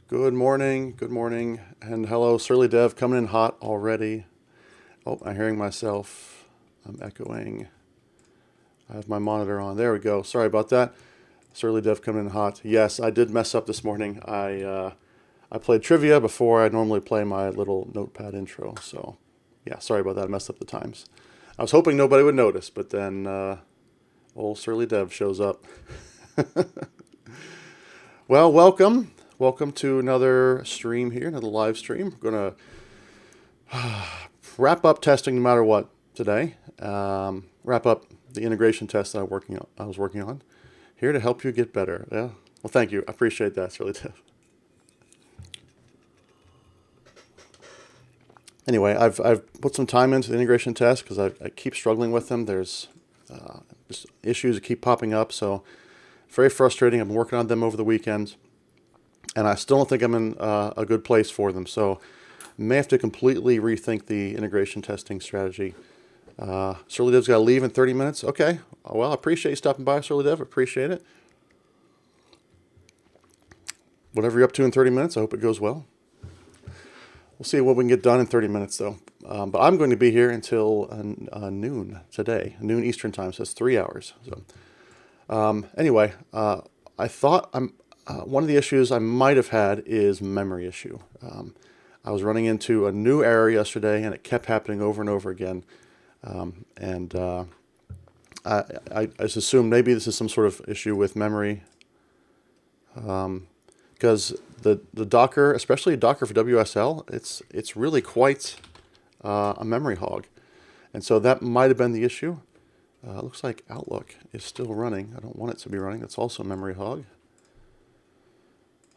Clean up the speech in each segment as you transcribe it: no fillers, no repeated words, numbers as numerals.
Good morning, and hello, Surly Dev coming in hot already. Oh, I'm hearing myself. I'm echoing. I have my monitor on. There we go. Sorry about that. Surly Dev coming in hot. Yes, I did mess up this morning. I played trivia before I normally play my little notepad intro. So, yeah, sorry about that. I messed up the times. I was hoping nobody would notice, but then old Surly Dev shows up. Well, welcome. Welcome to another stream here, another live stream. We're going to wrap up testing no matter what today. Wrap up the integration test that I was working on. Here to help you get better. Yeah. Well, thank you. I appreciate that. It's really tough. Anyway, I've put some time into the integration test because I keep struggling with them. There's just issues that keep popping up, so very frustrating. I've been working on them over the weekend, and I still don't think I'm in a good place for them. So may have to completely rethink the integration testing strategy. Surly Dev's got to leave in 30 minutes. Okay. Well, I appreciate you stopping by, Surly Dev. Appreciate it. Whatever you're up to in 30 minutes, I hope it goes well. We'll see what we can get done in 30 minutes, though. But I'm going to be here until noon today, noon Eastern time, so it's 3 hours. So anyway, I thought one of the issues I might have had is memory issue. I was running into a new error yesterday, and it kept happening over and over again. I just assumed maybe this is some sort of issue with memory, because the Docker, especially Docker for WSL, it's really quite a memory hog, and so that might have been the issue. Looks like Outlook is still running. I don't want it to be running. That's also a memory hog.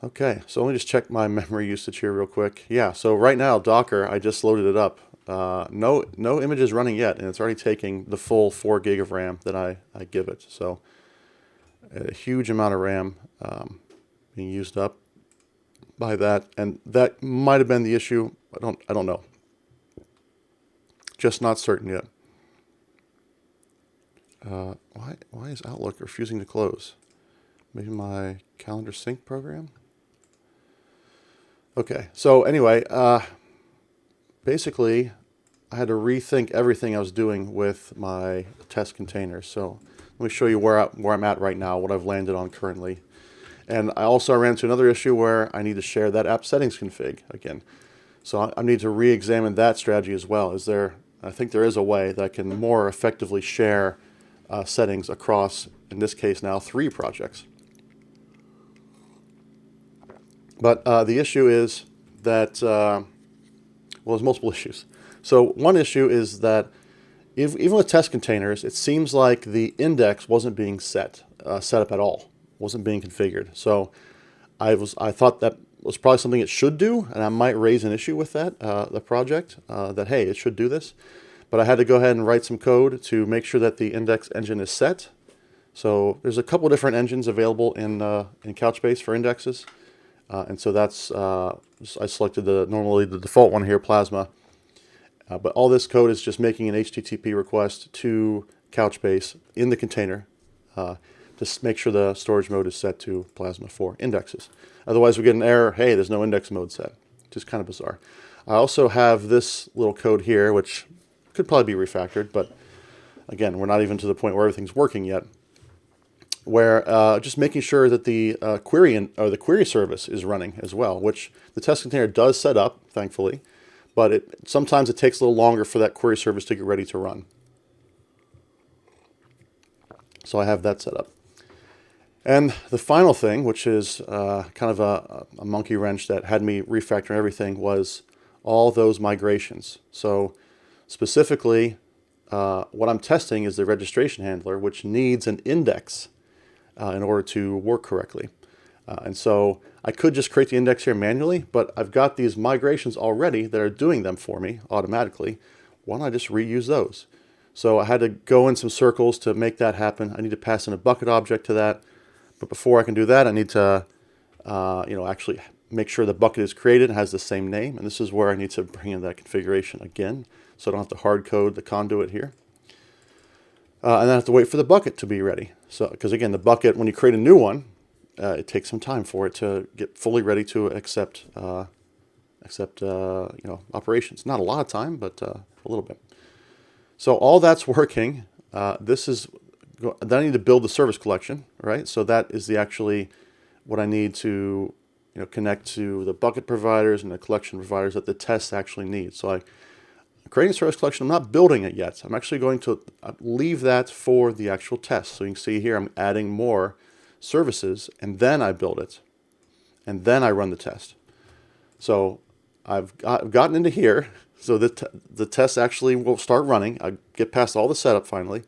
Okay, so let me just check my memory usage here real quick. Yeah, so right now Docker, I just loaded it up. No images running yet, and it's already taking the full 4 gig of RAM that I give it. So a huge amount of RAM being used up by that, and that might have been the issue. I don't know. Just not certain yet. Why is Outlook refusing to close? Maybe my calendar sync program? Okay, so anyway, basically, I had to rethink everything I was doing with my test containers. So let me show you where I'm at right now, what I've landed on currently. And I also ran into another issue where I need to share that app settings config again. So I need to re-examine that strategy as well. I think there is a way that I can more effectively share settings across, in this case now, 3 projects. But the issue is that, well, there's multiple issues. So one issue is that even with test containers, it seems like the index wasn't being set up at all, wasn't being configured. So I thought that was probably something it should do, and I might raise an issue with that, the project, that, hey, it should do this. But I had to go ahead and write some code to make sure that the index engine is set. So there's a couple different engines available in Couchbase for indexes. And so that's, I selected normally the default one here, Plasma. But all this code is just making an HTTP request to Couchbase in the container to make sure the storage mode is set to Plasma for indexes. Otherwise, we get an error, hey, there's no index mode set, which is kind of bizarre. I also have this little code here, which could probably be refactored, but again, we're not even to the point where everything's working yet, where just making sure that the the query service is running as well, which the test container does set up, thankfully, but sometimes it takes a little longer for that query service to get ready to run. So I have that set up. And the final thing, which is kind of a monkey wrench that had me refactoring everything, was all those migrations. So specifically, what I'm testing is the registration handler, which needs an index in order to work correctly. And so I could just create the index here manually, but I've got these migrations already that are doing them for me automatically. Why don't I just reuse those? So I had to go in some circles to make that happen. I need to pass in a bucket object to that. But before I can do that, I need to actually make sure the bucket is created and has the same name. And this is where I need to bring in that configuration again, so I don't have to hard code the conduit here. And then I have to wait for the bucket to be ready. So, because again, the bucket, when you create a new one, it takes some time for it to get fully ready to accept operations. Not a lot of time, but a little bit. So all that's working. Then I need to build the service collection, right? So that is actually what I need to connect to the bucket providers and the collection providers that the test actually needs. So I'm creating a service collection. I'm not building it yet. I'm actually going to leave that for the actual test. So you can see here I'm adding more services, and then I build it, and then I run the test. So I've gotten into here, so the test actually will start running. I get past all the setup finally,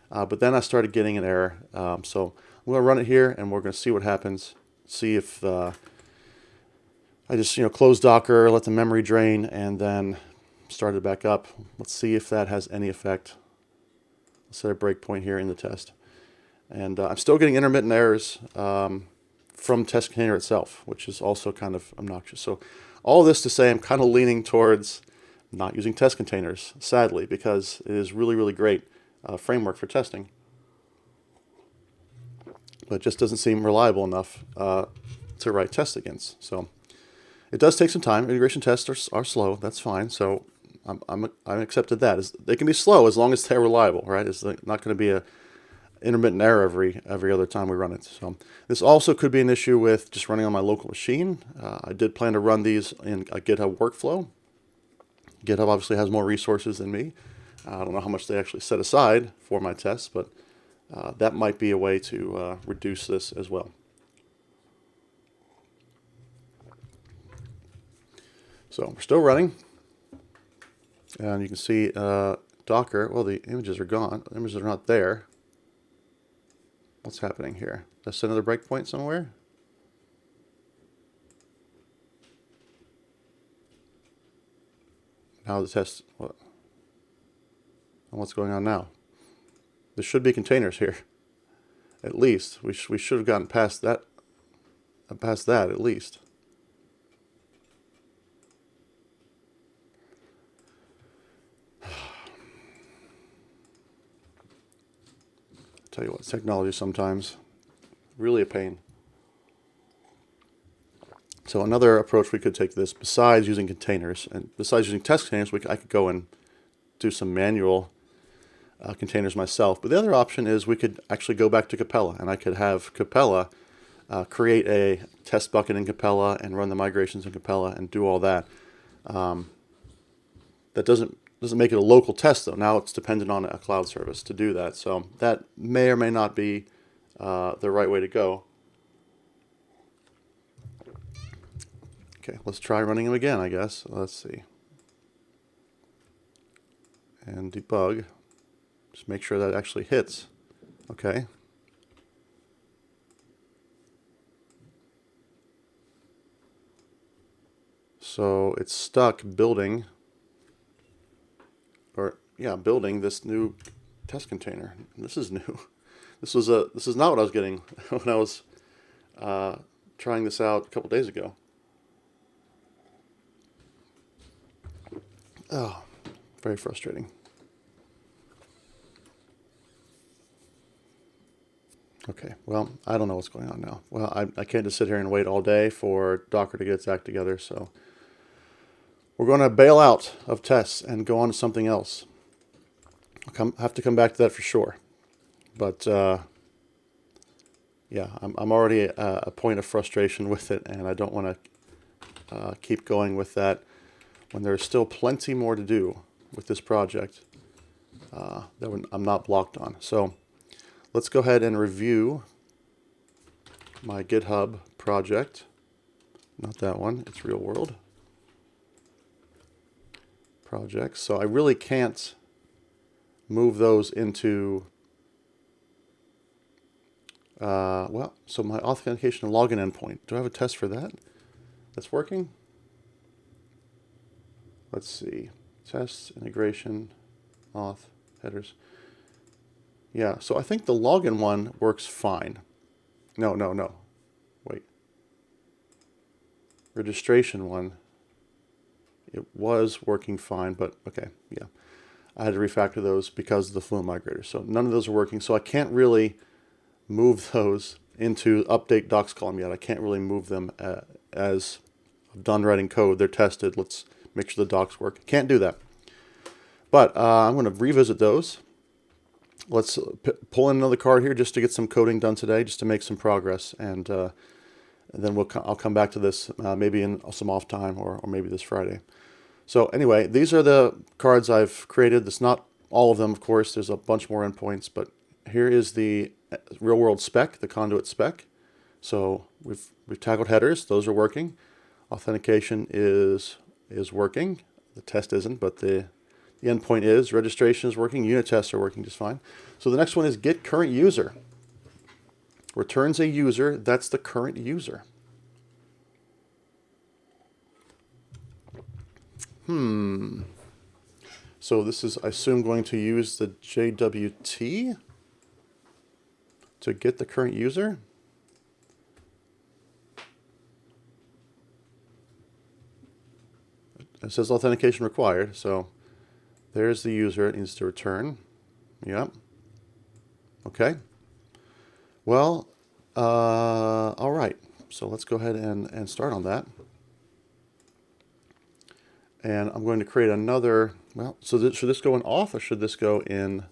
but then I started getting an error. So I'm going to run it here, and we're going to see what happens. See if I just close Docker, let the memory drain, and then start it back up. Let's see if that has any effect. Let's set a breakpoint here in the test. And I'm still getting intermittent errors from test container itself, which is also kind of obnoxious. So all this to say, I'm kind of leaning towards not using test containers, sadly, because it is really, really great framework for testing. But it just doesn't seem reliable enough to write tests against. So it does take some time. Integration tests are slow. That's fine. So I'm accepted that. They can be slow as long as they're reliable, right? It's not going to be a intermittent error every other time we run it. So this also could be an issue with just running on my local machine. I did plan to run these in a GitHub workflow. GitHub obviously has more resources than me. I don't know how much they actually set aside for my tests, but that might be a way to reduce this as well. So we're still running, and you can see Docker. Well, the images are gone. The images are not there. What's happening here? Did I set another breakpoint somewhere? Now the test. What's going on now? There should be containers here. At least we should have gotten past that. Past that at least. Tell you what, technology sometimes really a pain. So another approach we could take to this, besides using containers and besides using test containers, I could go and do some manual containers myself. But the other option is we could actually go back to Capella, and I could have Capella create a test bucket in Capella and run the migrations in Capella and do all that. That doesn't make it a local test, though. Now it's dependent on a cloud service to do that. So that may or may not be the right way to go. Okay, let's try running them again, I guess. Let's see. And debug. Just make sure that actually hits. Okay. So it's stuck building, building this new test container. This is new. This is not what I was getting when I was trying this out a couple days ago. Oh, very frustrating. Okay, well, I don't know what's going on now. Well, I can't just sit here and wait all day for Docker to get its act together, so we're going to bail out of tests and go on to something else. I'll have to come back to that for sure. But yeah, I'm already at a point of frustration with it, and I don't want to keep going with that when there's still plenty more to do with this project that I'm not blocked on. So let's go ahead and review my GitHub project. Not that one, it's real world projects. So I really can't move those into, so my authentication and login endpoint. Do I have a test for that? That's working? Let's see. Test, integration, auth, headers. Yeah, so I think the login one works fine. No. Wait. Registration one. It was working fine, but okay, yeah. I had to refactor those because of the Fluent Migrator. So none of those are working, so I can't really move those into update docs column yet. I can't really move them as I'm done writing code. They're tested. Let's make sure the docs work. Can't do that. But I'm going to revisit those. Let's pull in another card here just to get some coding done today, just to make some progress. And then I'll come back to this maybe in some off time or maybe this Friday. So anyway, these are the cards I've created. It's not all of them, of course. There's a bunch more endpoints, but here is the real-world spec, the conduit spec. So we've tackled headers; those are working. Authentication is working. The test isn't, but the endpoint is. Registration is working. Unit tests are working just fine. So the next one is get current user. Returns a user. That's the current user. So this is, I assume, going to use the JWT to get the current user. It says authentication required, so there's the user it needs to return. Yep. Okay. Well, all right. So let's go ahead and start on that. And I'm going to create another, well, so should this go in auth or should this go in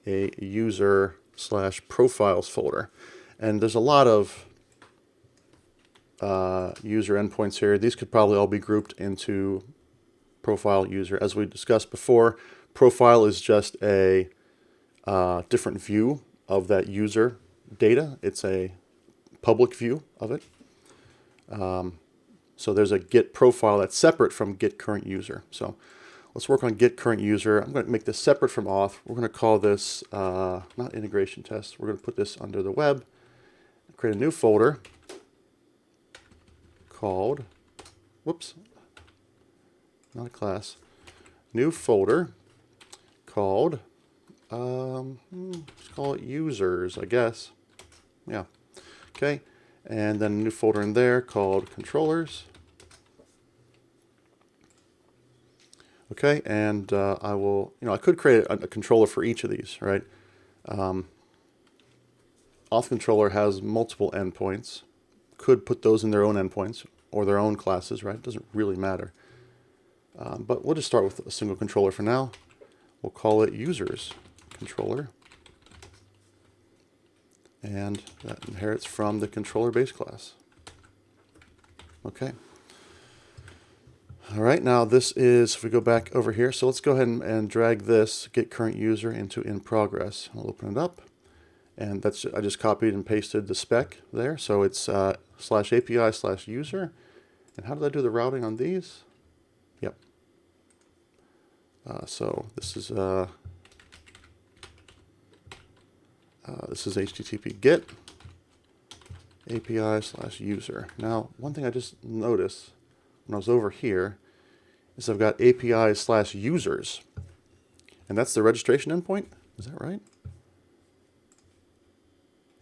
a user/profiles folder? And there's a lot of user endpoints here. These could probably all be grouped into profile user. As we discussed before, profile is just a different view of that user data. It's a public view of it. So there's a get profile that's separate from get current user. So let's work on get current user. I'm going to make this separate from auth. We're going to call this not integration test. We're going to put this under the web. Create a new folder called, whoops, not a class, new folder called, let's call it users, I guess. Yeah. Okay. And then a new folder in there called controllers. Okay, and I will, I could create a controller for each of these, right? Auth controller has multiple endpoints. Could put those in their own endpoints or their own classes, right? It doesn't really matter. But we'll just start with a single controller for now. We'll call it users controller. And that inherits from the controller base class. Okay. All right, now this is, if we go back over here, so let's go ahead and drag this get current user into in progress. I'll open it up. And that's, I just copied and pasted the spec there. So it's /API/user. And how did I do the routing on these? Yep. So this is HTTP get API/user. Now, one thing I just noticed when I was over here is I've got API/users. And that's the registration endpoint? Is that right?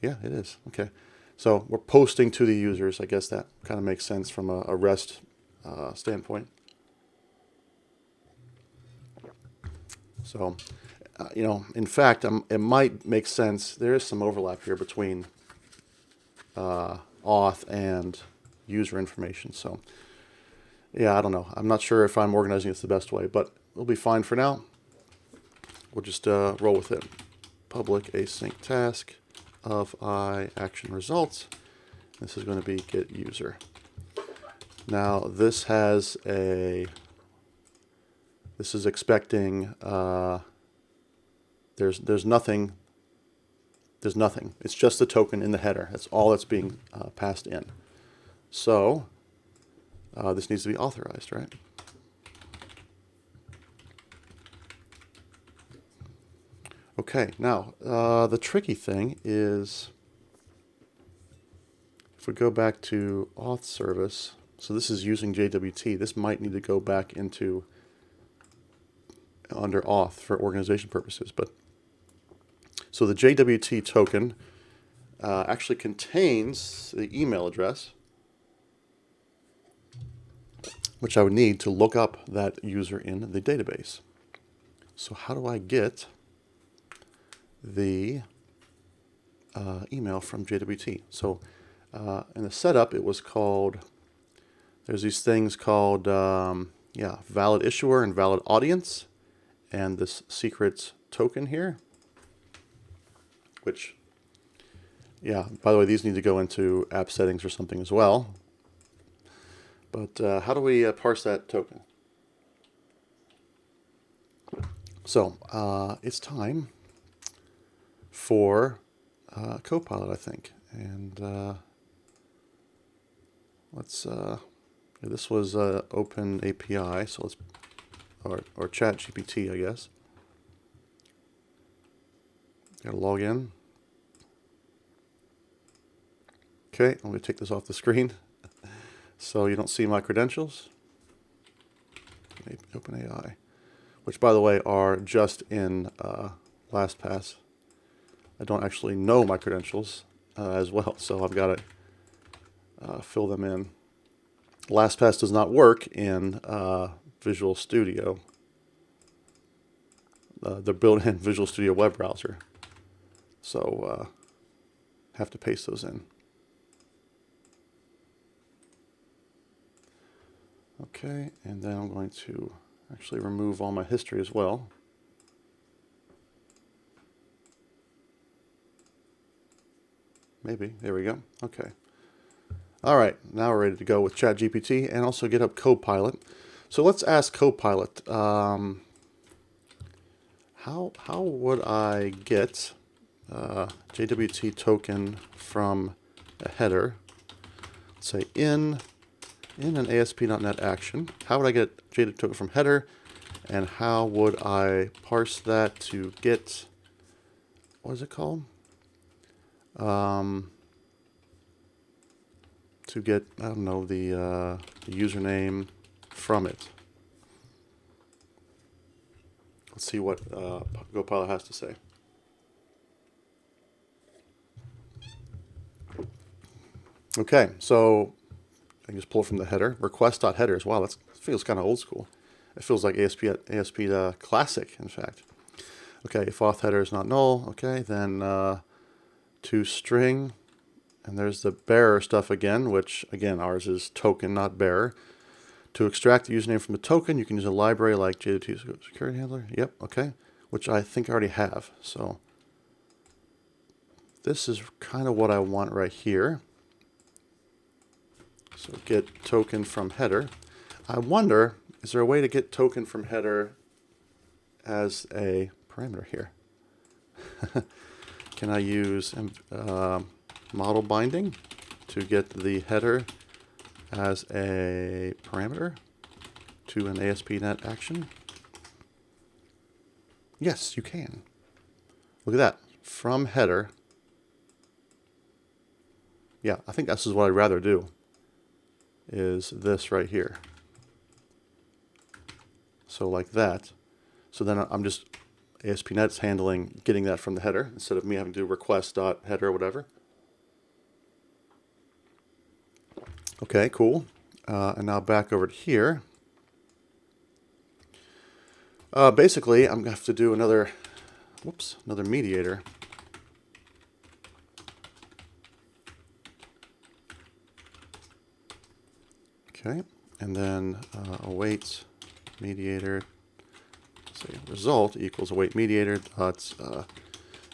Yeah, it is. Okay. So we're posting to the users. I guess that kind of makes sense from a REST standpoint. So, in fact, it might make sense. There is some overlap here between auth and user information. So, yeah, I don't know. I'm not sure if I'm organizing this the best way, but it'll be fine for now. We'll just roll with it. Public async task of I action results. This is going to be get user. Now this has this is expecting there's nothing. It's just the token in the header. That's all that's being passed in. So this needs to be authorized, right? Okay, now the tricky thing is if we go back to auth service, so this is using JWT, this might need to go back into under auth for organization purposes. But so the JWT token actually contains the email address, which I would need to look up that user in the database. So how do I get the email from JWT. So in the setup, it was called, there's these things called, yeah, valid issuer and valid audience, and this secret token here, which, yeah, by the way, these need to go into app settings or something as well. But how do we parse that token? So it's time for Copilot, I think. And let's, yeah, this was Open API, so let's, or Chat GPT, I guess. Gotta log in. Okay, I'm gonna take this off the screen so you don't see my credentials. OpenAI, which by the way are just in LastPass. I don't actually know my credentials as well, so I've got to fill them in. LastPass does not work in Visual Studio, the built-in Visual Studio web browser, so have to paste those in. Okay, and then I'm going to actually remove all my history as well. Maybe, there we go. Okay. All right, now we're ready to go with ChatGPT and also GitHub Copilot. So let's ask Copilot, how would I get JWT token from a header? Let's say in an ASP.NET action. How would I get JWT token from header? And how would I parse that to get, what is it called? To get, I don't know, the username from it. Let's see what Copilot has to say. Okay, so I can just pull from the header. Request.headers. Wow, that feels kind of old school. It feels like ASP Classic, in fact. Okay, if auth header is not null, okay, then to string, and there's the bearer stuff again, which again, ours is token, not bearer. To extract the username from the token, you can use a library like JWT Security Handler. Yep, okay, which I think I already have. So this is kind of what I want right here. So get token from header. I wonder, is there a way to get token from header as a parameter here? Can I use model binding to get the header as a parameter to an ASP.NET action? Yes, you can. Look at that. From header. Yeah, I think this is what I'd rather do, is this right here. So like that. So then I'm just, ASP.NET's handling getting that from the header instead of me having to do request.header or whatever. Okay, cool. And now back over to here. Basically, I'm going to have to do another mediator. Okay, and then await mediator, say result equals await mediator dot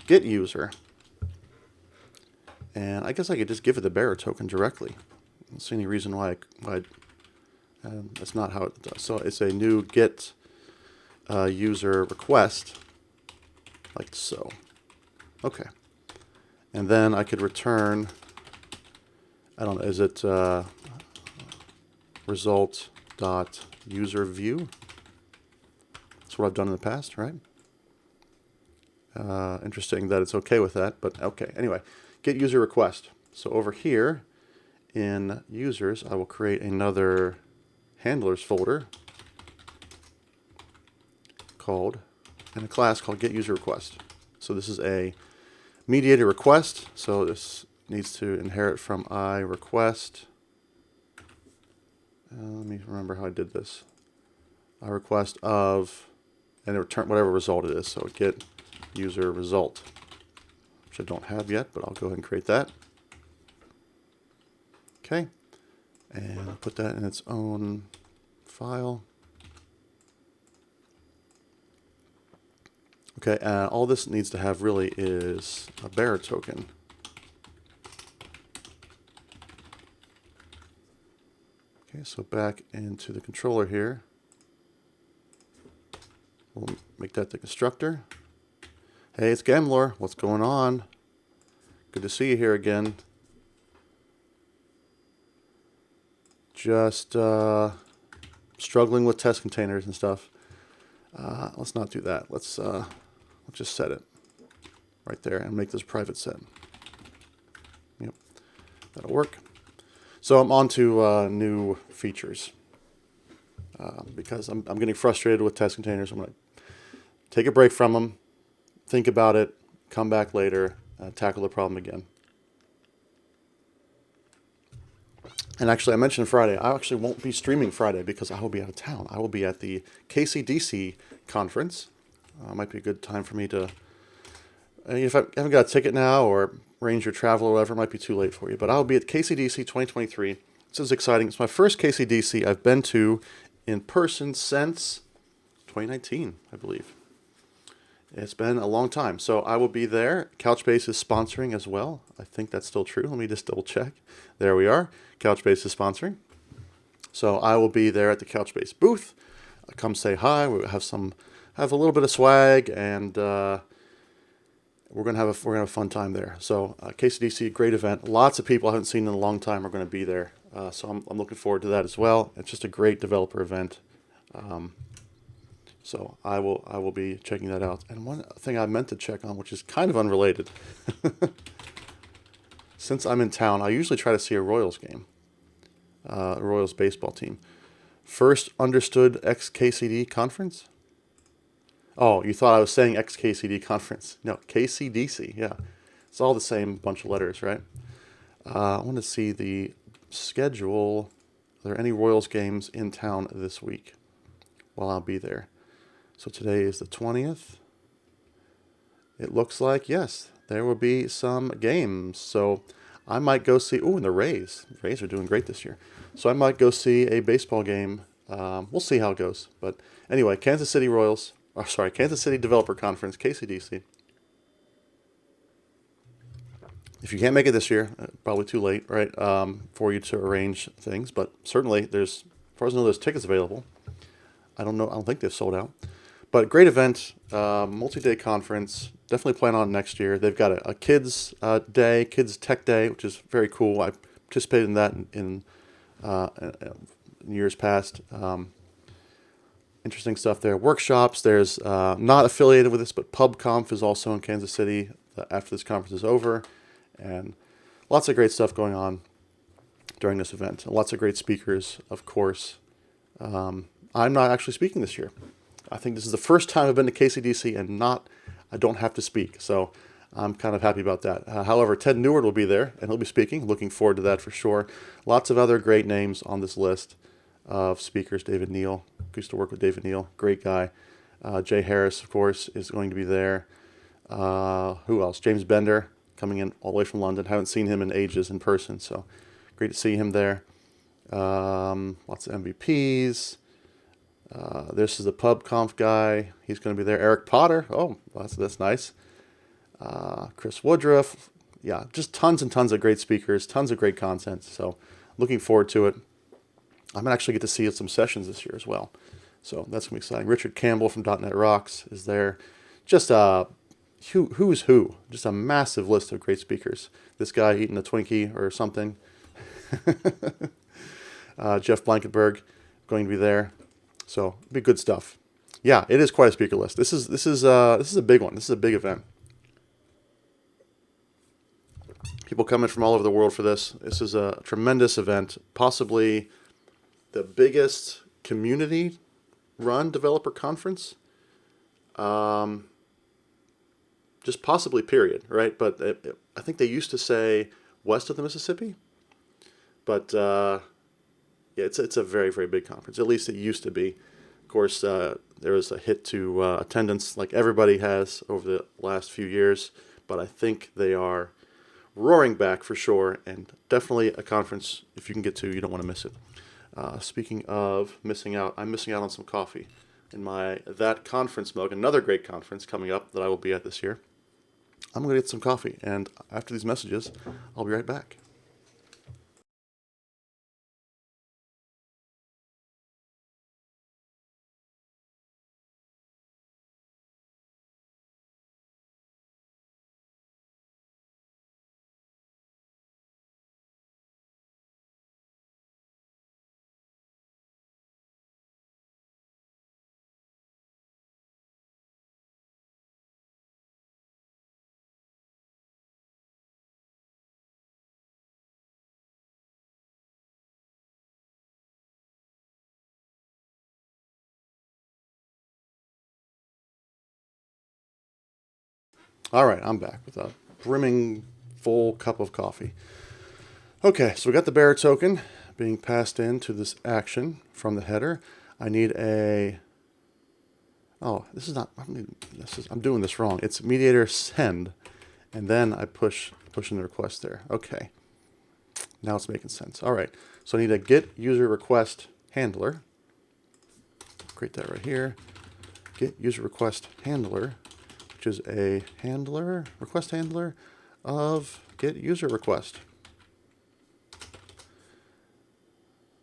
get user. And I guess I could just give it the bearer token directly. I don't see any reason why that's not how it does. So it's a new get user request, like so. Okay. And then I could return, I don't know, is it result dot user view? That's what I've done in the past, right? Interesting that it's okay with that, but okay. Anyway, get user request. So over here in users, I will create another handlers folder called, and a class called get user request. So this is a mediator request. So this needs to inherit from I request. Let me remember how I did this. I request of, and return whatever result it is. So get user result, which I don't have yet, but I'll go ahead and create that. Okay, and I'll put that in its own file. Okay, all this needs to have really is a bearer token. Okay, so back into the controller here. We'll make that the constructor. Hey, it's Gemlor. What's going on? Good to see you here again. Just struggling with test containers and stuff. Let's not do that. Let's just set it right there and make this private set. Yep, that'll work. So I'm on to new features because I'm getting frustrated with test containers. I'm going to take a break from them, think about it, come back later, tackle the problem again. And actually, I mentioned Friday. I actually won't be streaming Friday because I will be out of town. I will be at the KCDC conference. Might be a good time for me to... if I haven't got a ticket now or arrange your travel or whatever, it might be too late for you. But I'll be at KCDC 2023. This is exciting. It's my first KCDC I've been to in person since 2019, I believe. It's been a long time. So I will be there. Couchbase is sponsoring as well. I think that's still true. Let me just double check. There we are. Couchbase is sponsoring. So I will be there at the Couchbase booth. Come say hi. We have a little bit of swag, and we're gonna have a fun time there. So KCDC, great event. Lots of people I haven't seen in a long time are going to be there. So I'm looking forward to that as well. It's just a great developer event. So I will be checking that out. And one thing I meant to check on, which is kind of unrelated. Since I'm in town, I usually try to see a Royals game, a Royals baseball team. First understood XKCD conference? Oh, you thought I was saying XKCD conference. No, KCDC, yeah. It's all the same bunch of letters, right? I want to see the schedule. Are there any Royals games in town this week? Well, I'll be there. So today is the 20th. It looks like, yes, there will be some games. So I might go see, and the Rays. The Rays are doing great this year. So I might go see a baseball game. We'll see how it goes. But anyway, Kansas City Developer Conference, KCDC. If you can't make it this year, probably too late, right, for you to arrange things. But certainly, as far as I know, there's tickets available. I don't think they've sold out. But great event, multi-day conference. Definitely plan on next year. They've got a kids day, kids tech day, which is very cool. I participated in that in years past. Interesting stuff there. Workshops. There's not affiliated with this, but PubConf is also in Kansas City after this conference is over, and lots of great stuff going on during this event. And lots of great speakers, of course. I'm not actually speaking this year. I think this is the first time I've been to KCDC and I don't have to speak. So I'm kind of happy about that. However, Ted Neward will be there, and he'll be speaking. Looking forward to that for sure. Lots of other great names on this list of speakers. David Neal. Used to work with David Neal. Great guy. Jay Harris, of course, is going to be there. Who else? James Bender, coming in all the way from London. Haven't seen him in ages in person, so great to see him there. Lots of MVPs. This is the PubConf guy. He's going to be there. Eric Potter. Oh, that's nice. Chris Woodruff. Yeah, just tons and tons of great speakers, tons of great content. So looking forward to it. I might actually get to see some sessions this year as well. So that's going to be exciting. Richard Campbell from .NET Rocks is there. Just who's who. Just a massive list of great speakers. This guy eating a Twinkie or something. Jeff Blankenberg going to be there. So it'll be good stuff. Yeah, it is quite a speaker list. This is a big one. This is a big event. People coming from all over the world for this. This is a tremendous event. Possibly the biggest community-run developer conference. Just possibly, period, right? But I think they used to say west of the Mississippi. But yeah, it's a very, very big conference. At least it used to be. Of course, there was a hit to attendance like everybody has over the last few years. but I think they are roaring back for sure, and definitely a conference, if you can get to, you don't want to miss it. Speaking of missing out, I'm missing out on some coffee in my That Conference mug, another great conference coming up that I will be at this year. I'm going to get some coffee, and after these messages, I'll be right back. All right, I'm back with a brimming full cup of coffee. Okay, so we got the bearer token being passed into this action from the header. I need a... Oh, this is not... I'm doing this wrong. It's mediator send, and then I push in the request there. Okay, now it's making sense. All right, so I need a get user request handler. Create that right here. Get user request handler, which is a handler, request handler of get user request.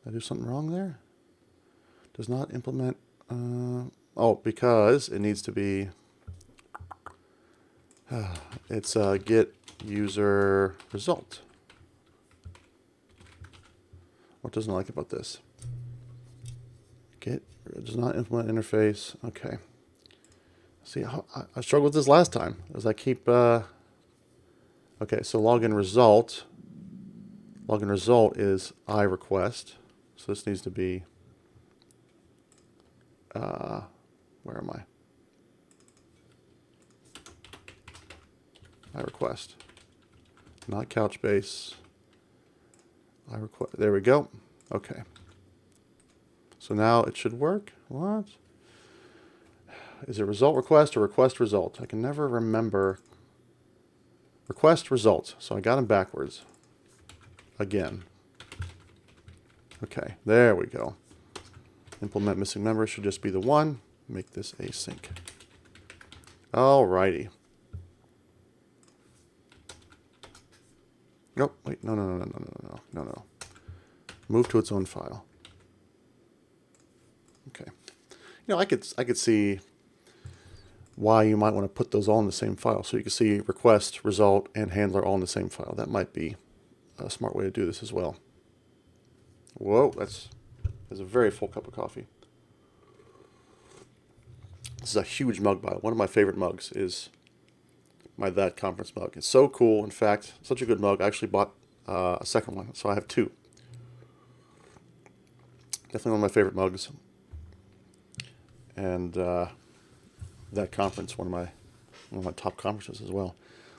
Did I do something wrong there? Does not implement, oh, because it needs to be, it's get user result. What doesn't I like about this? Get, does not implement interface, okay. See, I struggled with this last time, as I keep, okay, so login result is I request. So this needs to be, where am I? I request, not Couchbase. I request, there we go. Okay. So now it should work. What? Is it result request or request result? I can never remember. Request result. So I got them backwards. Again. Okay, there we go. Implement missing member should just be the one. Make this async. Alrighty. Nope, wait, no. Move to its own file. Okay. You know, I could see why you might want to put those all in the same file. So you can see request, result, and handler all in the same file. That might be a smart way to do this as well. Whoa, that's a very full cup of coffee. This is a huge mug bottle. One of my favorite mugs is my That Conference mug. It's so cool. In fact, such a good mug. I actually bought a second one, so I have two. Definitely one of my favorite mugs. And That Conference, one of my top conferences as well.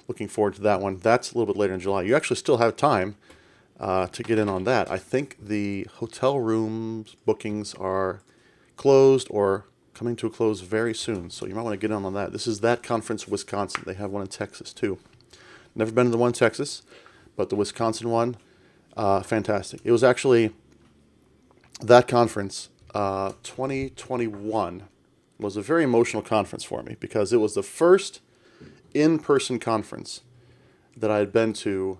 Looking forward to that one. That's a little bit later in July. You actually still have time to get in on that. I think the hotel rooms bookings are closed or coming to a close very soon, so you might want to get in on that. This is That Conference Wisconsin. They have one in Texas too. Never been to the one in Texas, but the Wisconsin one, fantastic. It was actually That Conference 2021 was a very emotional conference for me because it was the first in-person conference that I had been to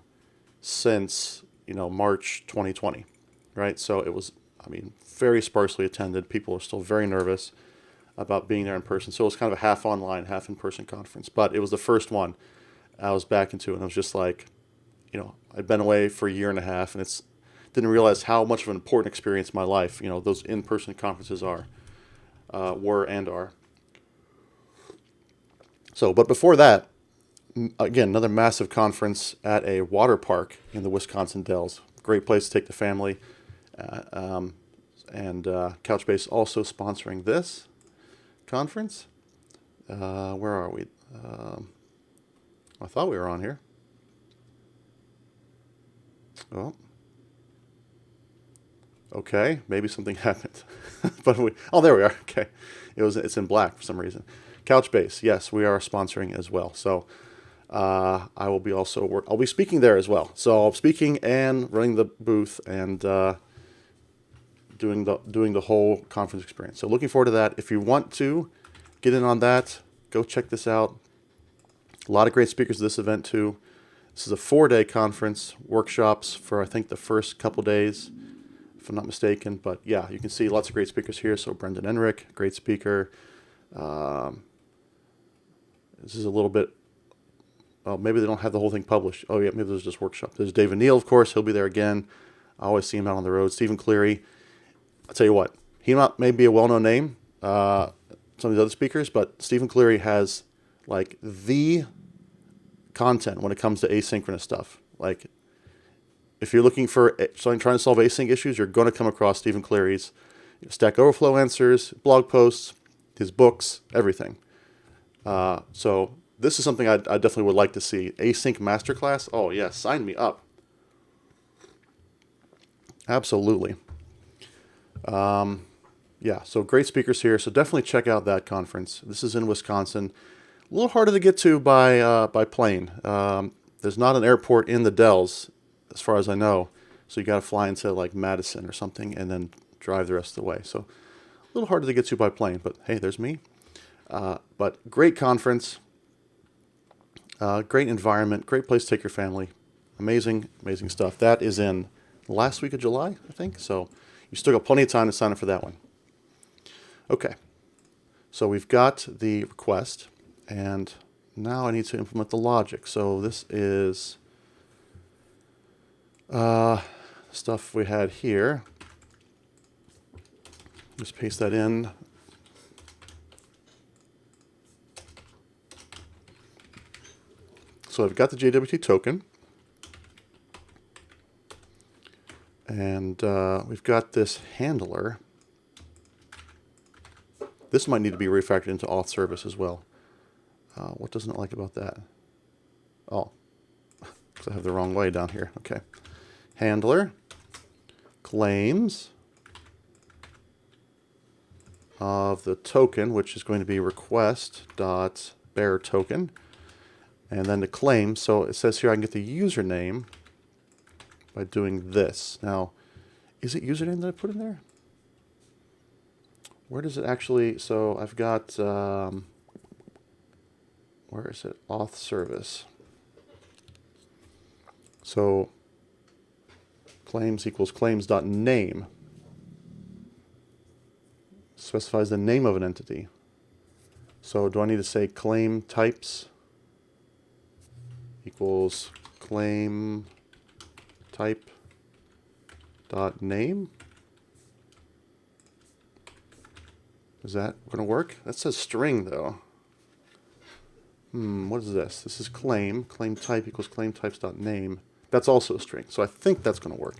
since, March 2020, right? So it was, very sparsely attended. People are still very nervous about being there in person. So it was kind of a half online, half in-person conference. But it was the first one I was back into, and I was just like, I'd been away for a year and a half, and didn't realize how much of an important experience in my life, those in-person conferences were and are. So, but before that, again, another massive conference at a water park in the Wisconsin Dells. Great place to take the family. And Couchbase also sponsoring this conference. Where are we? I thought we were on here. Oh. Okay, maybe something happened. But there we are. Okay. It's in black for some reason. Couchbase, yes, we are sponsoring as well. So I will be I'll be speaking there as well. So I'll be speaking and running the booth and doing the whole conference experience. So looking forward to that. If you want to get in on that, go check this out. A lot of great speakers at this event too. This is a 4-day conference, workshops for I think the first couple days, if I'm not mistaken. But yeah, you can see lots of great speakers here. So Brendan Enrick, great speaker. This is a little bit, well, maybe they don't have the whole thing published. Oh yeah, maybe there's just workshop. There's David Neal, of course. He'll be there again. I always see him out on the road. Stephen Cleary. I'll tell you what, he may be a well-known name, some of these other speakers, but Stephen Cleary has like the content when it comes to asynchronous stuff. Like, if you're looking for something trying to solve async issues, you're going to come across Stephen Cleary's Stack Overflow answers, blog posts, his books, everything. So this is something I definitely would like to see. Async masterclass. Oh yeah, sign me up. Absolutely. Yeah, so great speakers here. So definitely check out that conference. This is in Wisconsin. A little harder to get to by plane. There's not an airport in the Dells, as far as I know. So you got to fly into like Madison or something and then drive the rest of the way. So a little harder to get to by plane. But hey, there's me. But great conference. Great environment. Great place to take your family. Amazing, amazing stuff. That is in the last week of July, I think. So you still got plenty of time to sign up for that one. Okay, so we've got the request, and now I need to implement the logic. So this is stuff we had here. Just paste that in. So I've got the JWT token. And we've got this handler. This might need to be refactored into auth service as well. What doesn't it like about that? Oh, because I have the wrong way down here. Okay. Handler claims of the token, which is going to be request.bearer token. And then the claim. So it says here I can get the username by doing this. Now, is it username that I put in there? Where does it actually, so I've got, where is it? Auth service. So claims equals claims.name. Specifies the name of an entity. So do I need to say claim types equals claim type dot name? Is that going to work? That says string though. What is this? This is claim type equals claim types dot name. That's also a string, so I think that's going to work.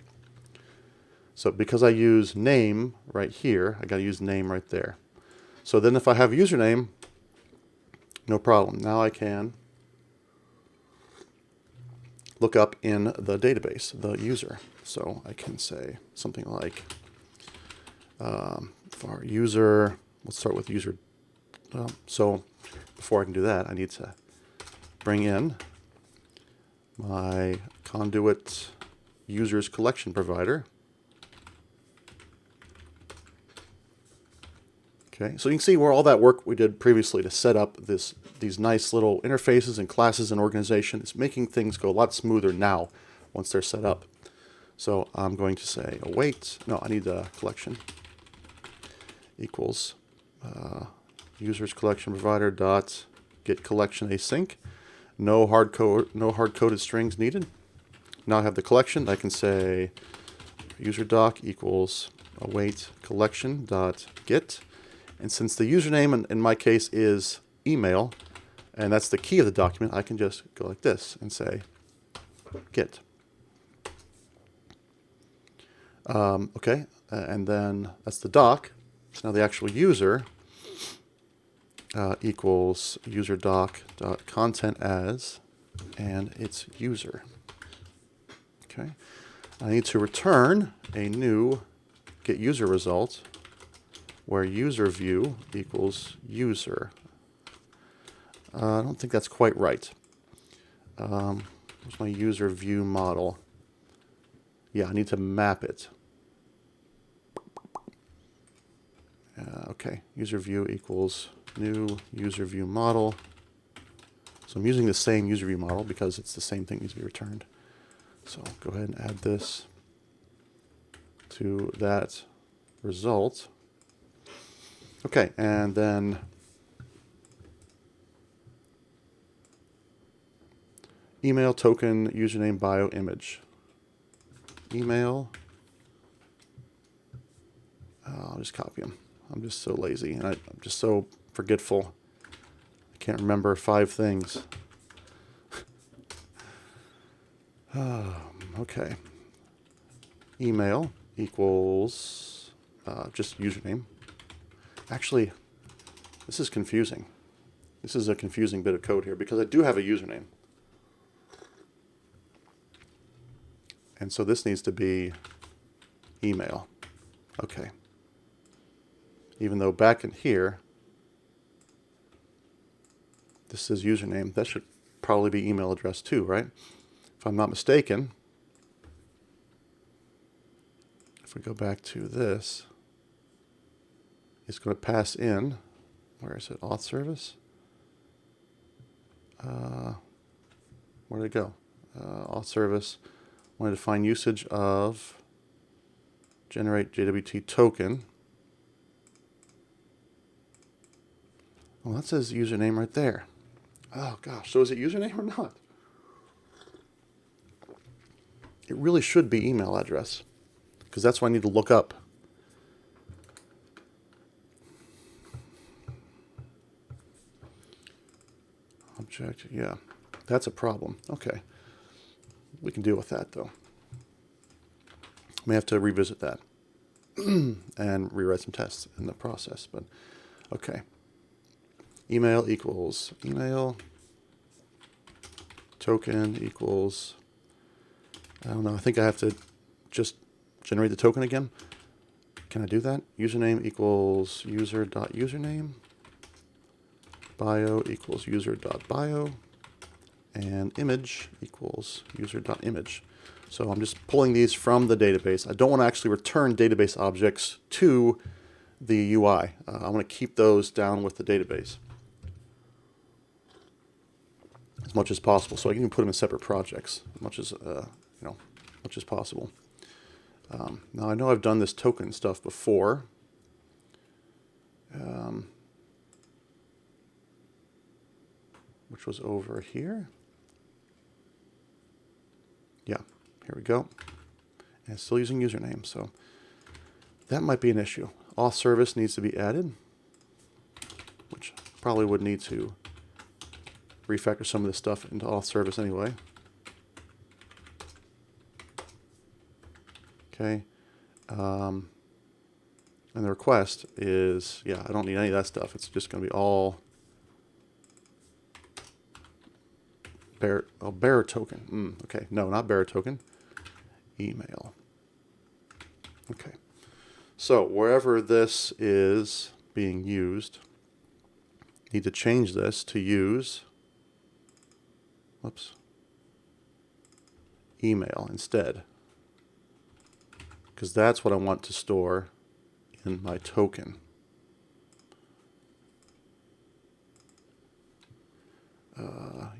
So because I use name right here, I got to use name right there. So then if I have username, no problem. Now I can look up in the database the user. So I can say something like for user, let's start with user. So before I can do that, I need to bring in my conduit users collection provider. Okay, so you can see where all that work we did previously to set up these nice little interfaces and classes and organization is making things go a lot smoother now once they're set up. So I'm going to say await. No, I need a collection equals users collection provider dot get collection async. No hard coded strings needed. Now I have the collection. I can say user doc equals await collection dot get. And since the username in my case is email, and that's the key of the document, I can just go like this and say get. Okay, and then that's the doc. So now the actual user equals user doc dot content as, and it's user. Okay, I need to return a new get user result where user view equals user. I don't think that's quite right. Where's my user view model? Yeah, I need to map it. Okay, user view equals new user view model. So I'm using the same user view model because it's the same thing needs to be returned. So I'll go ahead and add this to that result. Okay, and then email token username bio image. Email. I'll just copy them. I'm just so lazy and I'm just so forgetful. I can't remember 5 things. Okay. Email equals just username. Actually, this is confusing. This is a confusing bit of code here because I do have a username. And so this needs to be email. Okay. Even though back in here, this says username, that should probably be email address too, right? If I'm not mistaken, if we go back to this, it's going to pass in, where is it, auth service? Where did it go? Auth service, I want to define usage of generate JWT token. Well, that says username right there. Oh gosh, so is it username or not? It really should be email address because that's what I need to look up. Object, yeah, that's a problem. Okay, we can deal with that though. May have to revisit that and rewrite some tests in the process, but okay. Email equals email. Token equals, I don't know, I think I have to just generate the token again. Can I do that? Username equals user.username. Bio equals user.bio. And image equals user.image. So I'm just pulling these from the database. I don't want to actually return database objects to the UI. I want to keep those down with the database as much as possible. So I can even put them in separate projects, as much as much as possible. Now I know I've done this token stuff before. Which was over here. Yeah, here we go. And it's still using username, so that might be an issue. Auth service needs to be added, which probably would need to refactor some of this stuff into auth service anyway. Okay. And the request is, yeah, I don't need any of that stuff. It's just going to be all bearer token. Okay, no, not bearer token. Email. Okay. So wherever this is being used, need to change this to use, whoops, email instead, because that's what I want to store in my token.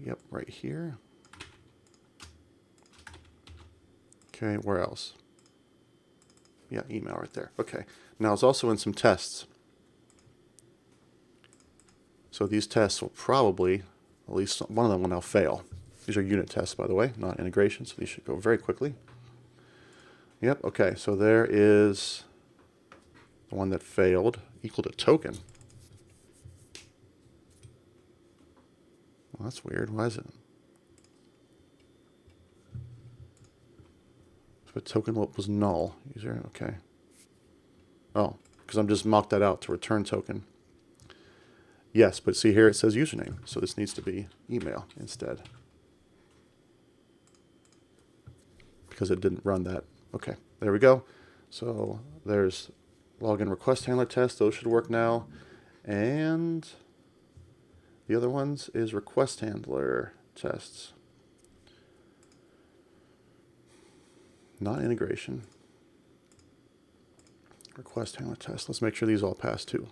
Yep, right here. Okay, where else? Yeah, email right there. Okay, now it's also in some tests. So these tests will probably, at least one of them will now fail. These are unit tests, by the way, not integration, so these should go very quickly. Yep, okay, so there is the one that failed, equal to token. Well, that's weird. Why is it? So token was null. User, okay. Oh, because I'm just mocked that out to return token. Yes, but see here it says username, so this needs to be email instead. Because it didn't run that. Okay, there we go. So there's login request handler test. Those should work now. And the other ones is request handler tests. not integration. Request handler test. Let's make sure these all pass too.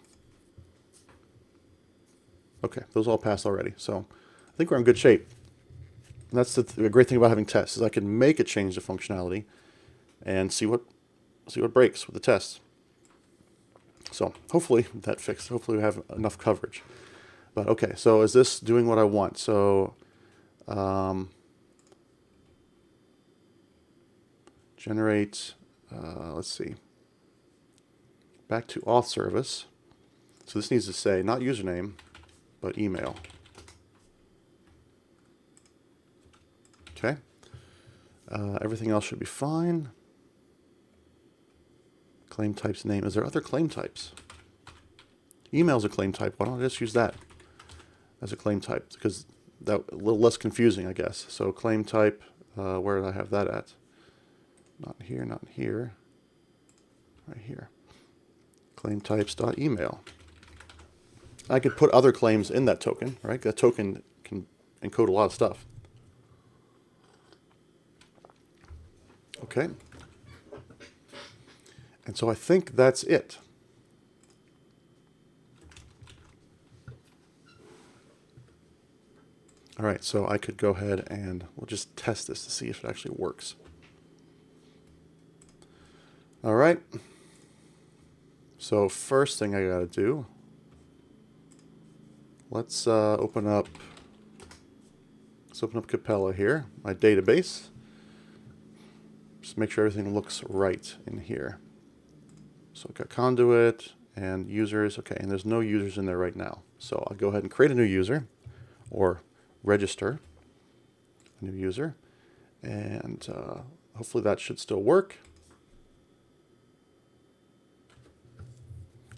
Okay, those all passed already. So I think we're in good shape. And that's the great thing about having tests is I can make a change to functionality and see what breaks with the tests. So hopefully that fixed. Hopefully we have enough coverage. But okay, so is this doing what I want? So generate, let's see, back to auth service. So this needs to say not username, but email. Okay. Everything else should be fine. Claim type's name. Is there other claim types? Email's a claim type. Why don't I just use that as a claim type? Because that a little less confusing, I guess. So claim type, where did I have that at? Not here, not here. Right here. Claim types.email. I could put other claims in that token, right? That token can encode a lot of stuff. Okay. And so I think that's it. All right, so I could go ahead and we'll just test this to see if it actually works. All right. So first thing I got to do, let's open up Capella here, my database. Just make sure everything looks right in here. So I've got conduit and users. Okay, and there's no users in there right now. So I'll go ahead and create a new user or register a new user. And hopefully that should still work.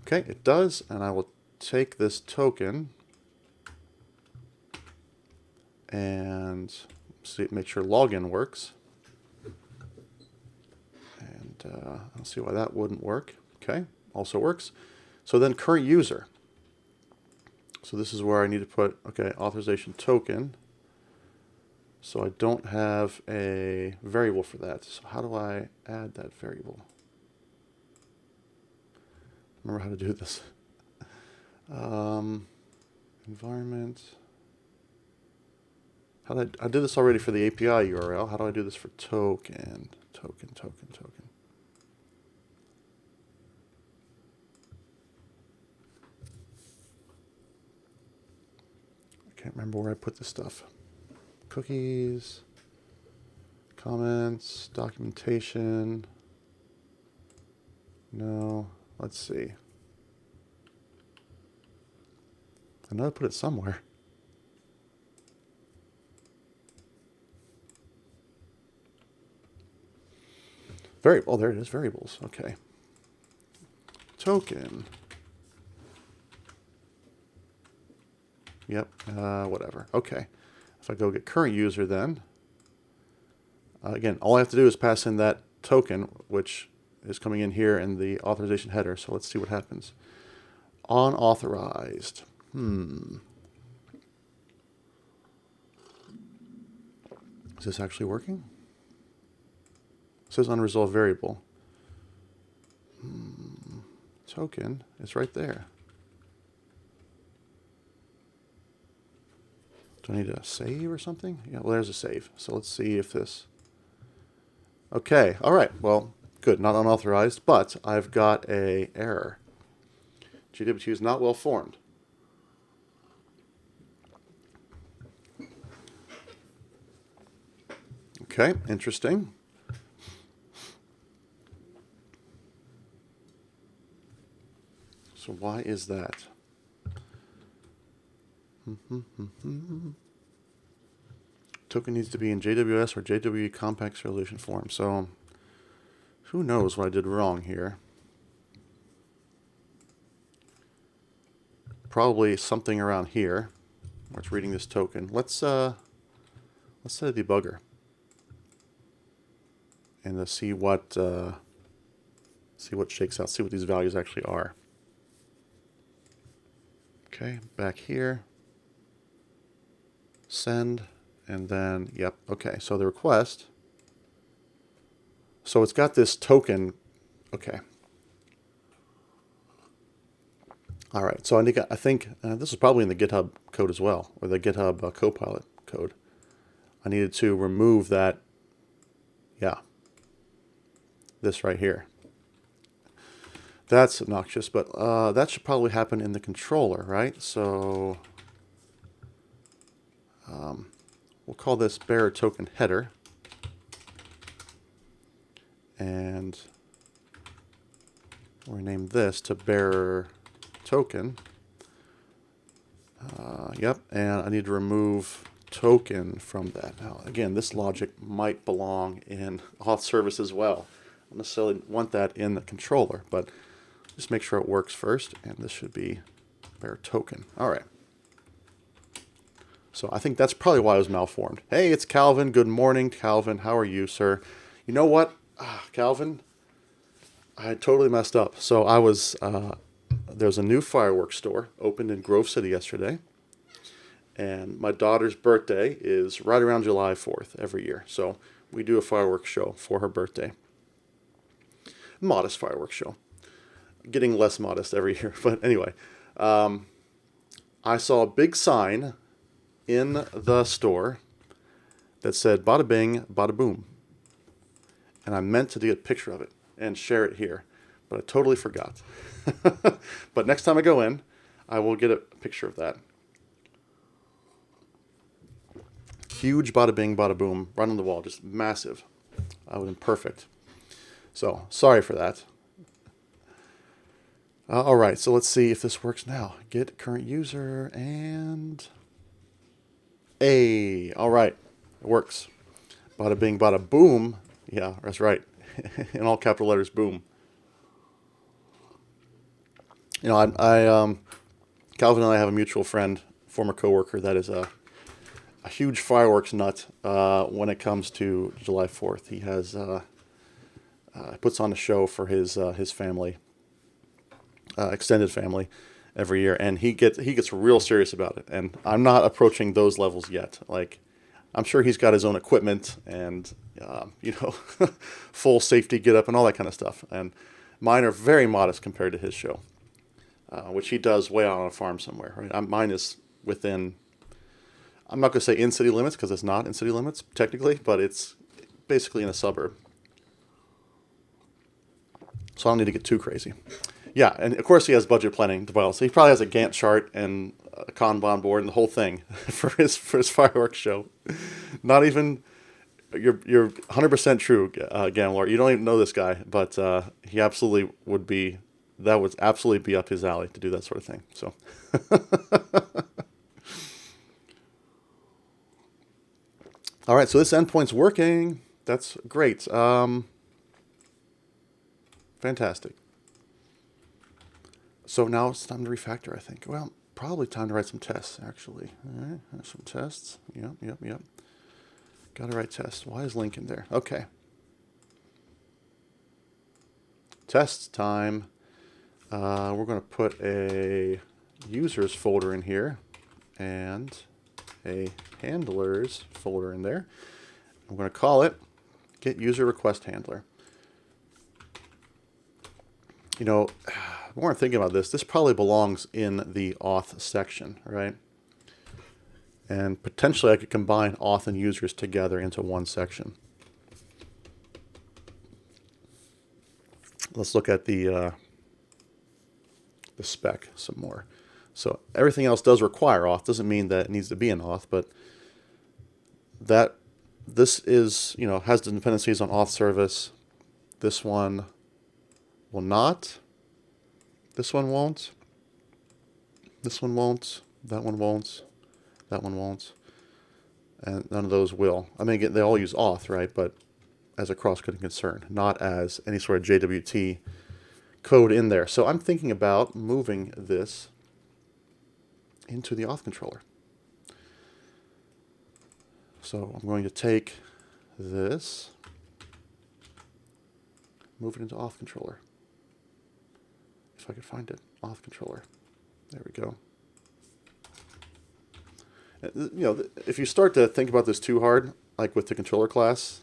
Okay, it does. And I will take this token and make sure login works. I'll see why that wouldn't work. Okay, also works. So then current user. So this is where I need to put, okay, authorization token. So I don't have a variable for that. So how do I add that variable? Remember how to do this. Environment. I did this already for the API URL. How do I do this for token? Token. I can't remember where I put this stuff. Cookies, comments, documentation. No, let's see. I know I put it somewhere. Oh, there it is, variables. Okay. Token. Yep, whatever. Okay. If I go get current user then, again, all I have to do is pass in that token, which is coming in here in the authorization header. So let's see what happens. Unauthorized. Is this actually working? It says unresolved variable. Token is right there. Do I need a save or something? Yeah, well, there's a save. So let's see if this... Okay, all right. Well, good. Not unauthorized, but I've got a error. GWT is not well formed. Okay, interesting. So why is that? Token needs to be in JWS or JWE compact resolution form. So who knows what I did wrong here? Probably something around here where it's reading this token. Let's set a debugger and see what shakes out. See what these values actually are. Okay, back here. Send, and then, yep, okay, so the request. So it's got this token. Okay. All right. So I think this is probably in the GitHub code as well, or the GitHub Copilot code. I needed to remove that. Yeah. This right here. That's obnoxious, but that should probably happen in the controller, right? So we'll call this bearer token header. And we'll rename this to bearer token. Yep, and I need to remove token from that. Now, again, this logic might belong in auth service as well. I don't necessarily want that in the controller, but just make sure it works first, and this should be bearer token. All right. So I think that's probably why it was malformed. Hey, it's Calvin. Good morning, Calvin. How are you, sir? You know what, Calvin? I totally messed up. So I was, there's a new fireworks store opened in Grove City yesterday. And my daughter's birthday is right around July 4th every year. So we do a fireworks show for her birthday. Modest fireworks show. Getting less modest every year. But anyway, I saw a big sign in the store that said bada bing, bada boom. And I meant to get a picture of it and share it here, but I totally forgot. But next time I go in, I will get a picture of that. Huge bada bing, bada boom, right on the wall, just massive. I would have been perfect. So, sorry for that. All right, so let's see if this works now. Get current user and... all right, it works. Bada bing, bada boom. Yeah, that's right. In all capital letters, boom. You know, Calvin and I have a mutual friend, former coworker, that is a huge fireworks nut when it comes to July 4th. He has puts on a show for his family, extended family, every year, and he gets real serious about it. And I'm not approaching those levels yet. Like, I'm sure he's got his own equipment and full safety get up and all that kind of stuff. And mine are very modest compared to his show, which he does way out on a farm somewhere. Right? Mine is within. I'm not going to say in city limits because it's not in city limits technically, but it's basically in a suburb. So I don't need to get too crazy. Yeah, and of course he has budget planning as well. So he probably has a Gantt chart and a Kanban board and the whole thing for his fireworks show. Not even you're 100% true, Gamlord. You don't even know this guy, but he absolutely would be. That would absolutely be up his alley to do that sort of thing. So. All right, so this endpoint's working. That's great. Fantastic. So now it's time to refactor, I think. Well, probably time to write some tests, actually. All right, some tests. Yep. Got to write tests. Why is Link in there? Okay. Test time. We're going to put a users folder in here and a handlers folder in there. I'm going to call it get user request handler. You know, the more I'm thinking about this probably belongs in the auth section, right? And potentially I could combine auth and users together into one section. Let's look at the spec some more. So everything else does require auth. Doesn't mean that it needs to be an auth, but that this is, has the dependencies on auth service. This one will not. This one won't. This one won't. That one won't. That one won't. And none of those will. I mean, they all use auth, right? But as a cross-cutting concern, not as any sort of JWT code in there. So I'm thinking about moving this into the auth controller. So I'm going to take this, move it into auth controller. If I could find it, auth controller. There we go. If you start to think about this too hard, like with the controller class,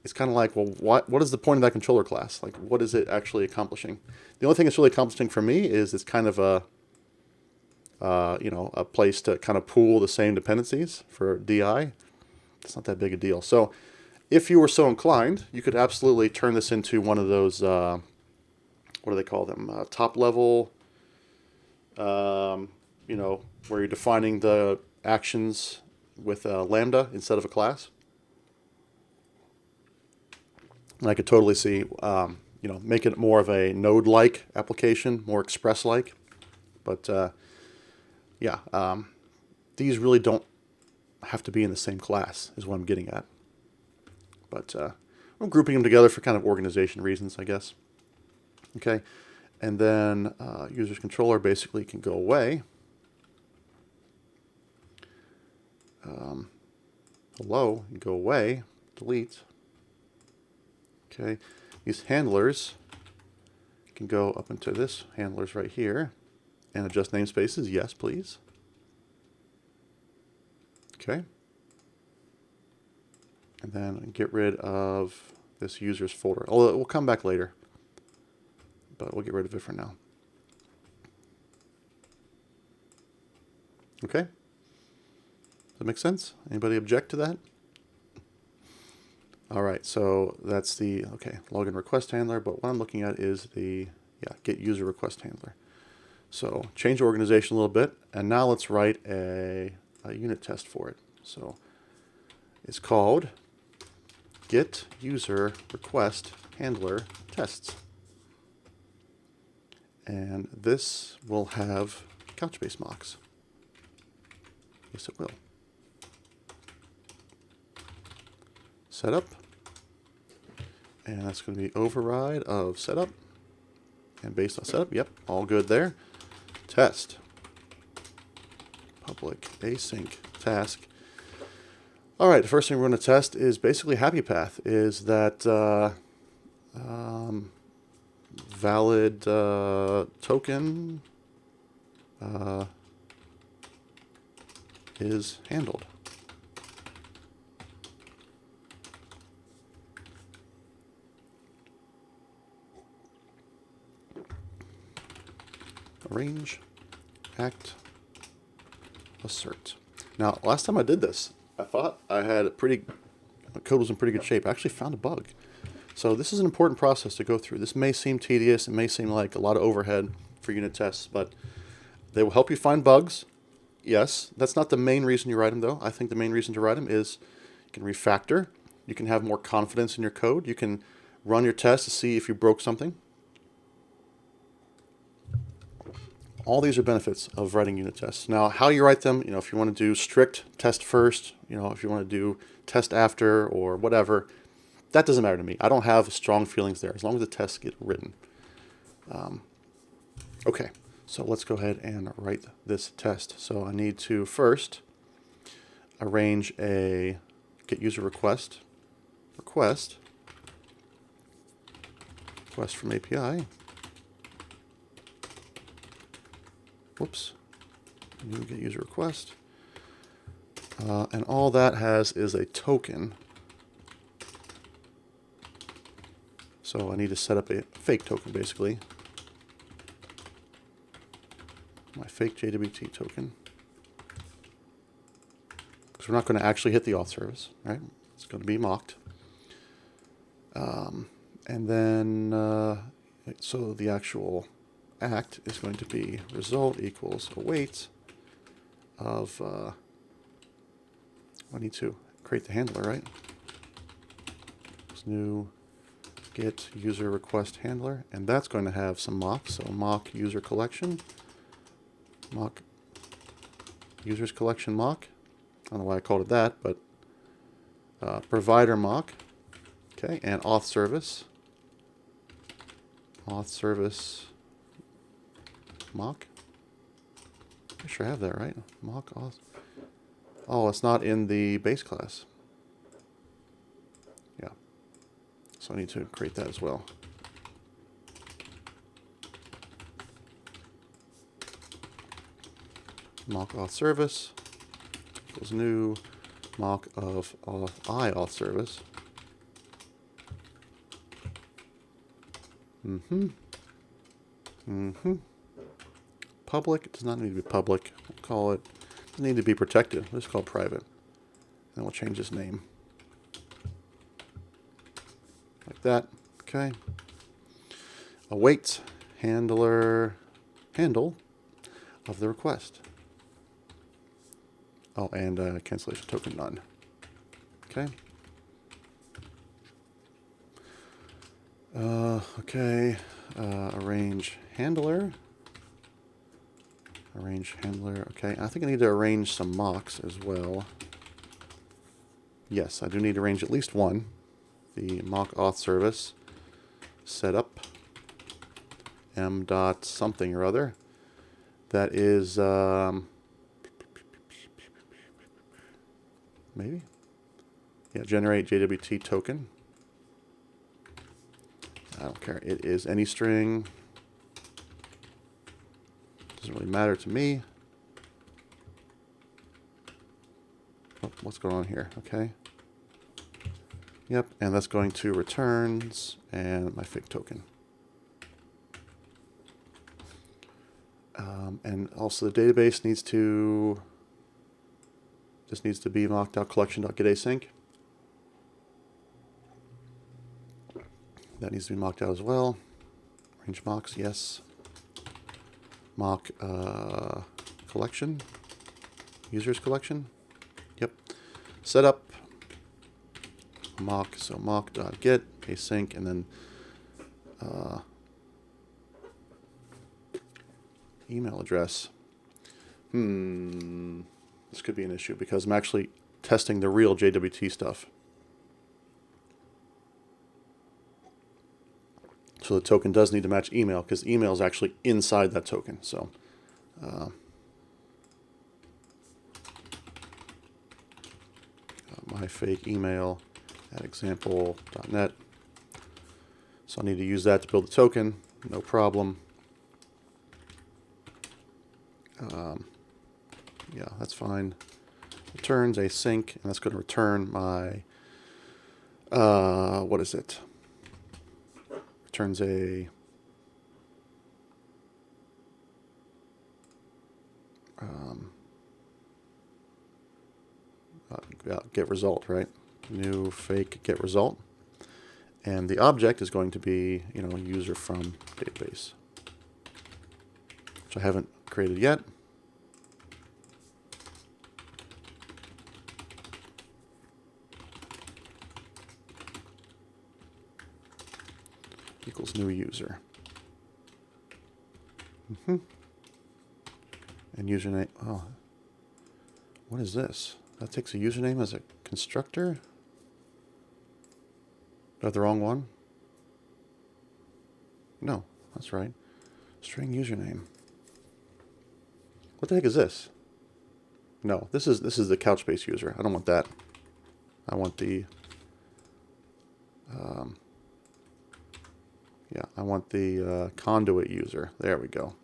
it's kind of like, well, what is the point of that controller class? Like, what is it actually accomplishing? The only thing it's really accomplishing for me is it's kind of a, a place to kind of pool the same dependencies for DI. It's not that big a deal. So if you were so inclined, you could absolutely turn this into one of those, what do they call them? Top level, where you're defining the actions with a lambda instead of a class. And I could totally see, make it more of a node-like application, more Express-like. But these really don't have to be in the same class, is what I'm getting at. But I'm grouping them together for kind of organization reasons, I guess. Okay, and then user's controller basically can go away. Hello, go away, delete. Okay, these handlers can go up into this handlers right here and adjust namespaces. Yes, please. Okay. And then get rid of this users folder. Although we'll come back later, but we'll get rid of it for now. Okay. Does that make sense? Anybody object to that? All right, so that's the, login request handler, but what I'm looking at is the, get user request handler. So change the organization a little bit, and now let's write a unit test for it. So it's called get user request handler tests. And this will have Couchbase mocks. Yes, it will. Setup. And that's going to be override of setup. And based on setup, yep, all good there. Test. Public async task. All right, the first thing we're going to test is basically happy path. Is that valid token is handled. Arrange, act, assert. Now, last time I did this, I thought I had code was in pretty good shape. I actually found a bug. So this is an important process to go through. This may seem tedious. It may seem like a lot of overhead for unit tests, but they will help you find bugs. Yes, that's not the main reason you write them, though. I think the main reason to write them is you can refactor. You can have more confidence in your code. You can run your tests to see if you broke something. All these are benefits of writing unit tests. Now, how you write them, if you want to do strict test first, if you want to do test after or whatever, that doesn't matter to me. I don't have strong feelings there as long as the tests get written. Okay, so let's go ahead and write this test. So I need to first arrange a get user request from API. Whoops, new get user request. And all that has is a token. So I need to set up a fake token, basically. My fake JWT token. Because we're not going to actually hit the auth service, right? It's going to be mocked. And then, so the actual act is going to be result equals await of, I need to create the handler, right? It's new get user request handler, and that's going to have some mocks. So mock user collection, mock users collection mock. I don't know why I called it that, but provider mock. Okay, and auth service mock. I sure have that, right? Mock auth. Oh, it's not in the base class. Yeah. So I need to create that as well. Mock auth service equals new mock of auth service. Public, it does not need to be public. We'll call it, doesn't need to be protected. Let's call it private. Then we'll change his name. Like that. Okay. Await handle of the request. Oh, and cancellation token none. Okay. Okay. Arrange handler. Arrange handler. Okay. I think I need to arrange some mocks as well. Yes, I do need to arrange at least one. The mock auth service. Setup. M dot something or other. That is maybe. Yeah, generate JWT token. I don't care. It is any string. Doesn't really matter to me. Oh, what's going on here? Okay. Yep, and that's going to returns and my fake token. And also the database needs to be mocked out collection.getAsync. That needs to be mocked out as well. Range mocks, yes. Mock collection, users collection. Yep. Setup mock, so mock.get async, and then email address. This could be an issue because I'm actually testing the real JWT stuff. So the token does need to match email because email is actually inside that token. So my fake email at example.net. So I need to use that to build the token. No problem. Yeah, that's fine. Returns async, and that's going to return my, what is it? Returns a, get result, right? New fake get result. And the object is going to be, user from database, which I haven't created yet. Equals new user. And username. Oh, what is this? That takes a username as a constructor? Do I have the wrong one? No, that's right. String username. What the heck is this? No, this is the Couchbase user. I don't want that. I want the yeah, I want the conduit user. There we go.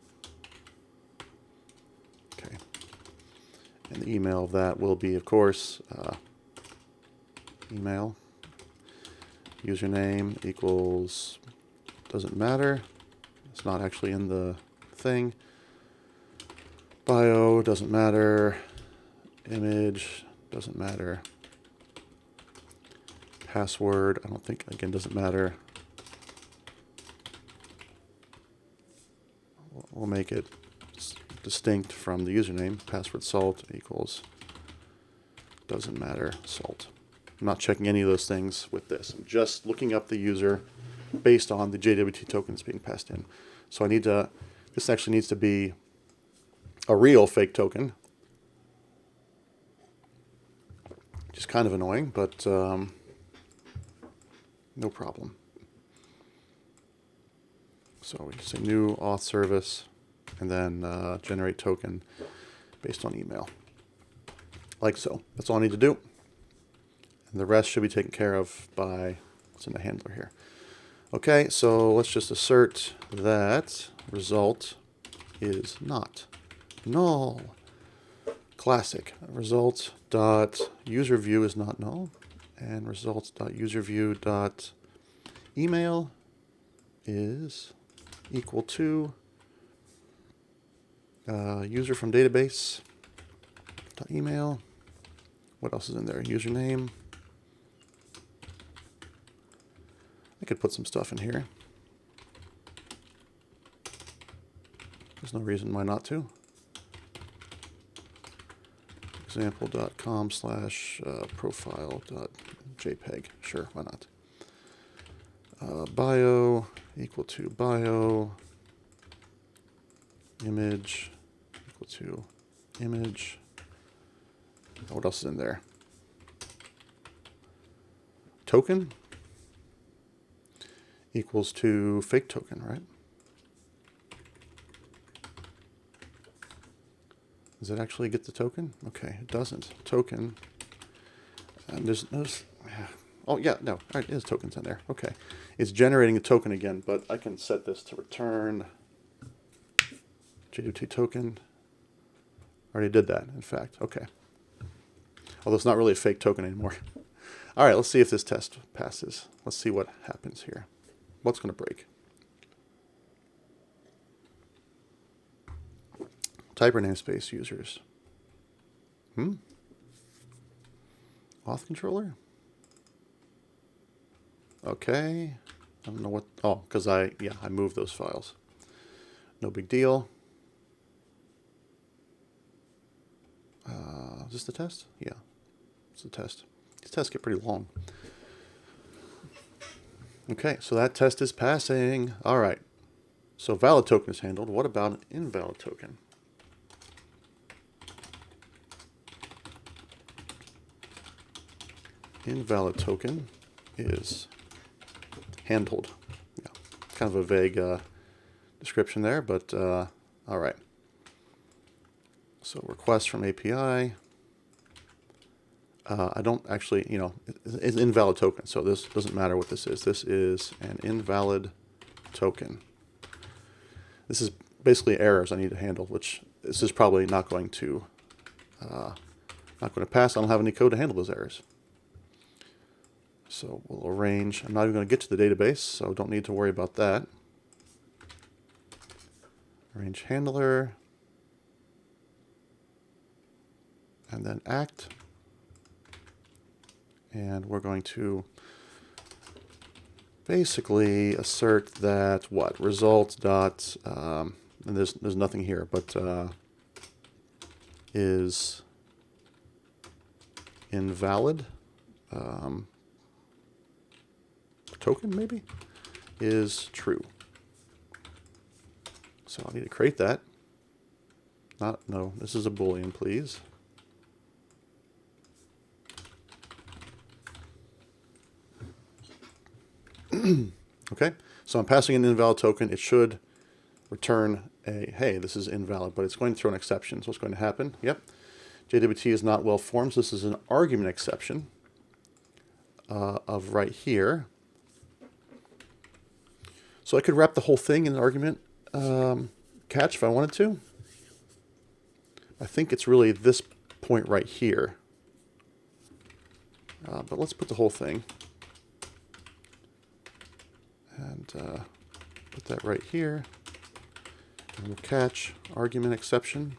Okay. And the email of that will be, of course, email. Username equals, doesn't matter. It's not actually in the thing. Bio doesn't matter. Image doesn't matter. Password, I don't think, again, doesn't matter. We'll make it distinct from the username. Password salt equals, doesn't matter, salt. I'm not checking any of those things with this. I'm just looking up the user based on the JWT tokens being passed in. So I need to, this actually needs to be a real fake token. Which is kind of annoying, but no problem. So we can say new auth service and then generate token based on email. Like so. That's all I need to do. And the rest should be taken care of by what's in the handler here. Okay, so let's just assert that result is not null. Classic. Result dot user view is not null, and results dot user view dot email is equal to user from database dot email. What else is in there? Username. I could put some stuff in here. There's no reason why not to. Example.com/profile.jpg. Sure, why not? Bio equal to bio. Image equal to image. What else is in there? Token equals to fake token, right? Does it actually get the token? Okay, it doesn't. Token. And there's oh yeah, no, all right, it is tokens in there. Okay, it's generating a token again, but I can set this to return JWT token. Already did that, in fact. Okay. Although it's not really a fake token anymore. All right, let's see if this test passes. Let's see what happens here. What's going to break? Typer namespace users. Auth controller? Okay. I don't know what. Oh, because I moved those files. No big deal. Is this the test? Yeah, it's the test. These tests get pretty long. Okay, so that test is passing. All right. So valid token is handled. What about an invalid token? Invalid token is handled. Yeah, kind of a vague description there, but all right. So request from API. I don't actually, it's invalid token, so this doesn't matter what this is. This is an invalid token. This is basically errors I need to handle, which this is probably not going to pass. I don't have any code to handle those errors. So we'll arrange. I'm not even going to get to the database, so don't need to worry about that. Arrange handler, and then act. And we're going to basically assert that result dot and there's nothing here, but is invalid token maybe is true. So I need to create that. No, this is a Boolean, please. Okay, so I'm passing an invalid token. It should return a, hey, this is invalid, but it's going to throw an exception. So what's going to happen? Yep, JWT is not well formed. So this is an argument exception of right here. So I could wrap the whole thing in an argument catch if I wanted to. I think it's really this point right here. But let's put the whole thing. And put that right here. And we'll catch argument exception.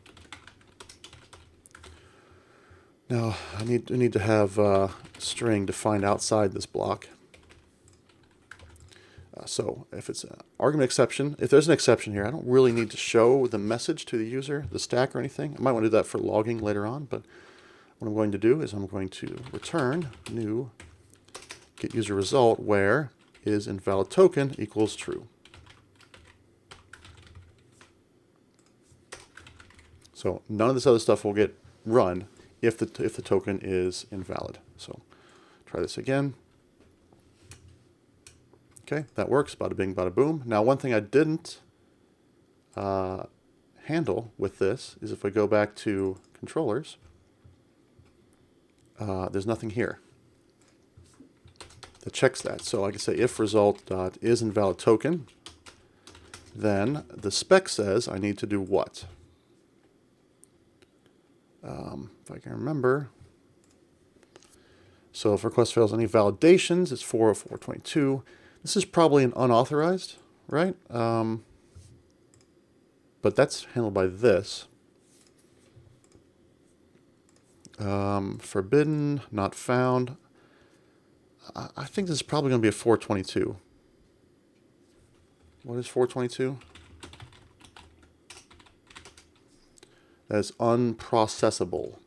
Now I need to have a string defined outside this block. So if it's an argument exception, if there's an exception here, I don't really need to show the message to the user, the stack or anything. I might want to do that for logging later on, but what I'm going to do is I'm going to return new get user result where is invalid token equals true. So none of this other stuff will get run if the token is invalid. So try this again. Okay, that works. Bada bing, bada boom. Now, one thing I didn't handle with this is if I go back to controllers, there's nothing here that checks that. So I can say if result dot is invalid token, then the spec says I need to do what? If I can remember. So if request fails any validations, it's 404.22. This is probably an unauthorized, right? But that's handled by this. Forbidden, not found. I think this is probably going to be a 422. What is 422? That is unprocessable.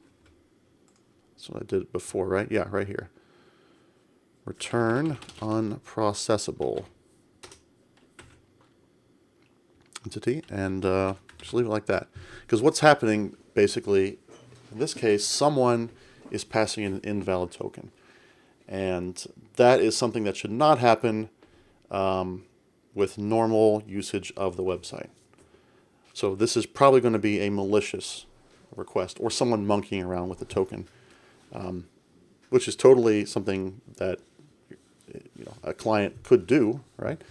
That's what I did before, right? Yeah, right here. Return unprocessable entity, and just leave it like that. Because what's happening, basically, in this case, someone is passing an invalid token. And that is something that should not happen with normal usage of the website. So this is probably going to be a malicious request or someone monkeying around with the token, which is totally something that a client could do, right?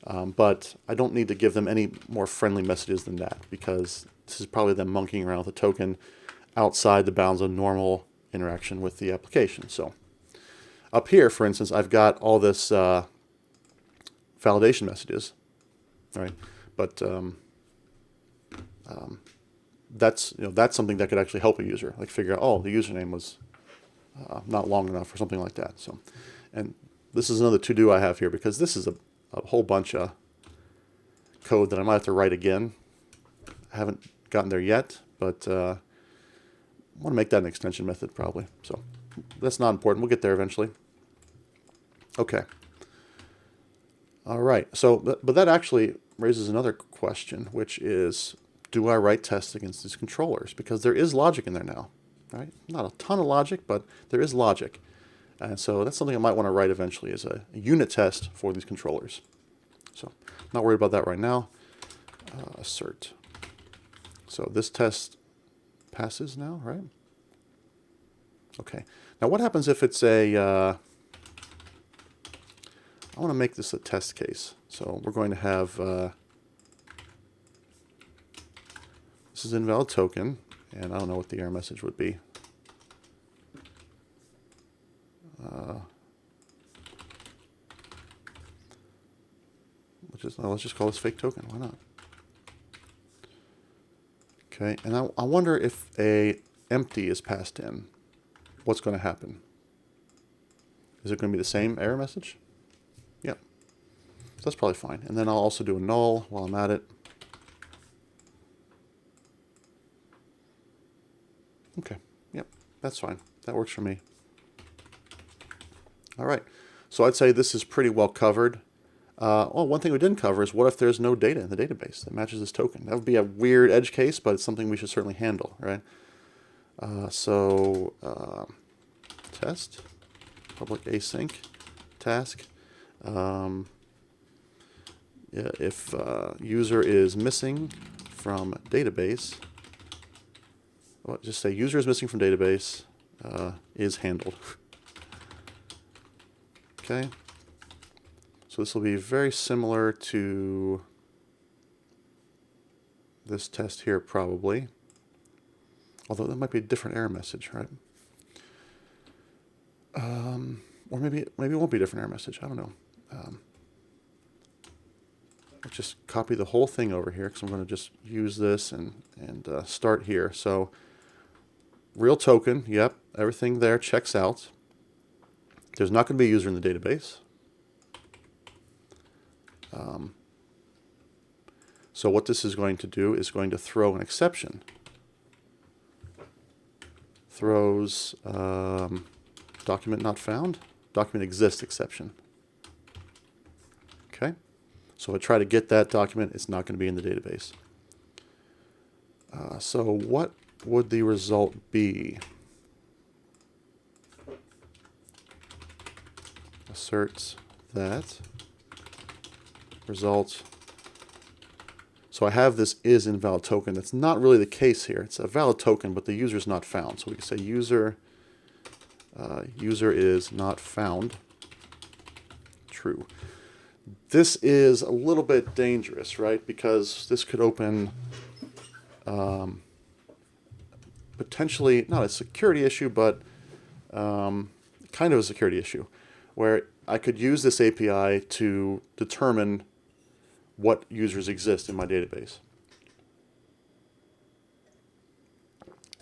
But I don't need to give them any more friendly messages than that, because this is probably them monkeying around with the token outside the bounds of normal interaction with the application. So up here, for instance, I've got all this validation messages, right? But that's something that could actually help a user, like figure out, oh, the username was not long enough or something like that. So, and this is another to-do I have here, because this is a whole bunch of code that I might have to write again. I haven't gotten there yet, but I want to make that an extension method probably. So that's not important. We'll get there eventually. Okay. All right. So, but that actually raises another question, which is, do I write tests against these controllers? Because there is logic in there now, right? Not a ton of logic, but there is logic. And so that's something I might want to write eventually, as a unit test for these controllers. So I'm not worried about that right now. Assert. So this test passes now, right? Okay. Now what happens if it's a... I want to make this a test case. So we're going to have... this is invalid token, and I don't know what the error message would be. Let's just call this fake token. Why not? Okay, and I wonder if a empty is passed in, what's going to happen? Is it going to be the same error message? Yep. So that's probably fine. And then I'll also do a null while I'm at it. Okay. Yep. That's fine. That works for me. All right. So I'd say this is pretty well covered. Well, one thing we didn't cover is, what if there's no data in the database that matches this token? That would be a weird edge case, but it's something we should certainly handle, right? Test, public async, task. Yeah, if user is missing from database, well, just say user is missing from database, is handled. Okay. So this will be very similar to this test here, probably. Although that might be a different error message, right? Or maybe it won't be a different error message. I don't know. Let's just copy the whole thing over here, because I'm going to just use this and start here. So real token, yep, everything there checks out. There's not going to be a user in the database. So what this is going to do is going to throw an exception. Throws document not found, document exists exception. Okay, so I try to get that document, it's not going to be in the database. So what would the result be? Asserts that result. So I have this is invalid token. That's not really the case here. It's a valid token, but the user is not found. So we can say user is not found. True. This is a little bit dangerous, right? Because this could open potentially not a security issue, but kind of a security issue, where I could use this API to determine what users exist in my database.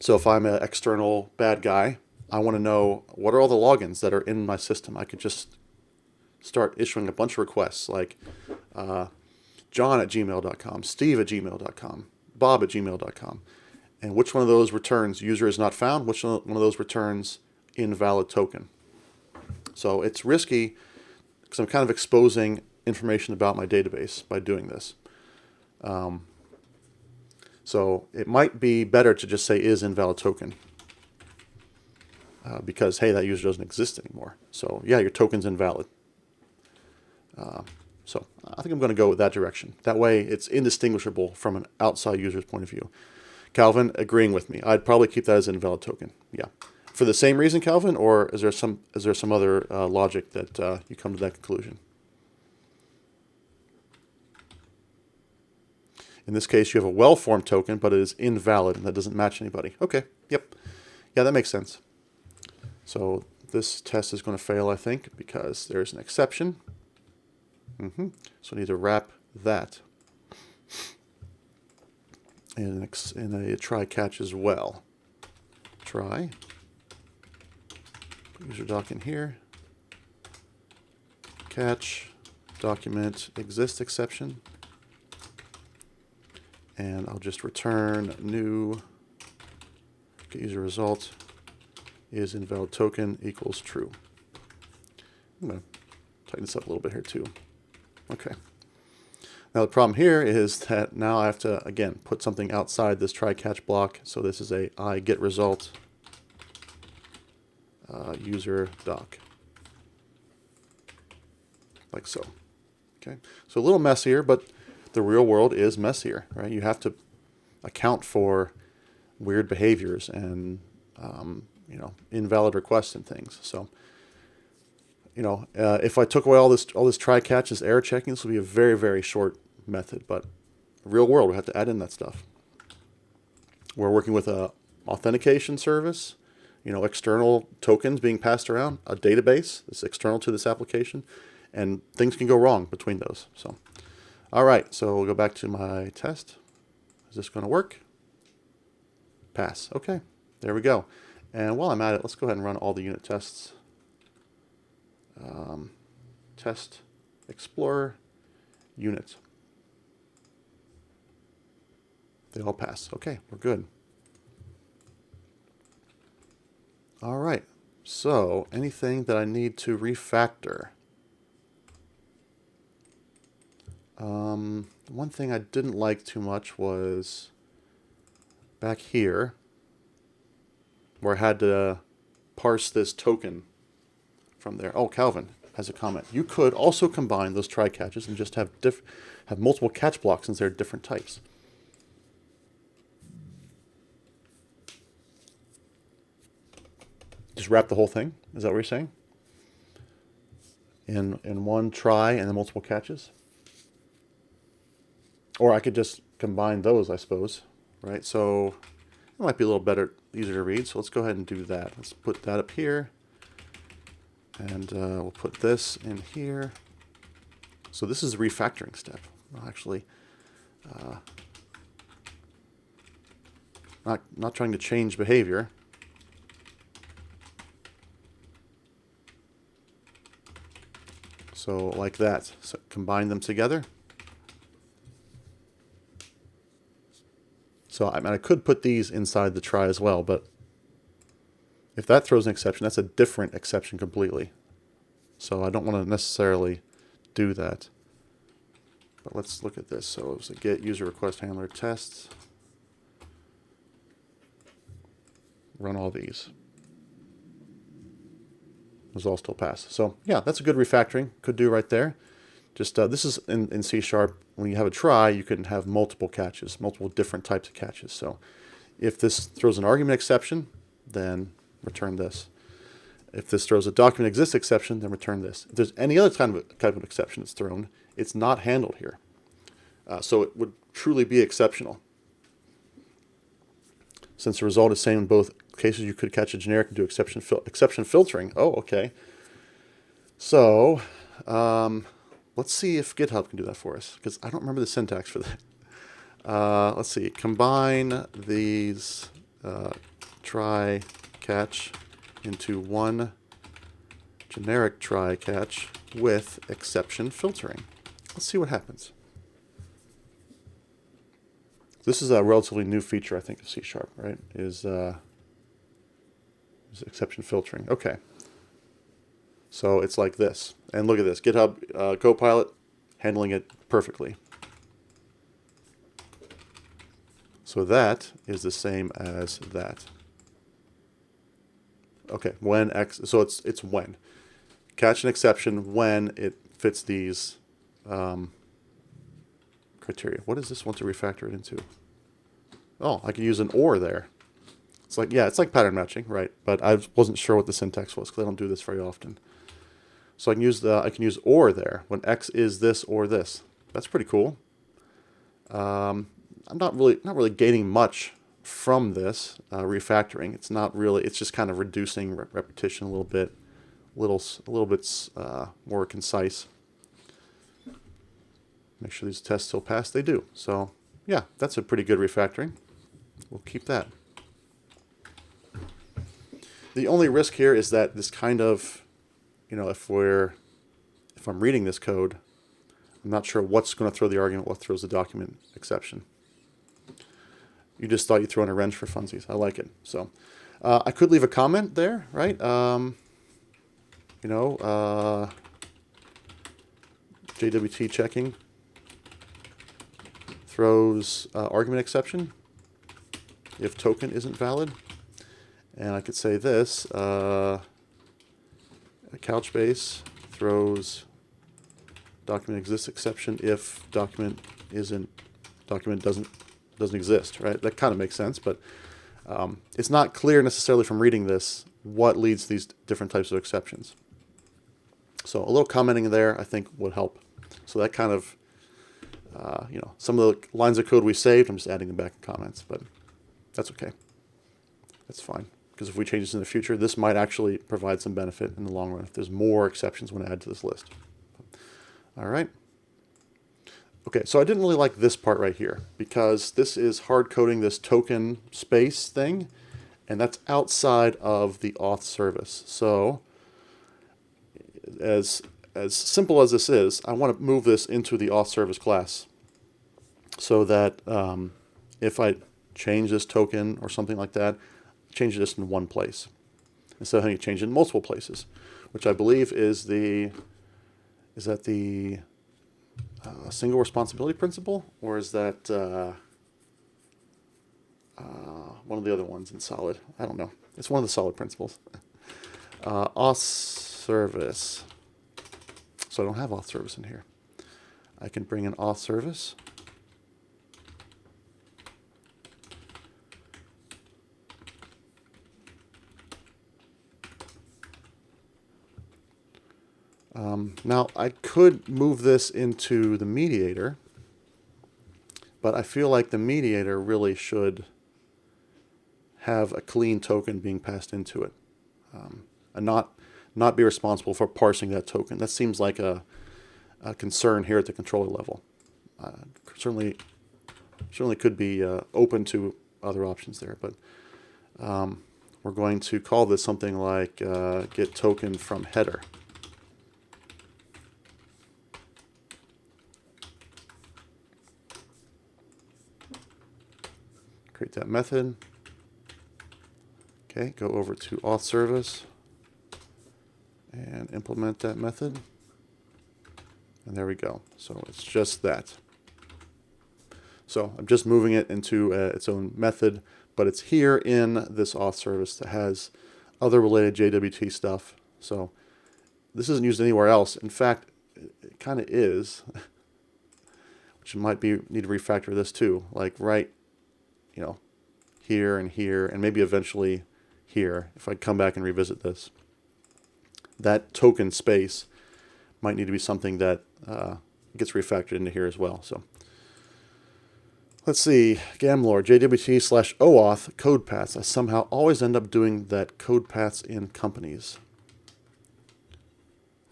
So if I'm an external bad guy, I want to know what are all the logins that are in my system. I could just start issuing a bunch of requests like John@gmail.com, Steve@gmail.com, Bob@gmail.com. And which one of those returns user is not found, which one of those returns invalid token. So it's risky because I'm kind of exposing information about my database by doing this. So it might be better to just say is invalid token because, hey, that user doesn't exist anymore. So yeah, your token's invalid. So I think I'm going to go with that direction. That way it's indistinguishable from an outside user's point of view. Calvin agreeing with me. I'd probably keep that as an invalid token. Yeah. For the same reason, Calvin, or is there some other logic that you come to that conclusion? In this case, you have a well-formed token, but it is invalid, and that doesn't match anybody. Okay, yep. Yeah, that makes sense. So this test is going to fail, I think, because there's an exception. So I need to wrap that in a try catch as well. Try. Put user doc in here. Catch. Document exist exception. And I'll just return new get user result is invalid token equals true. I'm going to tighten this up a little bit here too. Okay. Now the problem here is that now I have to, again, put something outside this try catch block. So this is a I get result user doc. Like so. Okay. So a little messier, but the real world is messier, right? You have to account for weird behaviors and invalid requests and things. So if I took away all this try catch, this error checking, this would be a very, very short method. But real world, we have to add in that stuff. We're working with a authentication service, external tokens being passed around, a database that's external to this application, and things can go wrong between those. So. All right, so we'll go back to my test. Is this going to work? Pass. Okay, there we go. And while I'm at it, let's go ahead and run all the unit tests. Test Explorer unit. They all pass. Okay, we're good. All right, so anything that I need to refactor? One thing I didn't like too much was back here where I had to parse this token from there. Oh, Calvin has a comment. You could also combine those try catches and just have multiple catch blocks since they're different types. Just wrap the whole thing? Is that what you're saying? In one try and then multiple catches? Or I could just combine those, I suppose, right? So it might be a little better, easier to read. So let's go ahead and do that. Let's put that up here. And we'll put this in here. So this is the refactoring step. Well, actually, not trying to change behavior. So like that. So combine them together. So I could put these inside the try as well, but if that throws an exception, that's a different exception completely. So I don't want to necessarily do that. But let's look at this. So it's a get user request handler tests. Run all these. Those all still pass. So yeah, that's a good refactoring. Could do right there. Just this is in C#. When you have a try, you can have multiple catches, multiple different types of catches. So if this throws an argument exception, then return this. If this throws a document exists exception, then return this. If there's any other type of exception that's thrown, it's not handled here. So it would truly be exceptional. Since the result is same in both cases, you could catch a generic and do exception filtering. Oh, okay. So let's see if GitHub can do that for us, because I don't remember the syntax for that. Let's see. Combine these try catch into one generic try catch with exception filtering. Let's see what happens. This is a relatively new feature, I think, of C#, right? Is exception filtering. Okay. So it's like this. And look at this. GitHub Copilot handling it perfectly. So that is the same as that. Okay, when X, so it's when. Catch an exception when it fits these criteria. What does this want to refactor it into? Oh, I can use an or there. It's like, yeah, it's like pattern matching, right? But I wasn't sure what the syntax was because I don't do this very often. So I can use or there when X is this or this. That's pretty cool. I'm not really gaining much from this refactoring. It's just kind of reducing repetition a little bit, a little bit more concise. Make sure these tests still pass. They do. So yeah, that's a pretty good refactoring. We'll keep that. The only risk here is that this kind of, if I'm reading this code, I'm not sure what's going to throw the argument, what throws the document exception. You just thought you'd throw in a wrench for funsies. I like it. So I could leave a comment there, right? JWT checking throws argument exception if token isn't valid. And I could say this, Couchbase throws document exists exception if document doesn't exist, right? That kind of makes sense, but it's not clear necessarily from reading this what leads to these different types of exceptions. So a little commenting there, I think, would help. So that kind of, some of the lines of code we saved, I'm just adding them back in comments, but that's okay. That's fine. Because if we change this in the future, this might actually provide some benefit in the long run if there's more exceptions we want to add to this list. All right. Okay, so I didn't really like this part right here because this is hard coding this token space thing, and that's outside of the auth service. So as simple as this is, I want to move this into the auth service class so that if I change this token or something like that, change this in one place instead of having to change it in multiple places, which I believe is the single responsibility principle, or is that one of the other ones in Solid? I don't know. It's one of the Solid principles. Auth service. So I don't have auth service in here. I can bring an auth service. Now, I could move this into the mediator, but I feel like the mediator really should have a clean token being passed into it, and not be responsible for parsing that token. That seems like a concern here at the controller level. Certainly could be open to other options there, but we're going to call this something like get token from header. Create that method. Okay, go over to auth service and implement that method. And there we go. So it's just that. So I'm just moving it into its own method, but it's here in this auth service that has other related JWT stuff. So this isn't used anywhere else. In fact, it kind of is, which might need to refactor this too. Like right, here, and maybe eventually here, if I come back and revisit this. That token space might need to be something that gets refactored into here as well. So let's see, Gamlore, JWT/OAuth code paths. I somehow always end up doing that code paths in companies.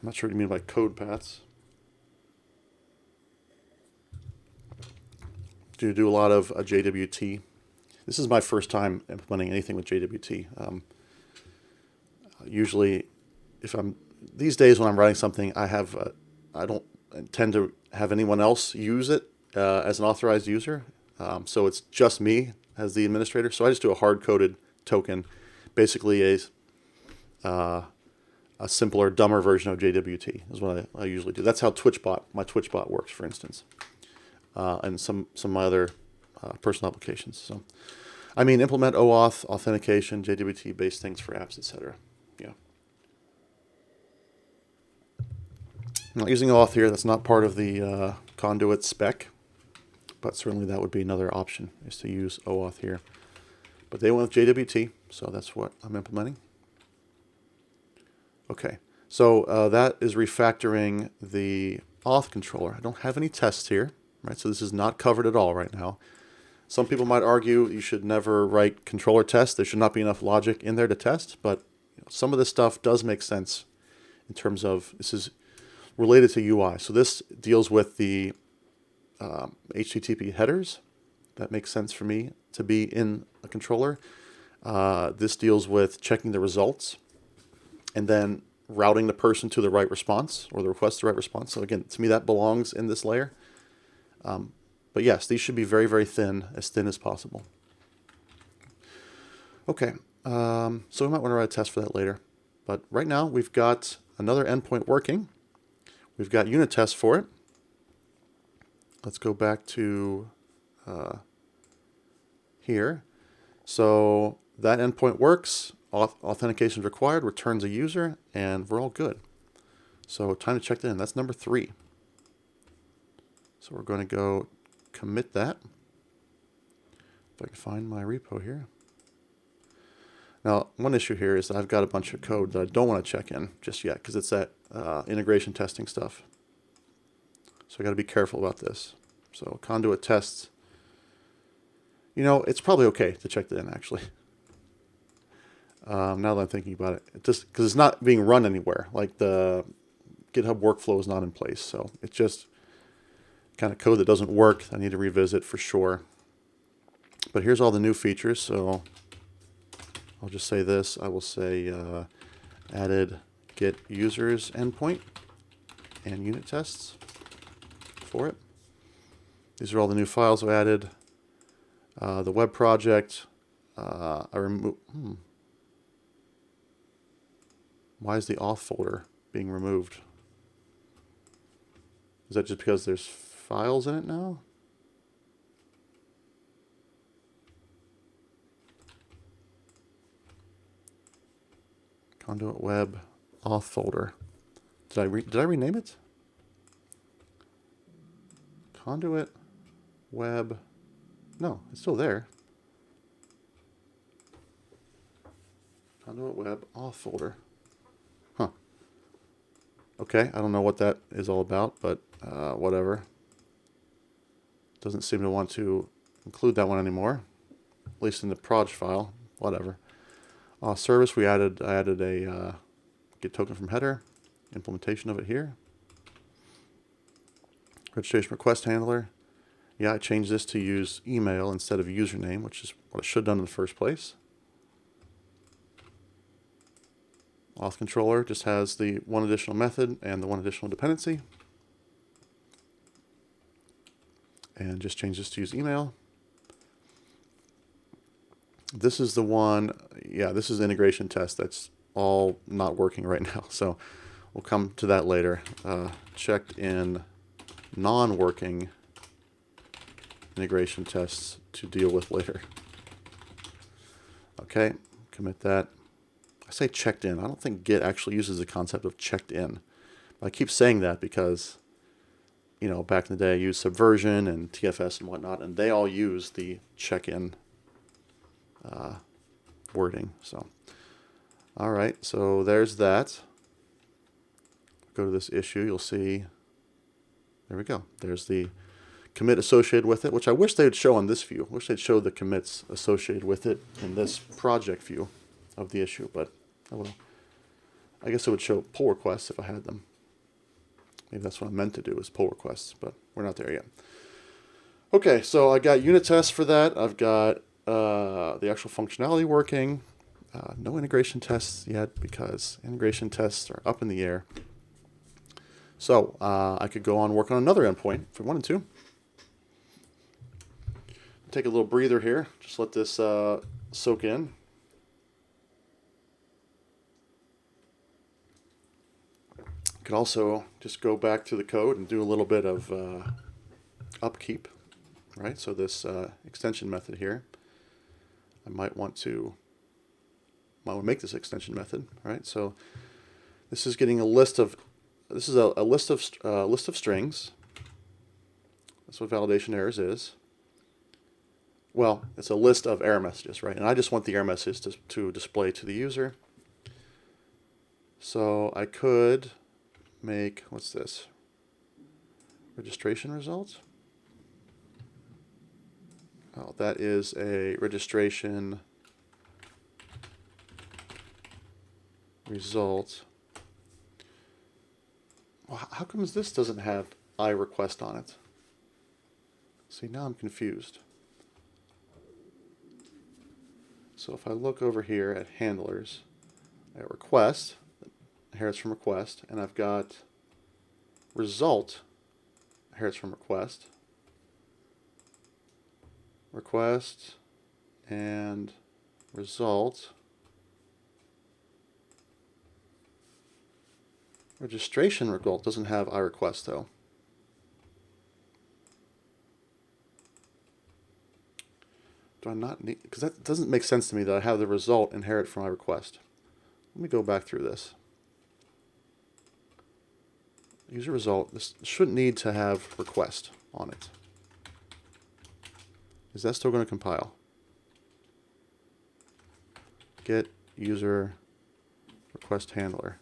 I'm not sure what you mean by code paths. to do a lot of JWT. This is my first time implementing anything with JWT. Usually, if I'm these days when I'm writing something, I don't intend to have anyone else use it as an authorized user. So it's just me as the administrator. So I just do a hard-coded token, basically a simpler, dumber version of JWT is what I usually do. That's how my TwitchBot works, for instance, and some of my other personal applications. So, I mean, implement OAuth, authentication, JWT-based things for apps, etc. Yeah. I'm not using OAuth here. That's not part of the Conduit spec, but certainly that would be another option, is to use OAuth here. But they went with JWT, so that's what I'm implementing. Okay, so that is refactoring the auth controller. I don't have any tests here, right? So this is not covered at all right now. Some people might argue you should never write controller tests. There should not be enough logic in there to test, but some of this stuff does make sense in terms of this is related to UI. So this deals with the HTTP headers. That makes sense for me to be in a controller. This deals with checking the results and then routing the person to the right response, or the request to the right response. So again, to me, that belongs in this layer. But yes, these should be very, very thin as possible. Okay, so we might want to write a test for that later. But right now, we've got another endpoint working. We've got unit tests for it. Let's go back to here. So that endpoint works. Authentication is required, returns a user, and we're all good. So time to check that in. That's number 3. So we're going to go commit that. If I can find my repo here. Now, one issue here is that I've got a bunch of code that I don't want to check in just yet, because it's that integration testing stuff. So I got to be careful about this. So Conduit tests. You know, it's probably okay to check that in, actually. Now that I'm thinking about it, just because it's not being run anywhere, like the GitHub workflow is not in place, so it's just kind of code that doesn't work. I need to revisit for sure. But here's all the new features, so I'll just say this. I will say added get users endpoint and unit tests for it. These are all the new files I added. The web project. I remove. Why is the auth folder being removed? Is that just because there's files in it now? Conduit web auth folder. Did I rename it? Conduit web. No, it's still there. Conduit web auth folder. Huh. Okay, I don't know what that is all about, but whatever. Doesn't seem to want to include that one anymore, at least in the proj file. Whatever. Service, I added a get token from header, implementation of it here. Registration request handler. Yeah, I changed this to use email instead of username, which is what I should have done in the first place. Auth controller just has the one additional method and the one additional dependency. And just change this to use email. This is the one, yeah, this is the integration test that's all not working right now. So we'll come to that later. Checked in non-working integration tests to deal with later. Okay, commit that. I say checked in. I don't think Git actually uses the concept of checked in. But I keep saying that because, you know, back in the day I used Subversion and TFS and whatnot, and they all use the check-in wording. So, all right, so there's that. Go to this issue, you'll see, there we go. There's the commit associated with it, which I wish they would show on this view. I wish they'd show the commits associated with it in this project view of the issue, but oh well. I guess it would show pull requests if I had them. Maybe that's what I meant to do, is pull requests, but we're not there yet. Okay, so I got unit tests for that. I've got the actual functionality working. No integration tests yet because integration tests are up in the air. So I could go on working on another endpoint if I wanted to. Take a little breather here. Just let this soak in. Could also just go back to the code and do a little bit of upkeep, right? So this extension method here, I might want to make this extension method, right? So this is getting a list of a list of strings. That's what validation errors is. Well, it's a list of error messages, right? And I just want the error messages to display to the user. So I could make, what's this? Registration results? Oh, that is a registration result. Well, how come this doesn't have iRequest on it? See, now I'm confused. So if I look over here at handlers, at request, inherits from request, and I've got result, inherits from request, request, and result. Registration result doesn't have iRequest though. Do I not need, because that doesn't make sense to me that I have the result inherit from iRequest. Let me go back through this. User result, this shouldn't need to have request on it. Is that still going to compile? Get user request handler.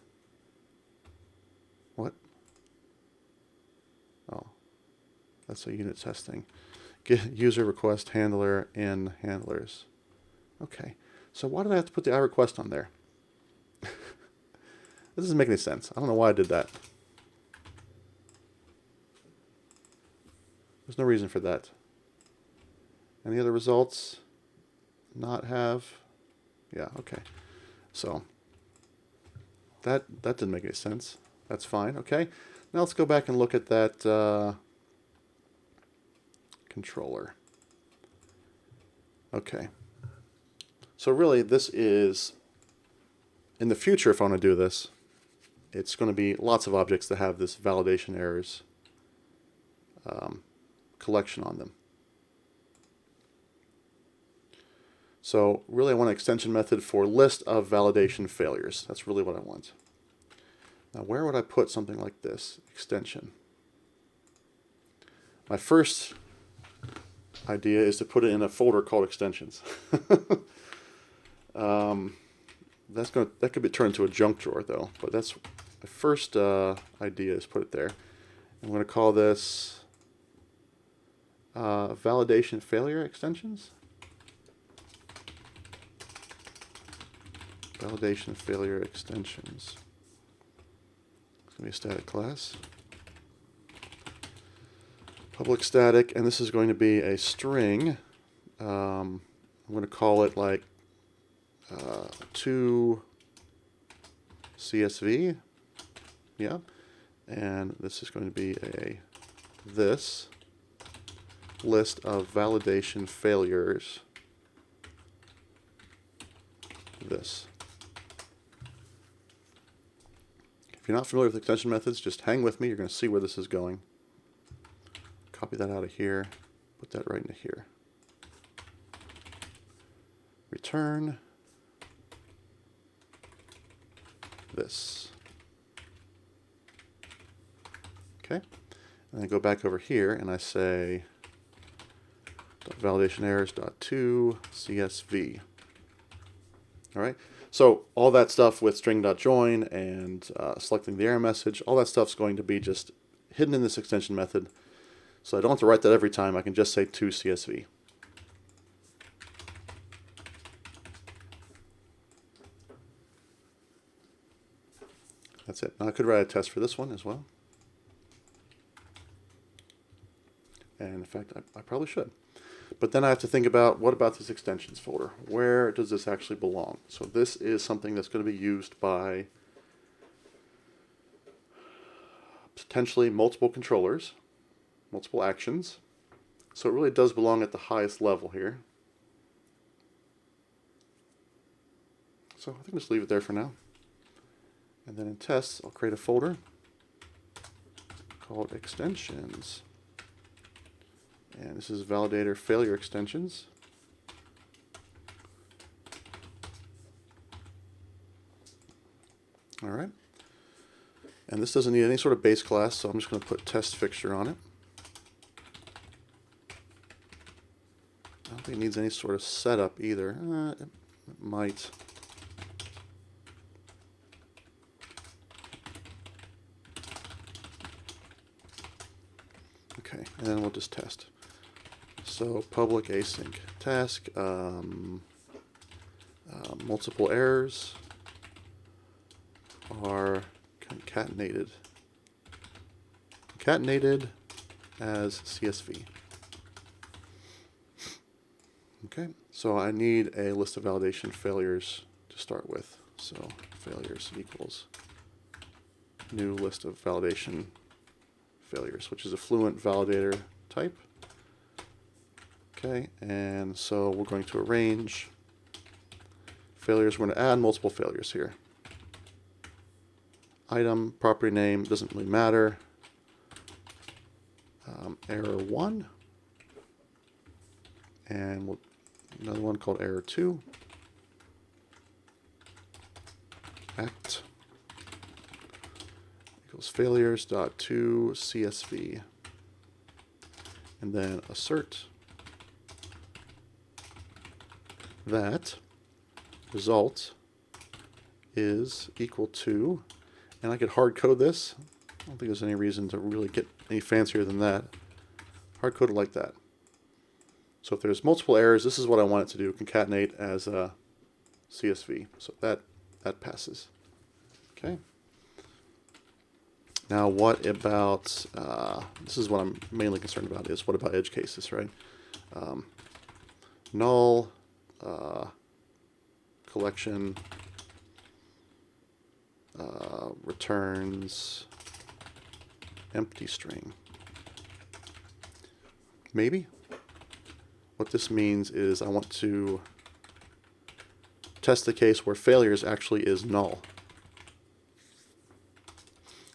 What? Oh, that's a unit testing. Get user request handler in handlers. Okay, so why did I have to put the iRequest on there? This doesn't make any sense. I don't know why I did that. There's no reason for that. Any other results? Not have? Yeah, okay. So that didn't make any sense. That's fine, okay. Now let's go back and look at that controller. Okay. So really this is, in the future if I want to do this, it's going to be lots of objects that have this validation errors collection on them. So really I want an extension method for list of validation failures. That's really what I want. Now where would I put something like this? Extension. My first idea is to put it in a folder called extensions. That could be turned into a junk drawer though, but that's my first idea is put it there. I'm going to call this validation failure extensions. Validation failure extensions. It's going to be a static class. Public static, and this is going to be a string. I'm going to call it like to CSV. Yeah. And this is going to be this list of validation failures. This. If you're not familiar with extension methods, just hang with me. You're going to see where this is going. Copy that out of here. Put that right into here. Return this. Okay. And I go back over here and I say validation errors .to CSV. All right. So all that stuff with string.join and selecting the error message, all that stuff's going to be just hidden in this extension method. So I don't have to write that every time. I can just say to CSV. That's it. Now I could write a test for this one as well. And if fact, I probably should. But then I have to think about, what about this extensions folder? Where does this actually belong? So this is something that's going to be used by potentially multiple controllers, multiple actions. So it really does belong at the highest level here. So I think I'll just leave it there for now. And then in tests, I'll create a folder called extensions. And this is validator failure extensions. All right. And this doesn't need any sort of base class, so I'm just going to put test fixture on it. I don't think it needs any sort of setup either. It might. Okay, and then we'll just test. So public async task, multiple errors are concatenated as CSV. Okay, so I need a list of validation failures to start with. So failures equals new list of validation failures, which is a Fluent validator type. Okay, and so we're going to arrange failures. We're going to add multiple failures here. Item, property name, doesn't really matter. Error 1. And another one called error 2. Act equals failures.to CSV. And then assert that result is equal to, and I could hard code this. I don't think there's any reason to really get any fancier than that. Hard code it like that. So if there's multiple errors, this is what I want it to do, concatenate as a CSV. So that passes. Okay. Now what about, this is what I'm mainly concerned about, is what about edge cases, right? Null, collection, returns empty string. Maybe. What this means is I want to test the case where failures actually is null.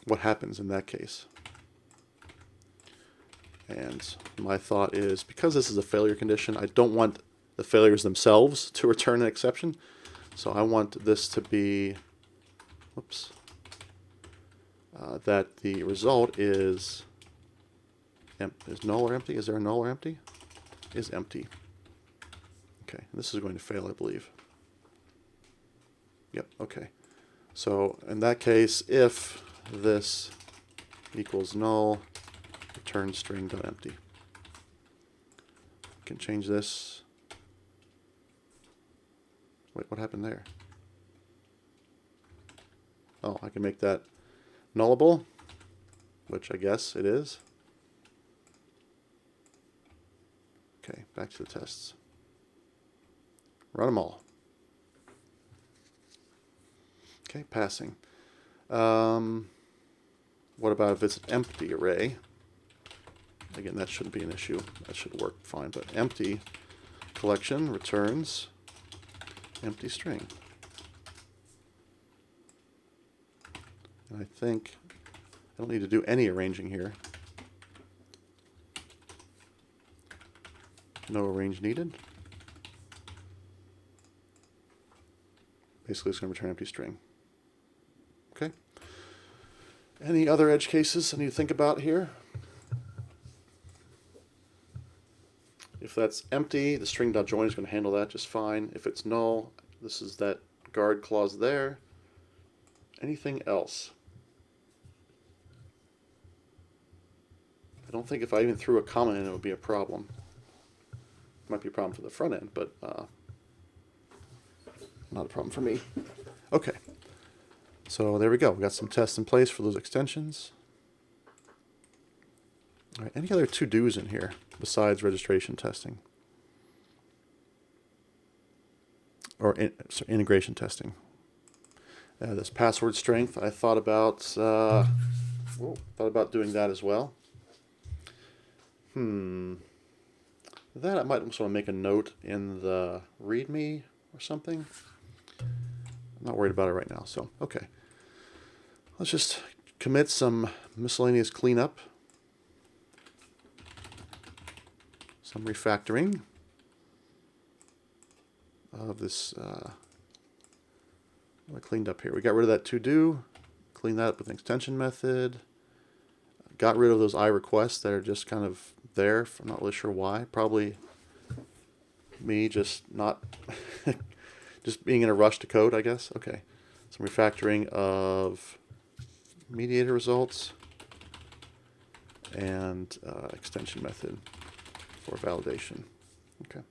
What happens in that case? And my thought is, because this is a failure condition, I don't want the failures themselves to return an exception. So I want this to be, whoops, that the result is null or empty. Is there a null or empty? Is empty. Okay, this is going to fail, I believe. Yep, okay. So in that case, if this equals null, return string.empty. I can change this. Wait, what happened there? Oh, I can make that nullable, which I guess it is. Okay, back to the tests. Run them all. Okay, passing. What about if it's an empty array? Again, that shouldn't be an issue. That should work fine. But empty collection returns empty string. And I think I don't need to do any arranging here. No arrange needed. Basically, it's going to return empty string. Okay. Any other edge cases I need to think about here? If that's empty, the string.join is going to handle that just fine. If it's null, this is that guard clause there. Anything else? I don't think if I even threw a comment in, it would be a problem. It might be a problem for the front end, but not a problem for me. Okay. So there we go. We got some tests in place for those extensions. All right, any other to-dos in here besides registration testing? Or integration testing. This password strength, I thought about doing that as well. That I might also want to make a note in the README or something. I'm not worried about it right now, so okay. Let's just commit some miscellaneous cleanup, some refactoring of this. What I cleaned up here. We got rid of that to-do, cleaned that up with an extension method, got rid of those iRequests that are just kind of there. I'm not really sure why. Probably me just not, just being in a rush to code, I guess. Okay. Some refactoring of mediator results and extension method for validation. Okay.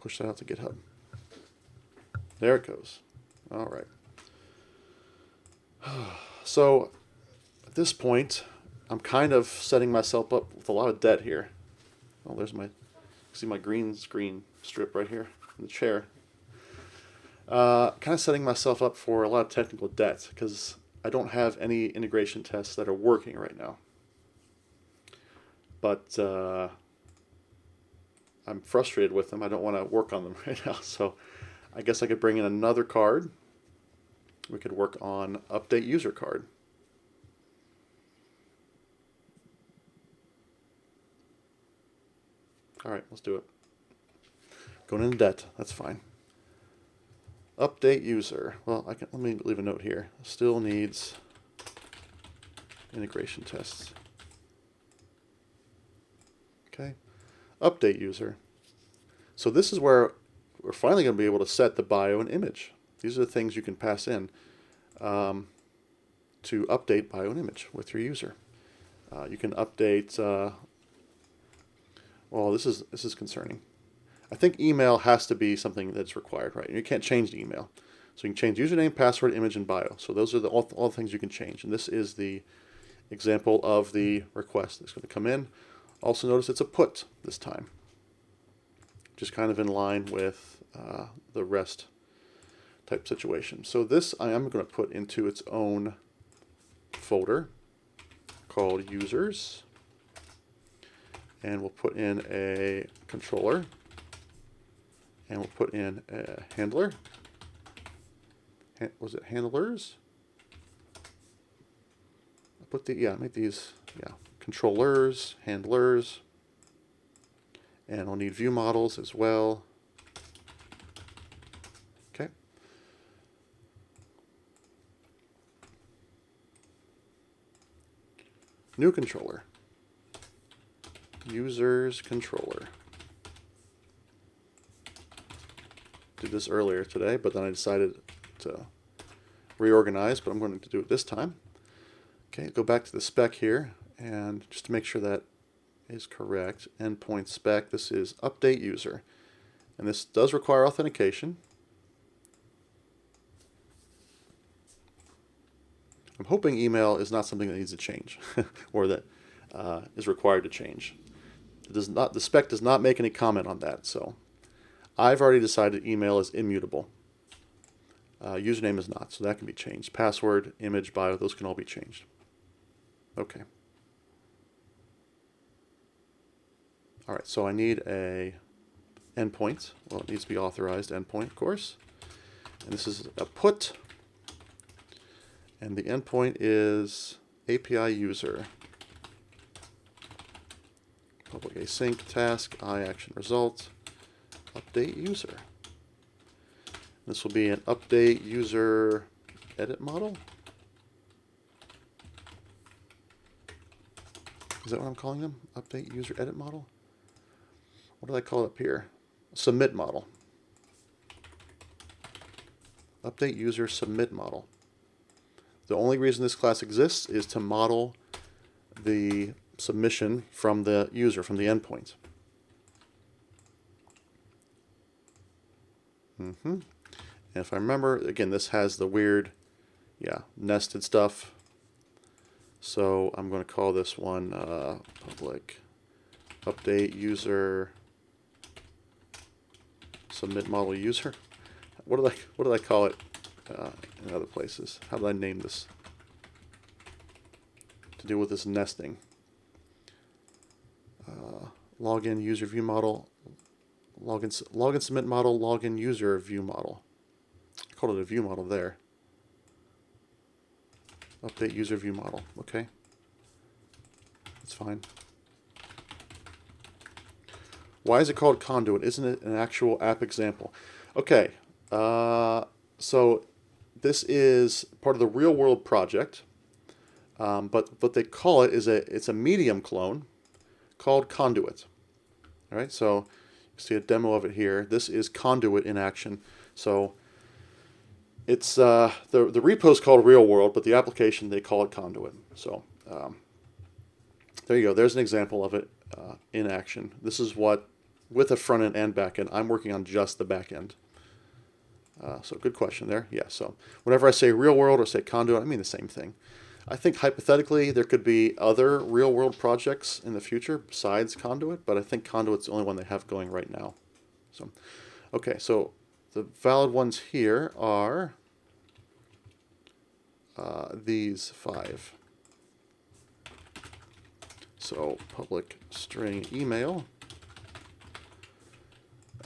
Push that out to GitHub. There it goes. All right. So at this point, I'm kind of setting myself up with a lot of debt here. Oh, there's see my green screen strip right here in the chair. Kind of setting myself up for a lot of technical debt because I don't have any integration tests that are working right now. But I'm frustrated with them. I don't want to work on them right now. So I guess I could bring in another card. We could work on update user card. All right, let's do it. Going into debt, that's fine. Update user. Well, let me leave a note here. Still needs integration tests. Okay. Update user. So this is where we're finally going to be able to set the bio and image. These are the things you can pass in to update bio and image with your user. You can update. Well, this is concerning. I think email has to be something that's required, right? You can't change the email. So you can change username, password, image, and bio. So those are all the things you can change. And this is the example of the request that's going to come in. Also notice it's a put this time. Just kind of in line with the REST type situation. So this I am going to put into its own folder called users. And we'll put in a controller. And we'll put in a handler. Was it handlers? Make these, controllers, handlers. And I'll need view models as well. Okay. New controller. Users controller. Did this earlier today, but then I decided to reorganize, but I'm going to do it this time. Okay, go back to the spec here, and just to make sure that is correct, endpoint spec, this is update user. And this does require authentication. I'm hoping email is not something that needs to change, or that is required to change. It does not. The spec does not make any comment on that, so I've already decided email is immutable. Username is not, so that can be changed. Password, image, bio, those can all be changed. Okay. All right, so I need a endpoint. Well, it needs to be authorized endpoint, of course. And this is a put. And the endpoint is API user. Public async task, action result, update user. This will be an update user edit model. Is that what I'm calling them? Update user edit model? What do I call it up here? Submit model. Update user submit model. The only reason this class exists is to model the submission from the user, from the endpoint. And if I remember, again, this has the weird yeah, nested stuff. So I'm going to call this one public update user submit model user. What did I call it in other places? How did I name this to deal with this nesting? Login user view model, login submit model, login user view model. I called it a view model there. Update user view model. Okay, that's fine. Why is it called Conduit? Isn't it an actual app example? Okay, so this is part of the real world project, but what they call it is it's a Medium clone called Conduit. All right, so you see a demo of it here. This is Conduit in action. So it's the repo is called Real World, but the application they call it Conduit. So there you go. There's an example of it in action. This is what, with a front end and back end. I'm working on just the back end. So good question there. Yeah. So whenever I say Real World or say Conduit, I mean the same thing. I think hypothetically there could be other real world projects in the future besides Conduit, but I think Conduit's the only one they have going right now. So, okay, so the valid ones here are these 5. So public string email.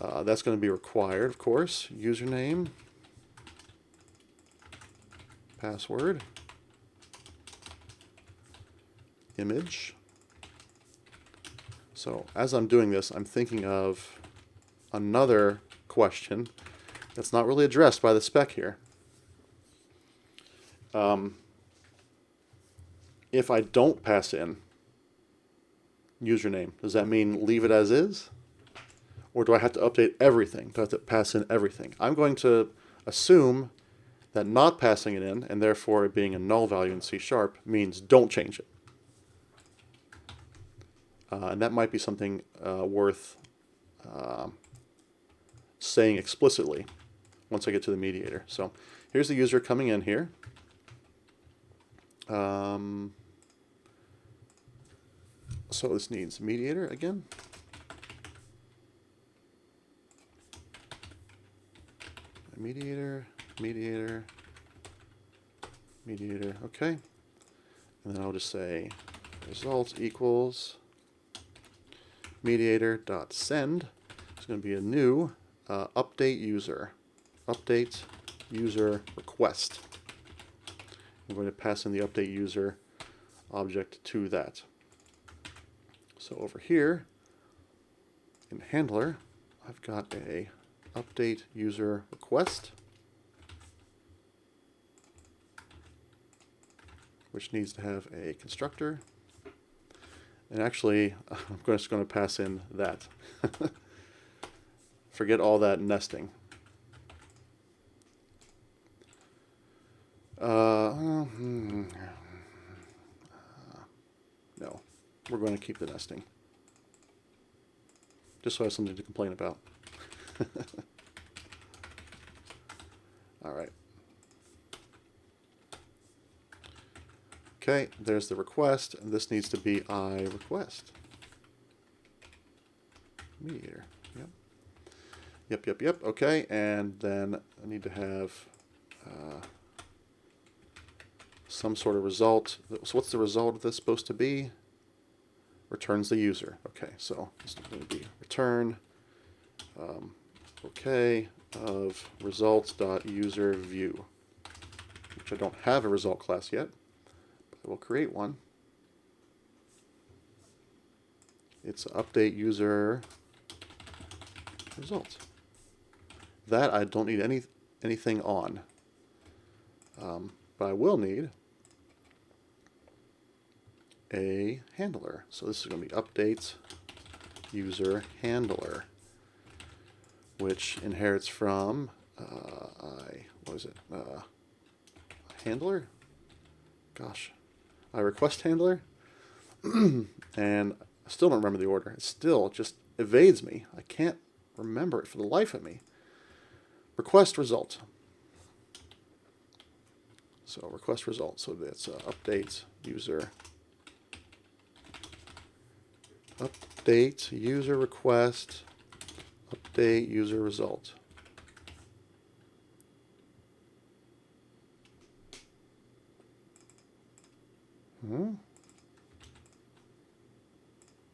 That's going to be required, of course. Username, password, image. So as I'm doing this, I'm thinking of another question that's not really addressed by the spec here. If I don't pass in username, does that mean leave it as is? Or do I have to update everything? Do I have to pass in everything? I'm going to assume that not passing it in, and therefore it being a null value in C# means don't change it. And that might be something worth saying explicitly once I get to the mediator. So here's the user coming in here. So this needs mediator again. Mediator, mediator, mediator, okay. And then I'll just say results equals mediator.send. It's going to be a new update user request. I'm going to pass in the update user object to that. So over here in handler, I've got a update user request, which needs to have a constructor. And actually, I'm just going to pass in that. Forget all that nesting. No, we're going to keep the nesting. Just so I have something to complain about. All right. Okay, there's the request, and this needs to be iRequest. Mediator. Yep. Okay, and then I need to have some sort of result. So what's the result of this supposed to be? Returns the user. Okay, so this is going to be return okay of results.userView, which I don't have a result class yet, but I will create one. It's update user results. That I don't need anything on, but I will need a handler. So this is going to be update user handler, which inherits from handler? Gosh, iRequest handler, and I still don't remember the order. It still just evades me. I can't remember it for the life of me. Request result. So request result. So that's update user request, update user result.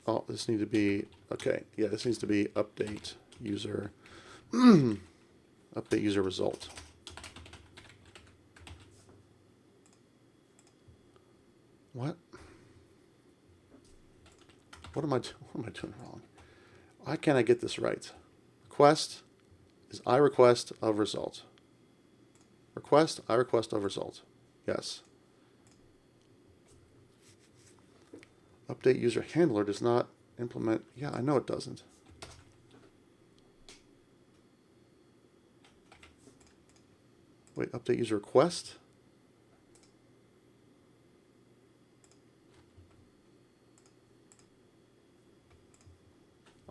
Oh, this needs to be, okay, yeah, this needs to be update user, update user result. What? What am I doing wrong? Why can't I get this right? Request is I request of result. Request, I request of result. Yes. Update user handler does not implement. Yeah, I know it doesn't. Wait, update user request?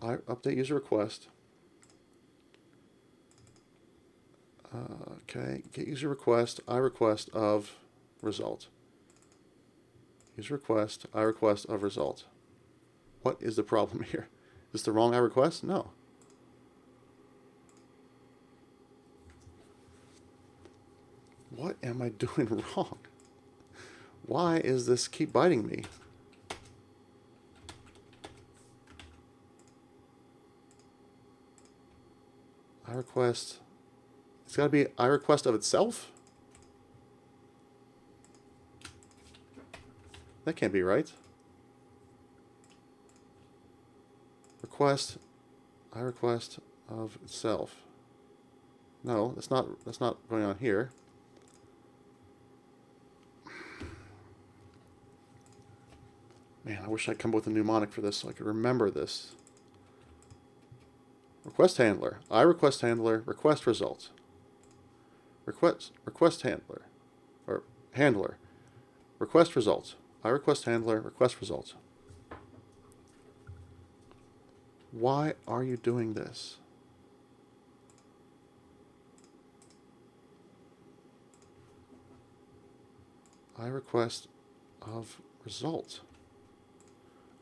I update user request. Okay, get user request, I request of result. User request, I request of result. What is the problem here? Is this the wrong I request? No. What am I doing wrong? Why is this keep biting me? I request. It's got to be I request of itself? That can't be right. Request, I request of itself. No, that's not going on here. Man, I wish I'd come up with a mnemonic for this so I could remember this. Request handler, I request handler, request result. Request handler, or handler, request result. I request handler, request result. Why are you doing this? I request of result.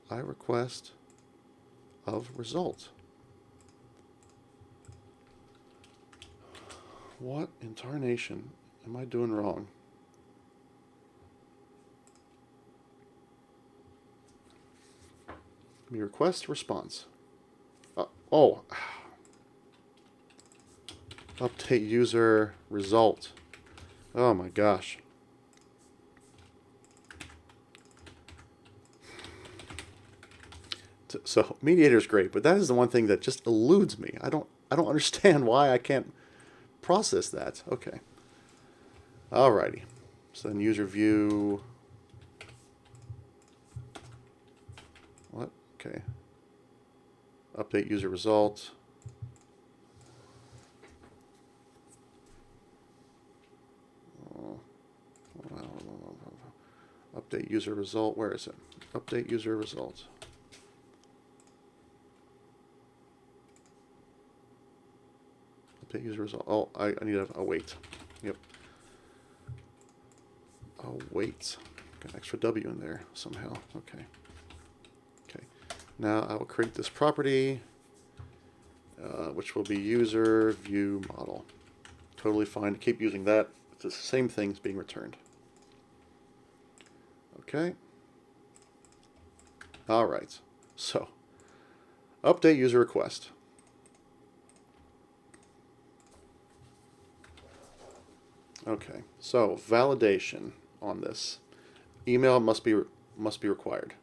I request of result. What in tarnation am I doing wrong? Me request response. Oh. Update user result. Oh my gosh. So mediator is great, but that is the one thing that just eludes me. I don't understand why I can't process that. Okay. Alrighty. So then user view. What? Okay. Update user result. Update user result. Where is it? Update user result. Update user result. Oh, I need a wait. Yep. Wait. Got an extra W in there somehow. Okay. Okay. Now I will create this property, which will be user view model. Totally fine to keep using that. It's the same things being returned. Okay. All right. So, update user request. Okay. So, validation on this. Email must be required.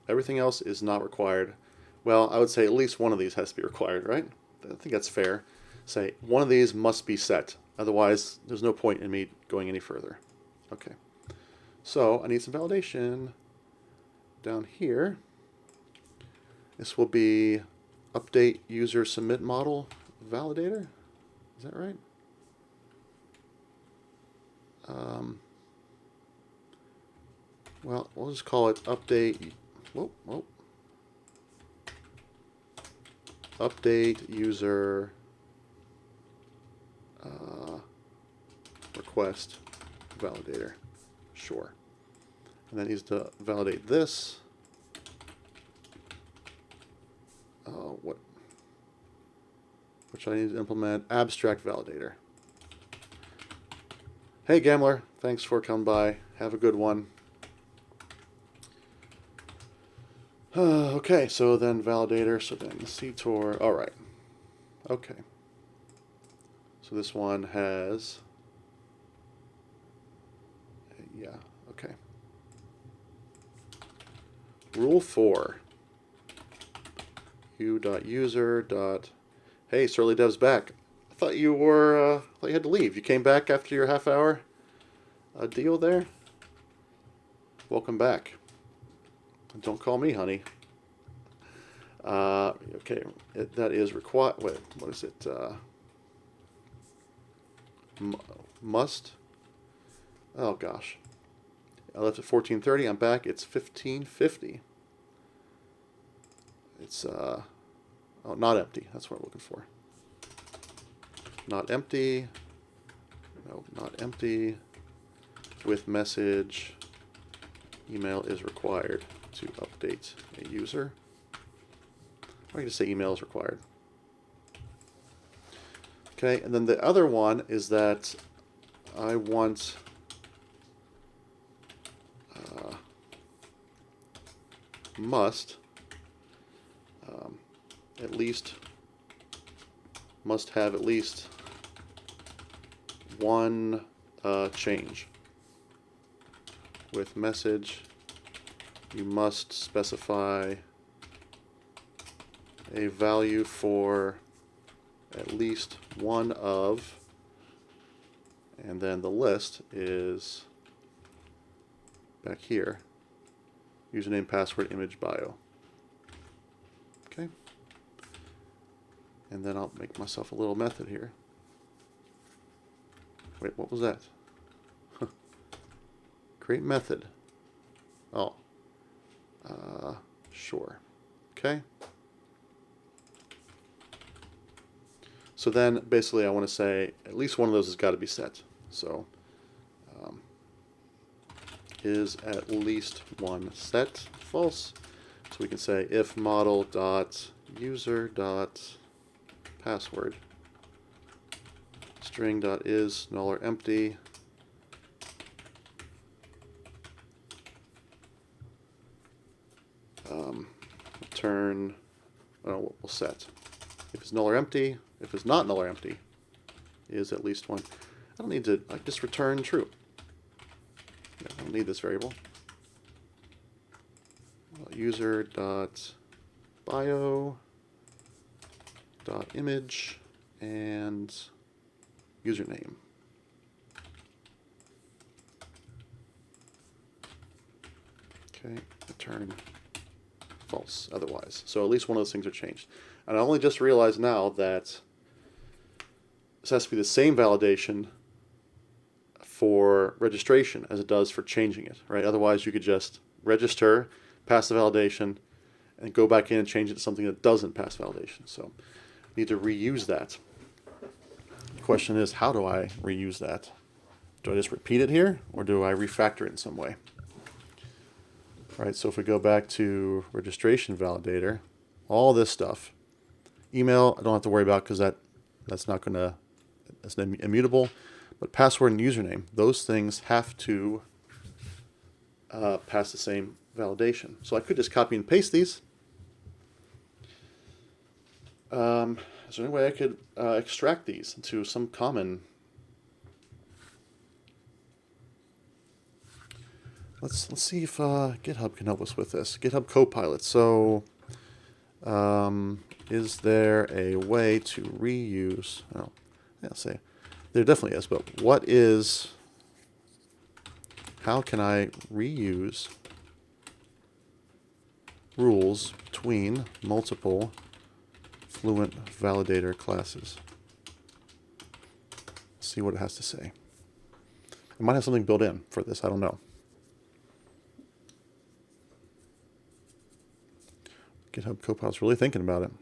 Everything else is not required. Well, I would say at least one of these has to be required, right? I think that's fair. Say one of these must be set. Otherwise, there's no point in me going any further. Okay. So I need some validation down here. This will be update user submit model validator. Is that right? Well, we'll just call it update. Whoa. Update user request validator. Sure. And then needs to validate this. Which I need to implement abstract validator. Hey Gambler, thanks for coming by. Have a good one. Okay, so then validator, so then CTOR, all right. Okay. So this one has, yeah, okay. Rule 4. U.user. Hey, Surly Dev's back. I thought you were, I thought you had to leave. You came back after your half-hour deal there? Welcome back. Don't call me honey. Okay, that is required. Wait, what is it? Must. Oh gosh, I left at 14:30. I'm back. It's 15:50. It's oh, not empty. That's what I'm looking for. Not empty. No, not empty. With message. Email is required to update a user. I can just say email is required. Okay, and then the other one is that I want must at least must have at least one change. With message, you must specify a value for at least one of, and then the list is back here, username, password, image, bio. Okay, and then I'll make myself a little method here. Wait, what was that? Create method. Oh, sure. Okay. So then basically I want to say at least one of those has got to be set. So is at least one set false. So we can say if model dot user dot password string dot is null or empty. Return, we'll set. If it's null or empty, if it's not null or empty, is at least one. I don't need to, I just return true. I don't need this variable. User dot bio dot image and username. Okay, return false otherwise. So at least one of those things are changed. And I only just realized now that this has to be the same validation for registration as it does for changing it, right? Otherwise you could just register, pass the validation, and go back in and change it to something that doesn't pass validation. So I need to reuse that. The question is, how do I reuse that? Do I just repeat it here, or do I refactor it in some way? All right, so if we go back to registration validator, all this stuff, email I don't have to worry about because that's not going to, that's immutable, but password and username, those things have to pass the same validation. So I could just copy and paste these. Is there any way I could extract these into some common? Let's see if GitHub can help us with this. GitHub Copilot. So, is there a way to reuse? Oh, yeah, I'll say there definitely is. But what is? How can I reuse rules between multiple Fluent validator classes? Let's see what it has to say. It might have something built in for this. I don't know. GitHub Copilot's really thinking about it.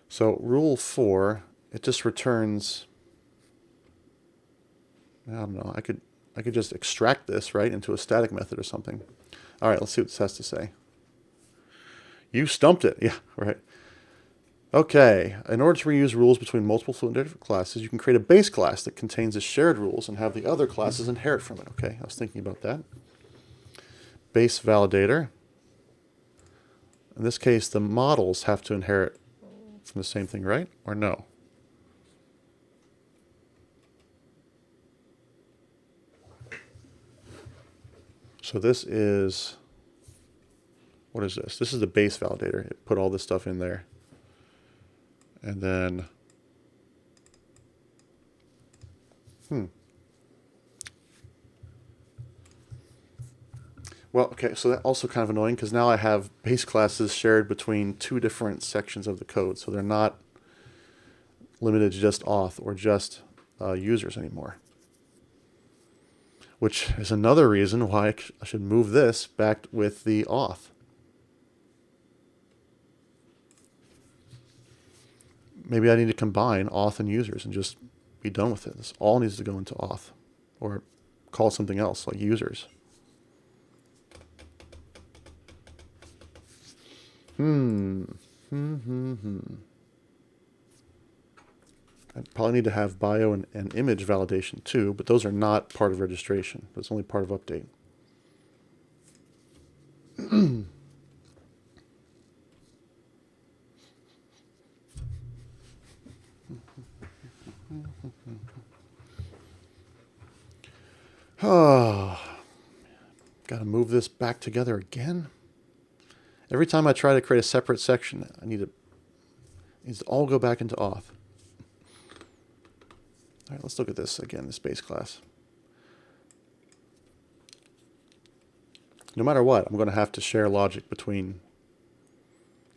So rule 4, it just returns I don't know. I could just extract this, right, into a static method or something. All right, let's see what this has to say. You stumped it. Yeah, right. Okay, in order to reuse rules between multiple Fluent Data classes, you can create a base class that contains the shared rules and have the other classes inherit from it. Okay, I was thinking about that. Base validator. In this case, the models have to inherit from the same thing, right? Or no? So this is, what is this? This is the base validator. It put all this stuff in there. And then, well, okay, so that's also kind of annoying because now I have base classes shared between two different sections of the code. So they're not limited to just auth or just users anymore. Which is another reason why I should move this back with the auth. Maybe I need to combine auth and users and just be done with it. This all needs to go into auth or call something else like users. I probably need to have bio and image validation too, but those are not part of registration. That's only part of update. Oh, gotta move this back together again. Every time I try to create a separate section, it needs to all go back into auth. All right, let's look at this again, this base class. No matter what, I'm going to have to share logic between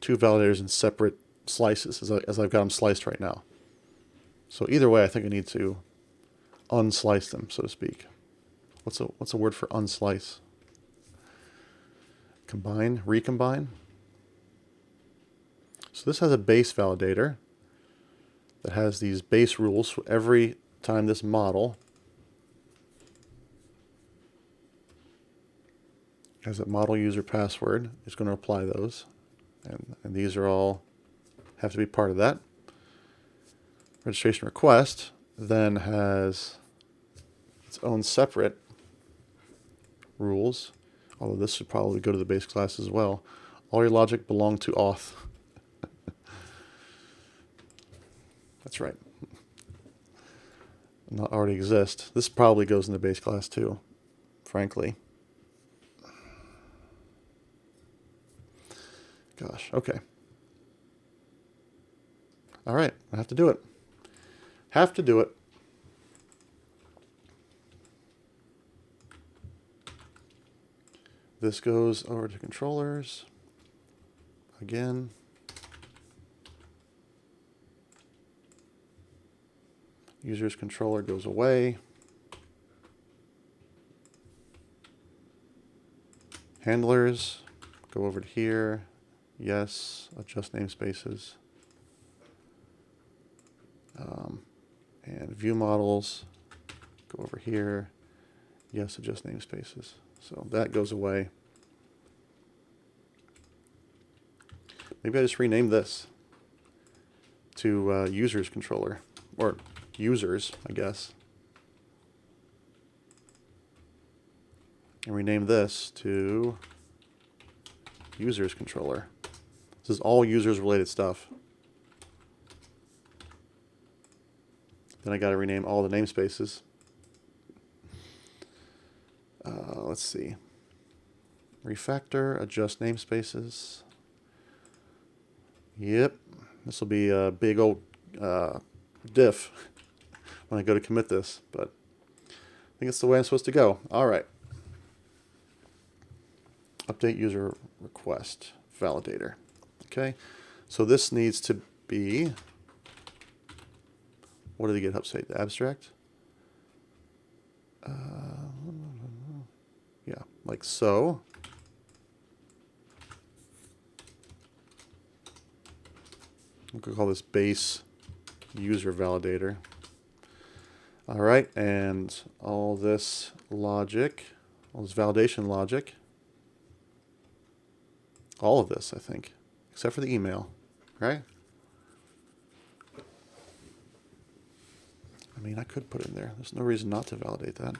two validators in separate slices as I've got them sliced right now. So either way, I think I need to unslice them, so to speak. What's a word for unslice? Combine, recombine. So this has a base validator that has these base rules. So every time this model has a model user password, it's going to apply those. And these are all have to be part of that. Registration request then has its own separate rules, although this should probably go to the base class as well. All your logic belong to auth. That's right. Not already exist. This probably goes in the base class too, frankly. Gosh, okay. All right, I have to do it. Have to do it. This goes over to controllers. Again. Users controller goes away. Handlers, go over to here. Yes, adjust namespaces. And view models, go over here. Yes, adjust namespaces. So that goes away. Maybe I just rename this to users controller, or users, I guess. And rename this to users controller. This is all users related stuff. Then I got to rename all the namespaces. Let's see. Refactor, adjust namespaces. Yep, this will be a big old diff when I go to commit this, but I think it's the way I'm supposed to go. All right. Update user request validator. Okay, so this needs to be, what did the GitHub say? The abstract? Yeah, like so. We could call this base user validator. All right, and all this logic, all this validation logic, all of this, I think, except for the email, right? I mean, I could put it in there. There's no reason not to validate that.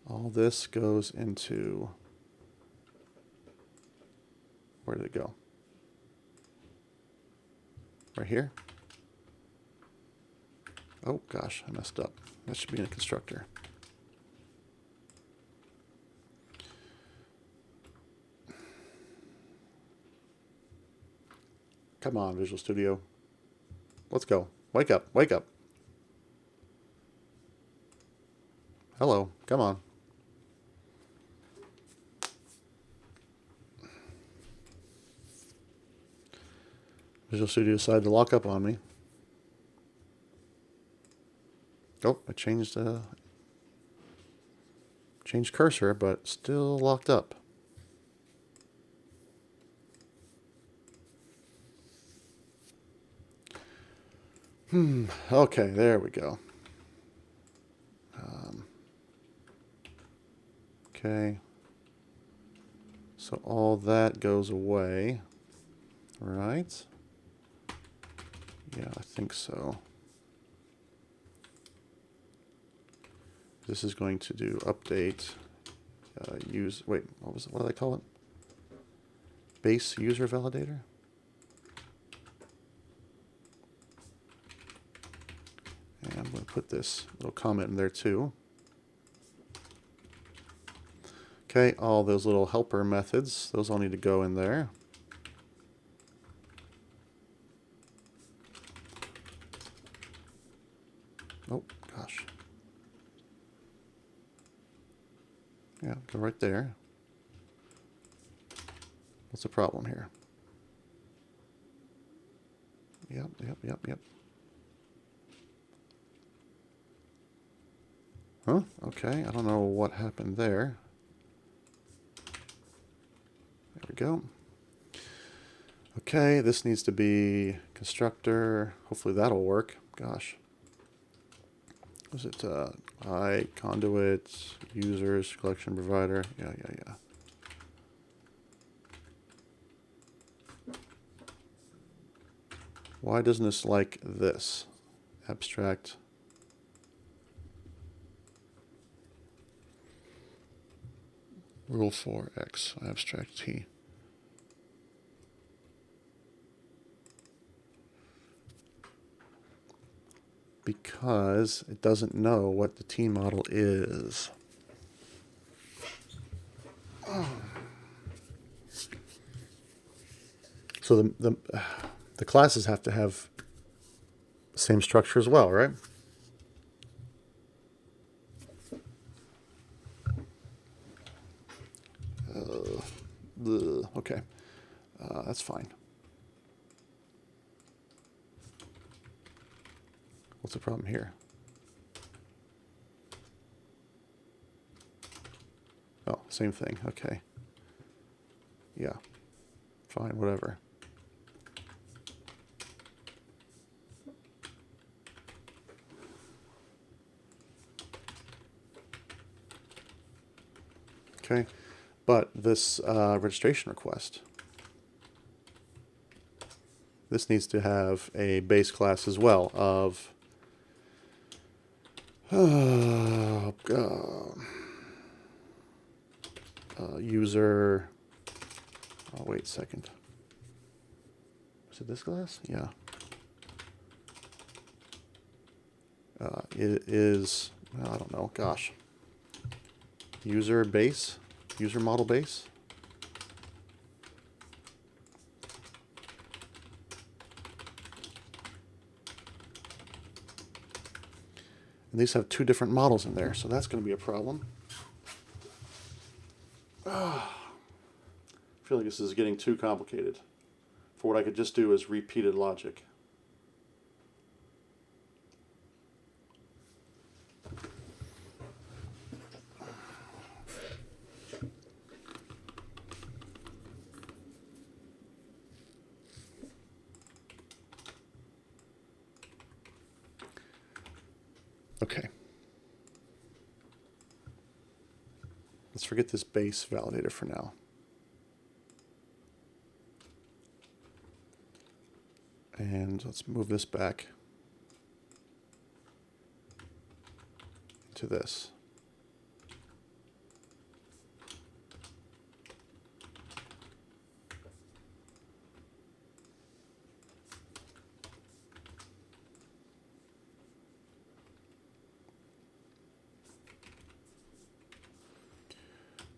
All this goes into, where did it go? Right here? Oh gosh, I messed up. That should be in a constructor. Come on, Visual Studio. Let's go. Wake up, wake up. Hello, come on. Visual Studio decided to lock up on me. Oh, I changed cursor, but still locked up. Okay, there we go. Okay. So all that goes away, right? Yeah, I think so. This is going to do update what do they call it? Base user validator? And I'm going to put this little comment in there too. Okay, all those little helper methods, those all need to go in there. Oh, gosh. Yeah, go right there. What's the problem here? Yep. Huh? Okay, I don't know what happened there. There we go. Okay, this needs to be constructor. Hopefully that'll work. Gosh. Was it conduit, users, collection provider? Yeah. Why doesn't this like this? Abstract. Rule 4x, abstract T. Because it doesn't know what the T model is. So the classes have to have the same structure as well, right? Okay, that's fine. What's the problem here? Oh, same thing. Okay. Yeah. Fine, whatever. Okay. But this registration request, this needs to have a base class as well of user. Oh, wait a second. Is it this class? Yeah. It is, I don't know, gosh. User base, user model base. And these have two different models in there, so that's going to be a problem. I feel like this is getting too complicated for what I could just do as repeated logic. Okay. Let's forget this base validator for now. And let's move this back to this.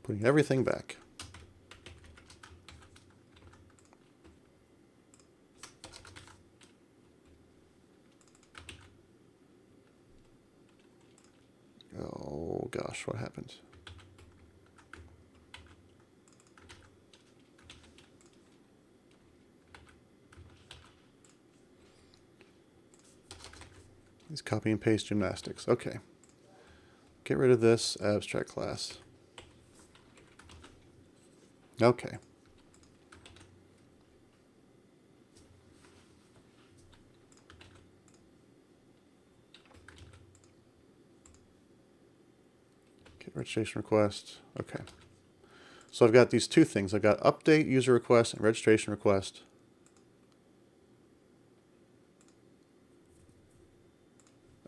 Putting everything back. Oh gosh, what happened? These copy and paste gymnastics. Okay. Get rid of this abstract class. Okay. Get registration request. Okay. So I've got these two things. I've got update user request and registration request.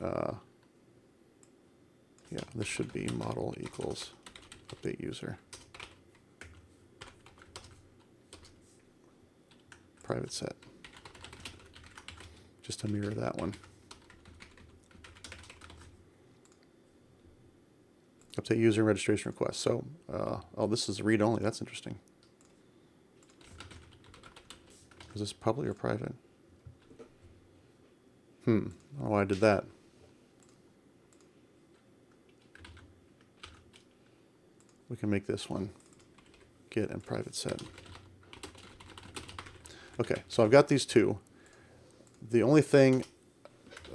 Yeah, this should be model equals update user. Private set. Just to mirror that one. Update user and registration request. So, oh, this is read only. That's interesting. Is this public or private? I don't know why I did that. We can make this one get and private set. Okay, so I've got these two. The only thing,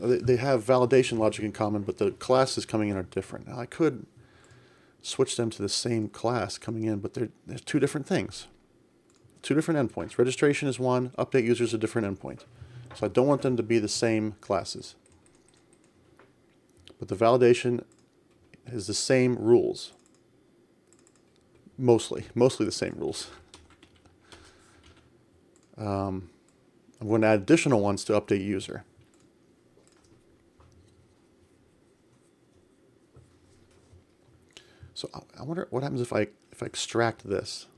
they have validation logic in common, but the classes coming in are different. Now I could switch them to the same class coming in, but they're two different things. Two different endpoints. Registration is one, update user is a different endpoint. So I don't want them to be the same classes. But the validation is the same rules. Mostly the same rules. I'm going to add additional ones to update user. So I wonder what happens if I extract this.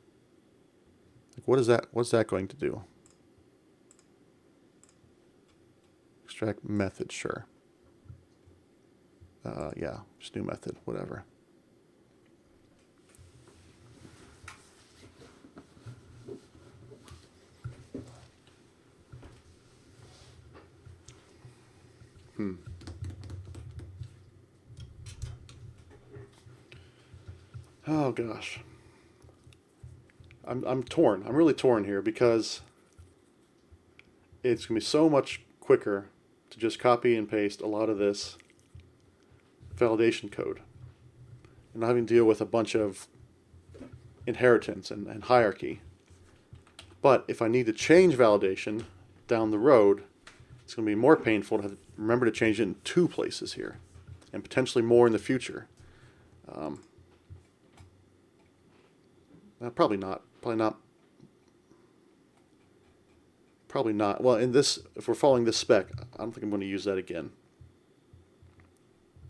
Like what's that going to do? Extract method, sure. Yeah, just new method, whatever. Oh gosh. I'm torn. I'm really torn here because it's going to be so much quicker to just copy and paste a lot of this validation code and not having to deal with a bunch of inheritance and hierarchy. But if I need to change validation down the road, it's going to be more painful to have to remember to change it in two places here and potentially more in the future. Probably not. Well, in this, if we're following this spec, I don't think I'm going to use that again.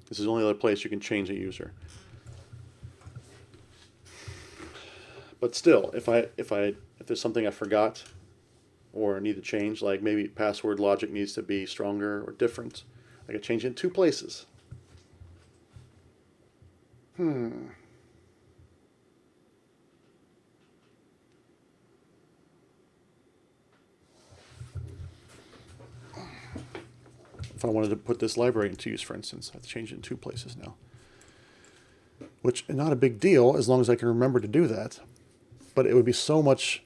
This is the only other place you can change a user. But still, if there's something I forgot or need to change, like maybe password logic needs to be stronger or different, I can change it in two places. If I wanted to put this library into use, for instance, I have to change it in two places now. Which is not a big deal as long as I can remember to do that. But it would be so much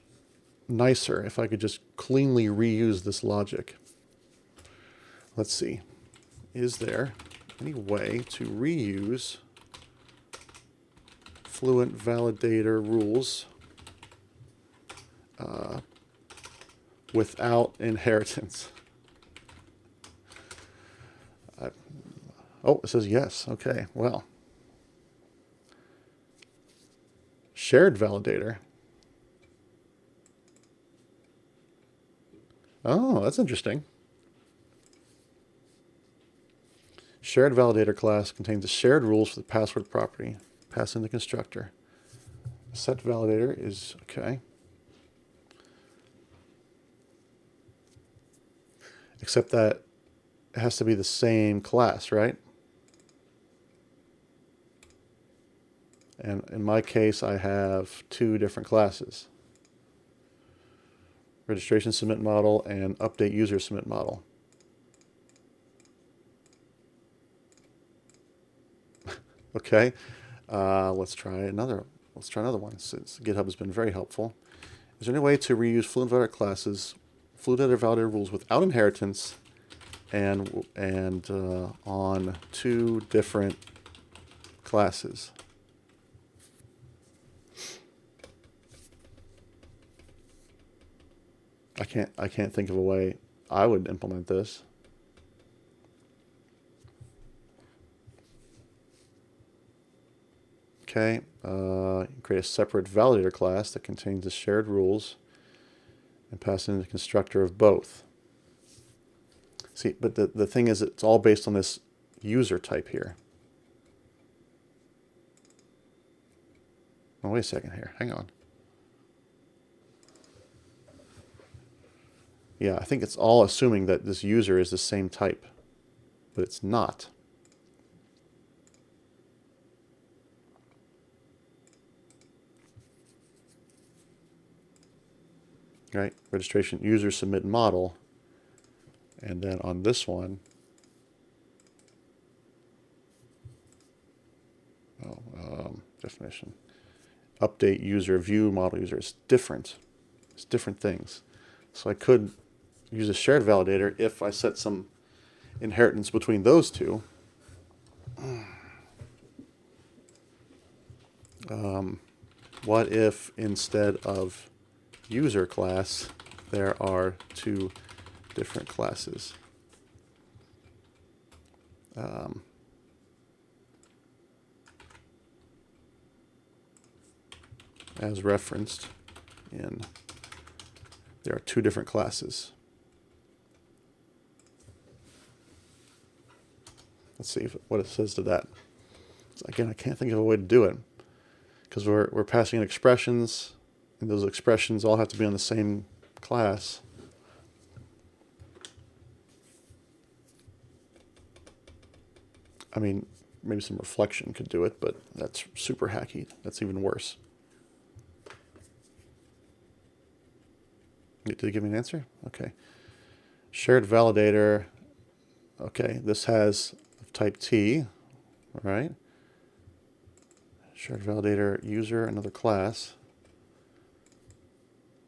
nicer if I could just cleanly reuse this logic. Let's see. Is there any way to reuse Fluent Validator rules without inheritance? Oh, it says yes. Okay, well. Shared validator. Oh, that's interesting. Shared validator class contains the shared rules for the password property. Pass in the constructor. Set validator is okay. Except that it has to be the same class, right? And in my case, I have two different classes. Registration submit model and update user submit model. Okay, let's try another one since GitHub has been very helpful. Is there any way to reuse Fluent Validator classes, Fluent Validator rules without inheritance, and on two different classes? I can't think of a way I would implement this. Okay, create a separate validator class that contains the shared rules and pass it in the constructor of both. See, but the thing is, it's all based on this user type here. Oh, wait a second here. Hang on. Yeah, I think it's all assuming that this user is the same type, but it's not. Right? Registration user submit model. And then on this one, definition, update user view model user. It's different. It's different things. So I could use a shared validator if I set some inheritance between those two. What if instead of user class, there are two different classes? As referenced in, there are two different classes. Let's see what it says to that. Again, I can't think of a way to do it because we're passing in expressions, and those expressions all have to be on the same class. I mean, maybe some reflection could do it, but that's super hacky. That's even worse. Did it give me an answer? Okay. Shared validator. Okay, this has type T, right? Shared validator user, another class.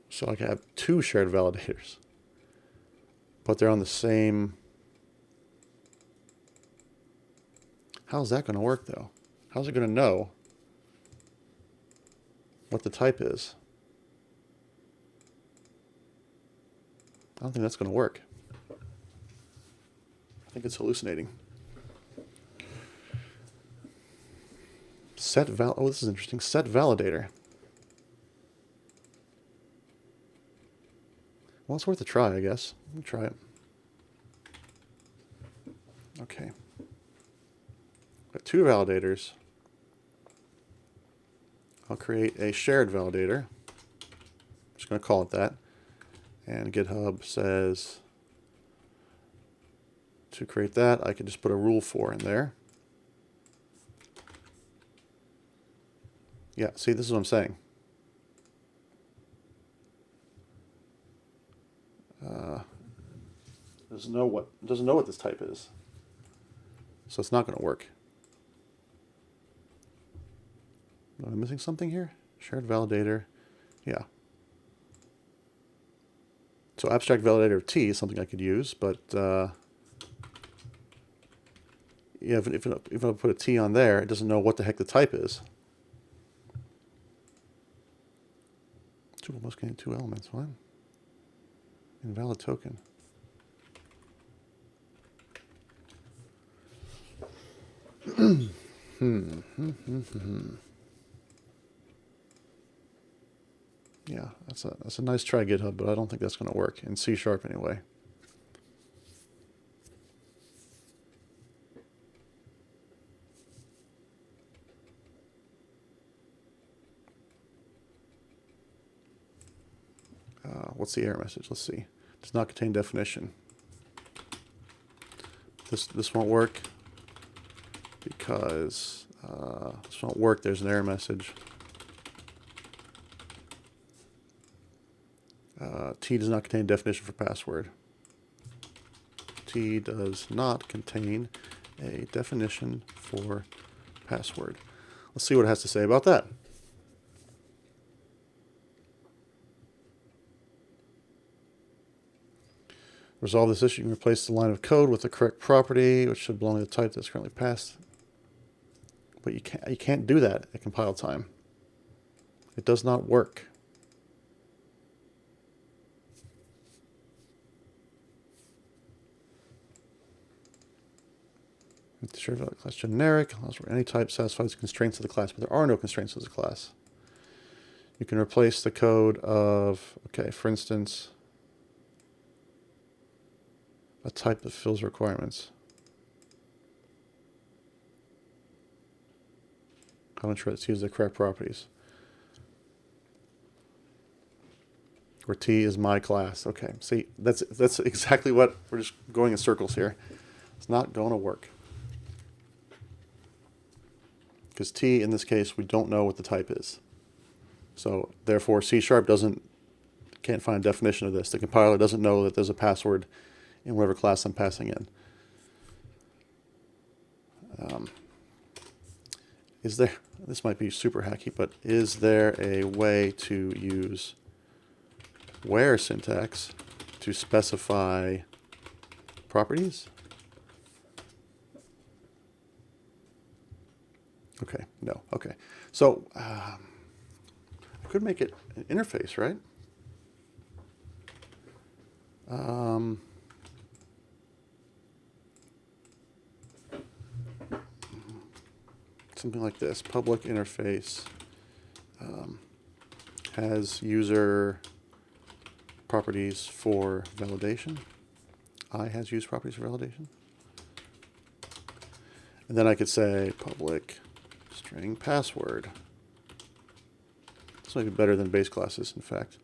So I can have two shared validators, but they're on the same. How's that going to work, though? How's it going to know what the type is? I don't think that's going to work. I think it's hallucinating. Oh, this is interesting. Set validator. Well, it's worth a try, I guess. Let me try it. Okay. Got two validators. I'll create a shared validator. I'm just going to call it that. And GitHub says to create that, I could just put a rule for in there. Yeah, see, this is what I'm saying. Doesn't know what this type is, so it's not going to work. Am I missing something here? Shared validator, yeah. So abstract validator of T is something I could use, but yeah, if I put a T on there, it doesn't know what the heck the type is. Tuple must contain two elements. What? Invalid token. Yeah, that's a nice try, GitHub, but I don't think that's going to work in C# anyway. What's the error message? Let's see. Does not contain definition. This won't work because this won't work. There's an error message. T does not contain definition for password. T does not contain a definition for password. Let's see what it has to say about that. Resolve this issue. You can replace the line of code with the correct property, which should belong to the type that's currently passed. But you can't do that at compile time. It does not work. Shared value class generic allows for any type satisfies the constraints of the class, but there are no constraints of the class. You can replace the code of, okay, for instance, a type that fills requirements. How much let's use the correct properties. Where T is my class. Okay, see, that's exactly what we're just going in circles here. It's not going to work. Because T, in this case, we don't know what the type is. So therefore, C# can't find a definition of this. The compiler doesn't know that there's a password in whatever class I'm passing in. Is there, this might be super hacky, but is there a way to use where syntax to specify properties? Okay, no, okay. So I could make it an interface, right? Something like this, public interface has user properties for validation. I has use properties for validation. And then I could say public string password. This might be better than base classes, in fact.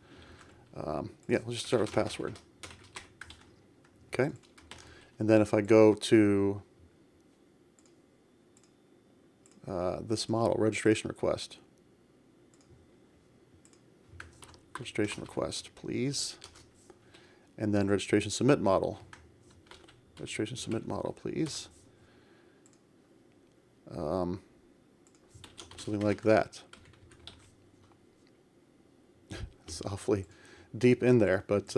Yeah, let's just start with password. Okay. And then if I go to this model, registration request. Registration request, please. And then registration submit model. Registration submit model, please. Something like that. It's awfully deep in there, but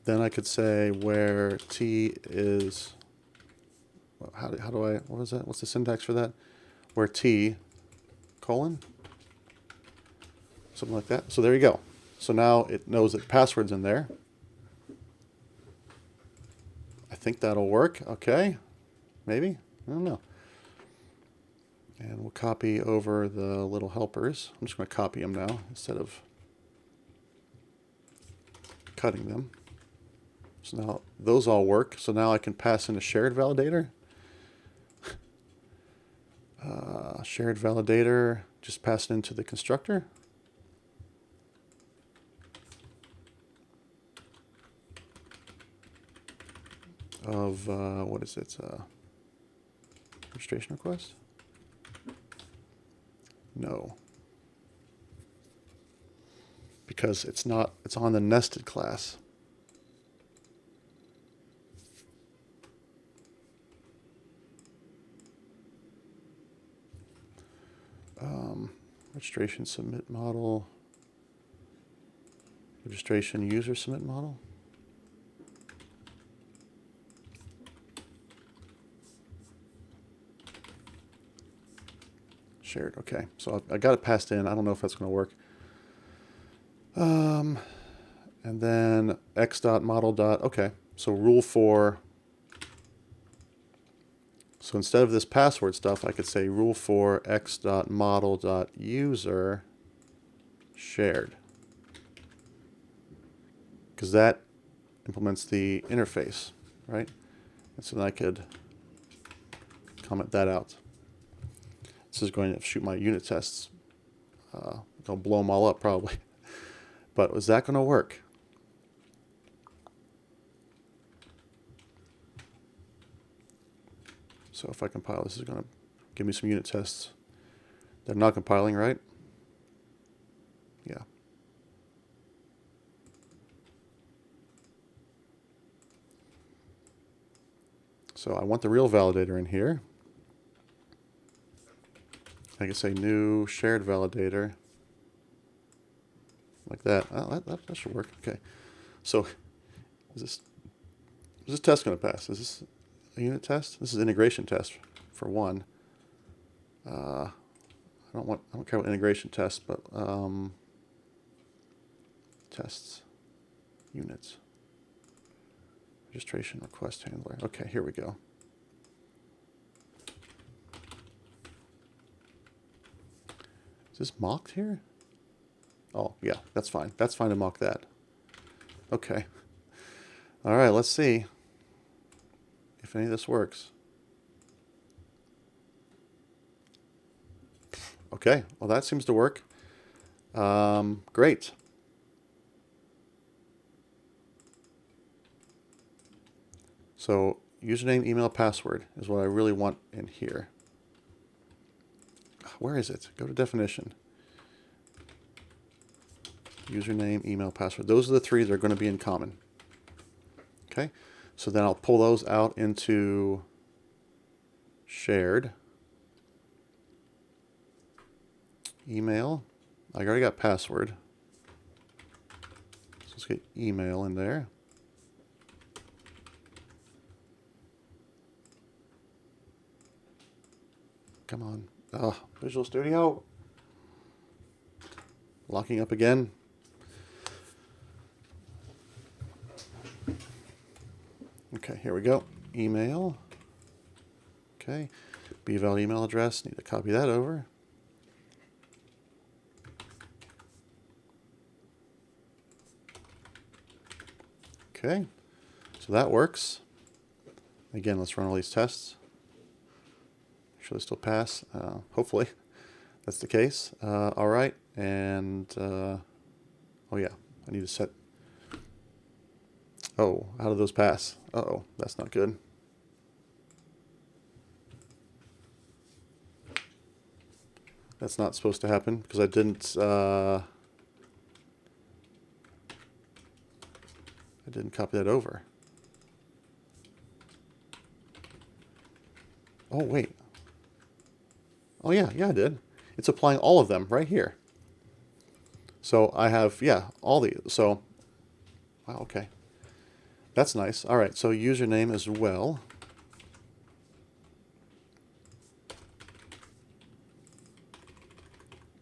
then I could say where T is, how do I, what is that? What's the syntax for that? Where T, colon, something like that. So there you go. So now it knows that password's in there. I think that'll work. Okay, maybe, I don't know. And we'll copy over the little helpers. I'm just going to copy them now instead of cutting them. So now those all work. So now I can pass in a shared validator. Shared validator, just pass it into the constructor. Of, what is it? Registration request? No. Because it's not, it's on the nested class. Registration submit model. Registration user submit model. Shared, okay. So I got it passed in. I don't know if that's going to work. And then x.model. Okay, so rule for, so instead of this password stuff, I could say rule for x.model.user shared. Because that implements the interface, right? And so then I could comment that out. This is going to shoot my unit tests. They'll blow them all up probably. But is that going to work? So if I compile, this is going to give me some unit tests. They're not compiling, right? Yeah. So I want the real validator in here. I can say new shared validator. Like that. Oh, that should work. Okay. So is this test going to pass? Is this a unit test? This is integration test for one. I don't care what integration test, but tests, units, registration request handler. Okay, here we go. Is this mocked here? Oh, yeah, that's fine. That's fine to mock that. Okay. All right, let's see if any of this works. Okay, well, that seems to work. Great. So username, email, password is what I really want in here. Where is it? Go to definition. Username, email, password. Those are the three that are going to be in common. Okay, so then I'll pull those out into shared. Email. I already got password. So let's get email in there. Come on. Oh, Visual Studio. Locking up again. Okay, here we go. Email. Okay. bval email address. Need to copy that over. Okay. So that works. Again, let's run all these tests. Should they still pass? Hopefully that's the case. All right. And, oh yeah, I need to set. Oh, how did those pass? Uh-oh, that's not good. That's not supposed to happen because I didn't copy that over. Oh, wait. Oh, yeah, I did. It's applying all of them right here. So I have, yeah, all the, so, wow, okay. That's nice. All right, so username as well.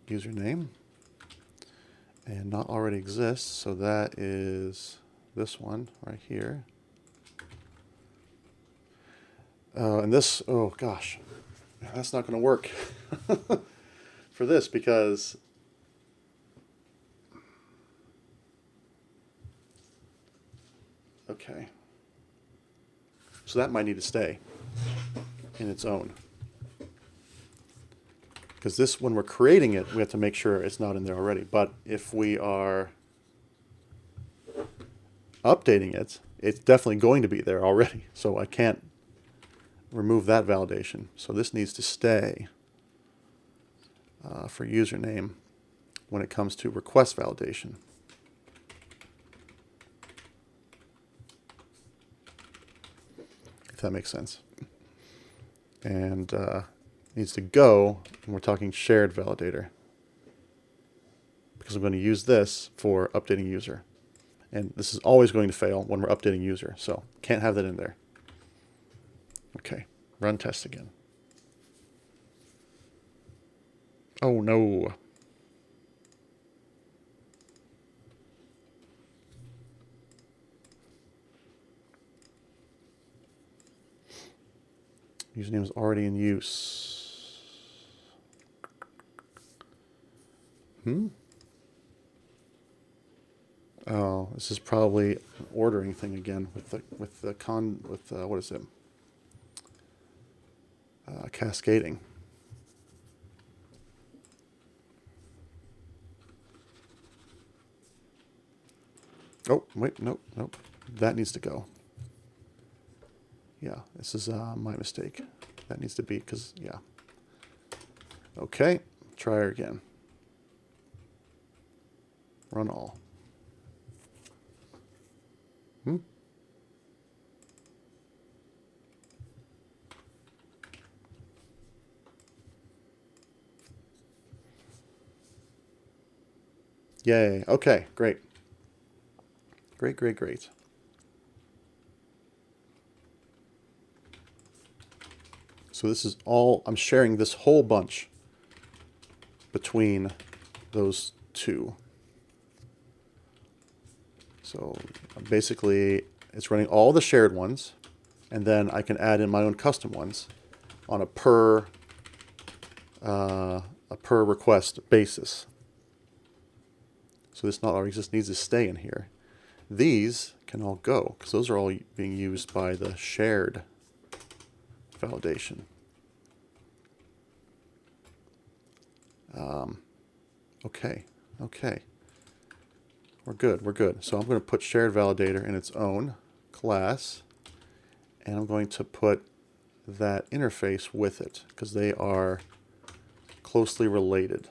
Username. And not already exists, so that is this one right here. And this, oh gosh, that's not going to work for this because okay. So that might need to stay in its own. Because this, when we're creating it, we have to make sure it's not in there already. But if we are updating it, it's definitely going to be there already. So I can't remove that validation. So this needs to stay for username when it comes to request validation. If that makes sense. And needs to go when we're talking shared validator. Because I'm going to use this for updating user. And this is always going to fail when we're updating user. So can't have that in there. Okay, run test again. Oh no. Username is already in use. Oh, this is probably an ordering thing again with what is it? Cascading. Oh, wait, nope. That needs to go. Yeah, this is my mistake. That needs to be, because, yeah. Okay, try her again. Run all. Yay, okay, great. Great. So this is all, I'm sharing this whole bunch between those two. So basically, it's running all the shared ones, and then I can add in my own custom ones on a per request basis. So this not already just needs to stay in here. These can all go, because those are all being used by the shared validation. Okay. We're good. So I'm going to put shared validator in its own class, and I'm going to put that interface with it, because they are closely related.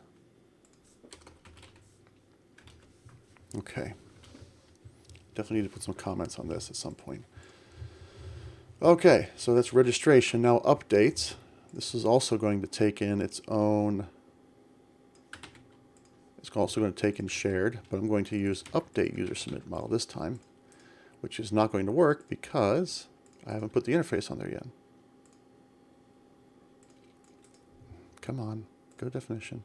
Okay. Definitely need to put some comments on this at some point. Okay, so that's registration. Now updates. This is also going to take in its own. It's also going to take in shared, but I'm going to use update user submit model this time, which is not going to work because I haven't put the interface on there yet. Come on, go to definition.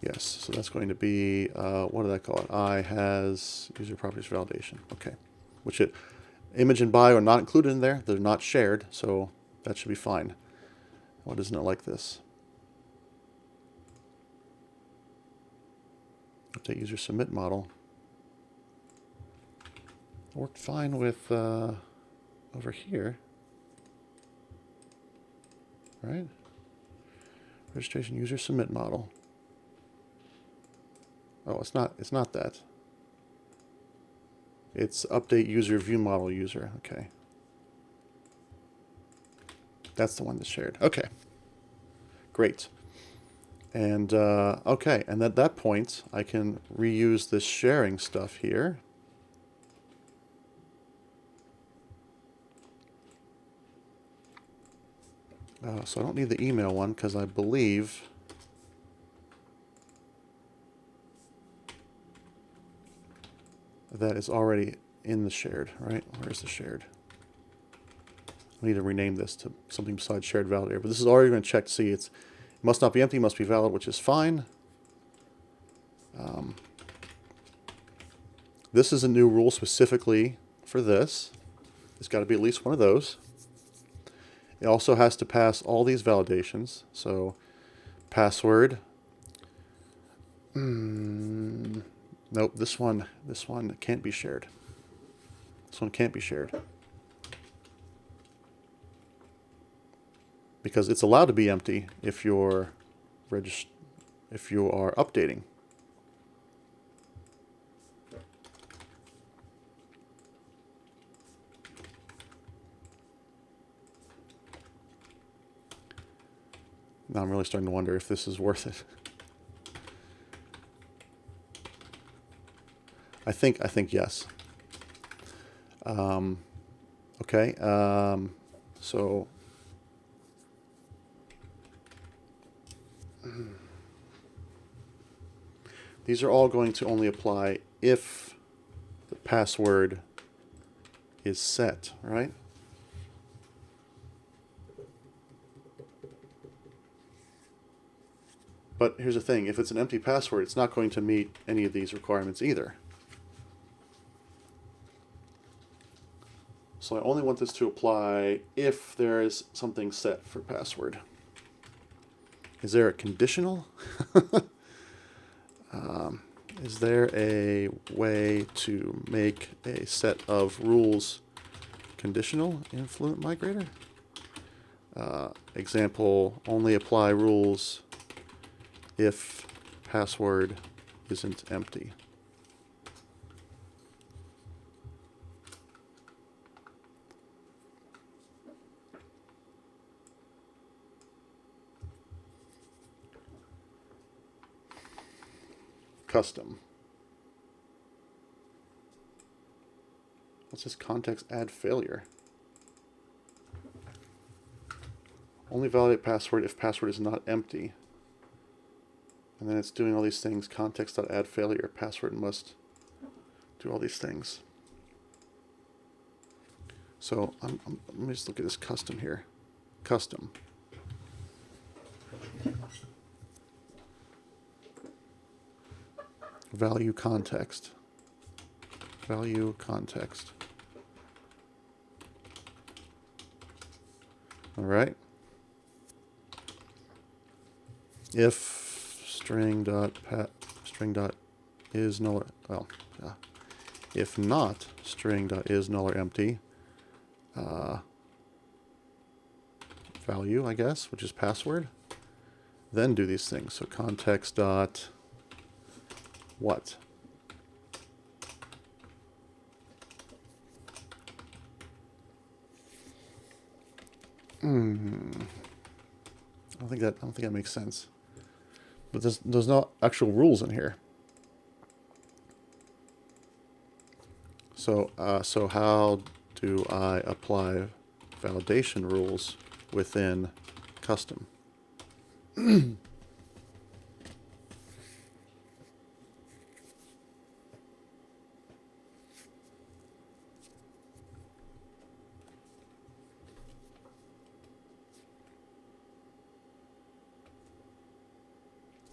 Yes, so that's going to be, what did I call it? I has user properties validation. Okay, which image and bio are not included in there. They're not shared, so that should be fine. Why doesn't it like this? Update user submit model. Worked fine with over here, right? Registration user submit model. Oh, it's not that. It's update user view model user. Okay. That's the one that's shared. Okay. Great. And okay, and at that point, I can reuse this sharing stuff here. So I don't need the email one because I believe that is already in the shared, right? Where's the shared? I need to rename this to something besides shared validator, but this is already going to check to see it must not be empty, must be valid, which is fine. This is a new rule specifically for this. It's got to be at least one of those. It also has to pass all these validations. So password. Nope, this one can't be shared. This one can't be shared. Because it's allowed to be empty if you're if you are updating. Now I'm really starting to wonder if this is worth it. I think yes. Okay. So these are all going to only apply if the password is set, right? But here's the thing, if it's an empty password, it's not going to meet any of these requirements either. So I only want this to apply if there is something set for password. Is there a conditional? Is there a way to make a set of rules conditional in Fluent Migrator? Example, only apply rules if password isn't empty. Custom. What's this context add failure? Only validate password if password is not empty. And then it's doing all these things. Context.add failure. Password must do all these things. So let me just look at this custom here. Custom. Value context. Value context. All right. If string dot is null or, well, if not string dot is null or empty, value, I guess, which is password, then do these things. So context dot what? I don't think that makes sense. But there's no actual rules in here. So so how do I apply validation rules within custom?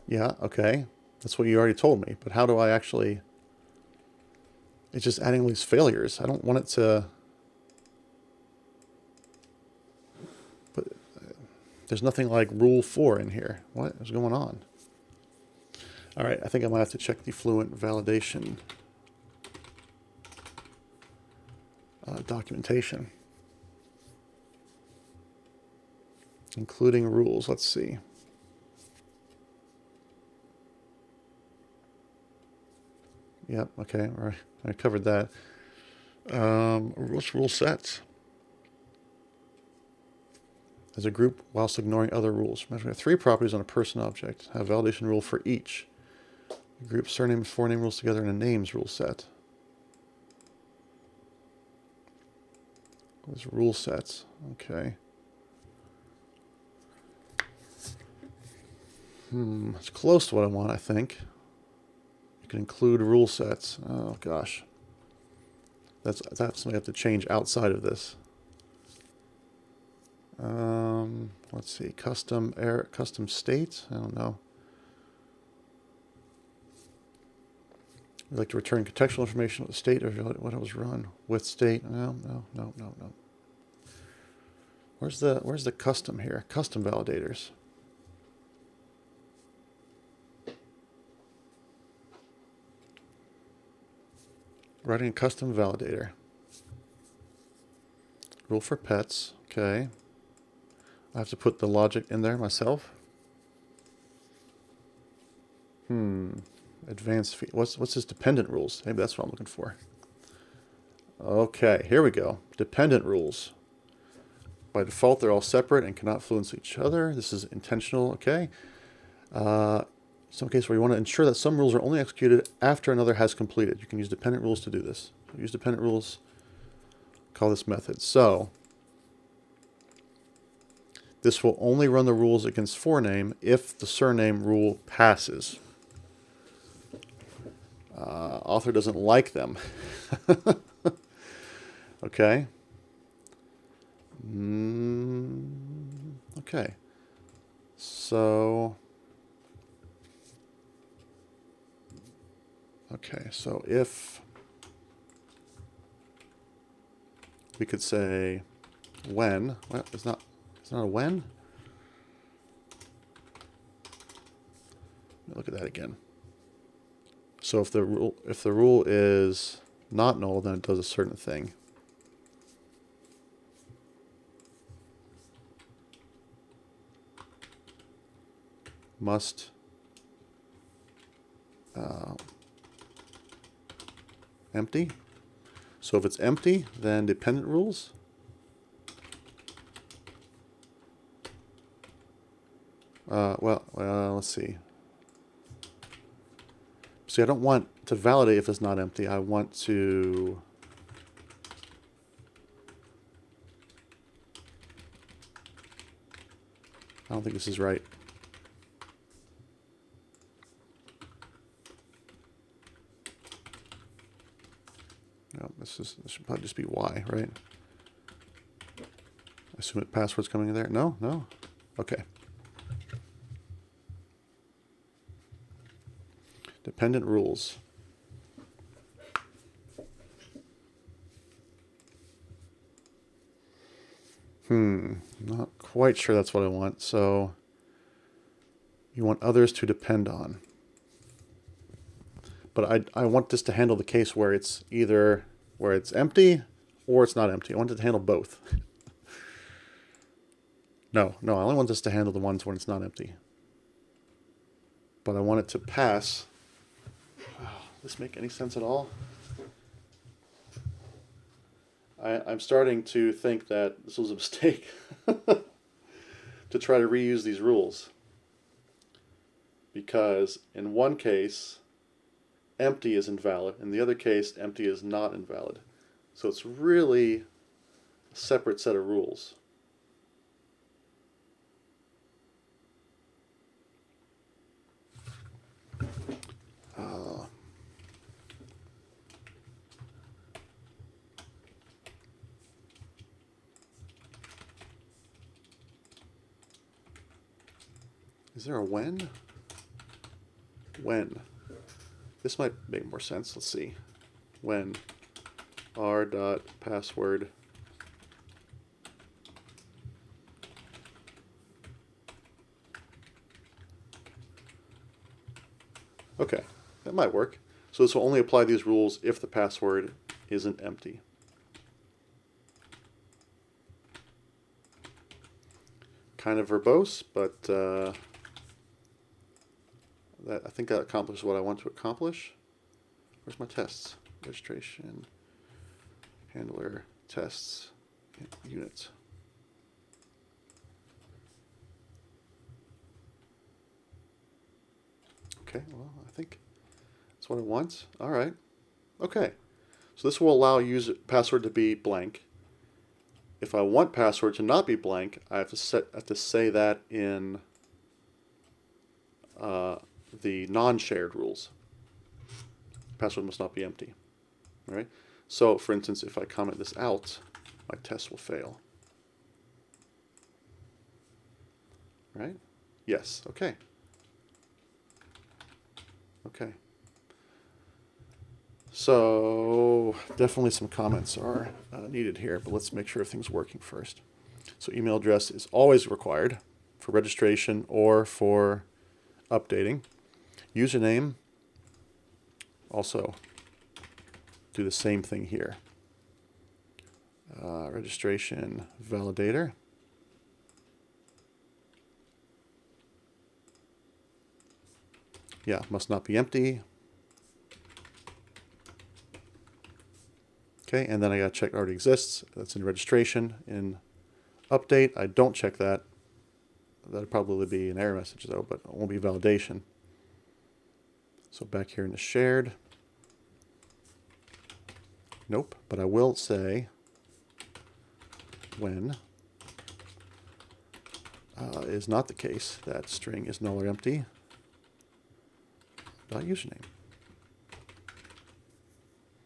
Yeah, okay. That's what you already told me. But how do I actually... It's just adding all these failures. I don't want it to... But there's nothing like rule 4 in here. What is going on? All right, I think I might have to check the Fluent validation documentation. Including rules. Let's see. Yep, okay, all right. I covered that. What's rule sets? As a group, whilst ignoring other rules. We have 3 properties on a person object. Have a validation rule for each. Group surname and forename rules together in a names rule set. There's rule sets. Okay. It's close to what I want, I think. You can include rule sets. Oh gosh. That's something I have to change outside of this. Let's see. Custom state. I don't know. We'd like to return contextual information of the state of what it was run with state. No. Where's the custom here? Custom validators. Writing a custom validator. Rule for pets. Okay. I have to put the logic in there myself. Advanced fee. What's this dependent rules? Maybe that's what I'm looking for. Okay, here we go. Dependent rules. By default, they're all separate and cannot influence each other. This is intentional. Okay. Some case where you want to ensure that some rules are only executed after another has completed. You can use dependent rules to do this. So use dependent rules. Call this method. So this will only run the rules against forename if the surname rule passes. Author doesn't like them. Okay. Okay. So... Okay, so if we could say when. Well, it's not a when. Look at that again. So if the rule is not null, then it does a certain thing. Must empty. So if it's empty, then dependent rules. Well, let's see. See, I don't want to validate if it's not empty. I want to I don't think this is right. No, this should probably just be Y, right? I assume it password's coming in there. No, no. Okay. Dependent rules. Not quite sure that's what I want. So you want others to depend on. But I want this to handle the case where it's either where it's empty or it's not empty. I want it to handle both. No, I only want this to handle the ones when it's not empty. But I want it to pass. Does this make any sense at all? I'm starting to think that this was a mistake to try to reuse these rules. Because in one case, empty is invalid. In the other case, empty is not invalid. So it's really a separate set of rules. Is there a when? When. This might make more sense. Let's see. When r.password okay, that might work. So this will only apply these rules if the password isn't empty. Kind of verbose, but I think that accomplishes what I want to accomplish. Where's my tests? Registration, handler, tests, units. Okay, well, I think that's what I want. All right. Okay. So this will allow user password to be blank. If I want password to not be blank, I have to say that in the non-shared rules. Password must not be empty. All right. So, for instance, if I comment this out, my test will fail. Right? Yes. Okay. Okay. So definitely some comments are needed here, but let's make sure everything's working first. So email address is always required for registration or for updating. Username, also do the same thing here. Registration validator. Yeah, must not be empty. Okay, and then I got to check already exists. That's in registration. In update, I don't check that. That'd probably be an error message though, but it won't be validation. So back here in the shared. Nope, but I will say when is not the case that string is null or empty. Username.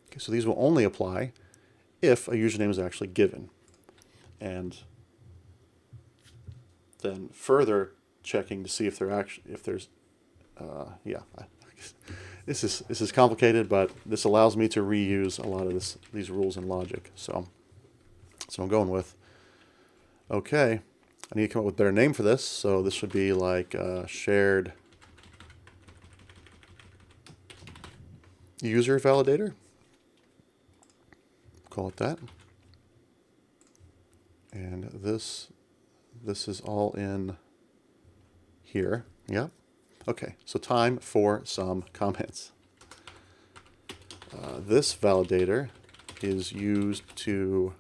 Okay, so these will only apply if a username is actually given. And then further checking to see if there's this is complicated, but this allows me to reuse a lot of these rules in logic. So So I'm going with. Okay, I need to come up with a better name for this. So this would be like shared user validator. Call it that. And this is all in here. Yeah. Okay, so time for some comments. This validator is used to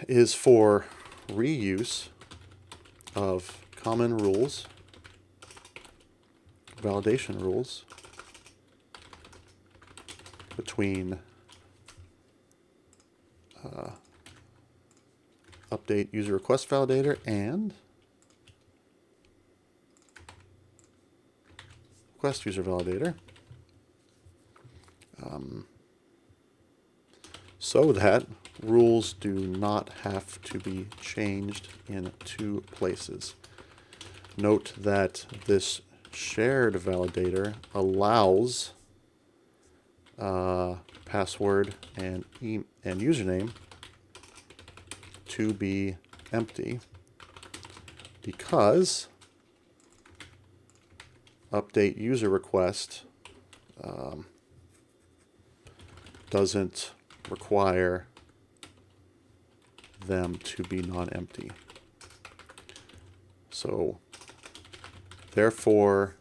is for reuse of common rules, validation rules between update user request validator and request user validator, so that rules do not have to be changed in two places. Note that this shared validator allows password and username to be empty because update user request doesn't require them to be non-empty. So therefore,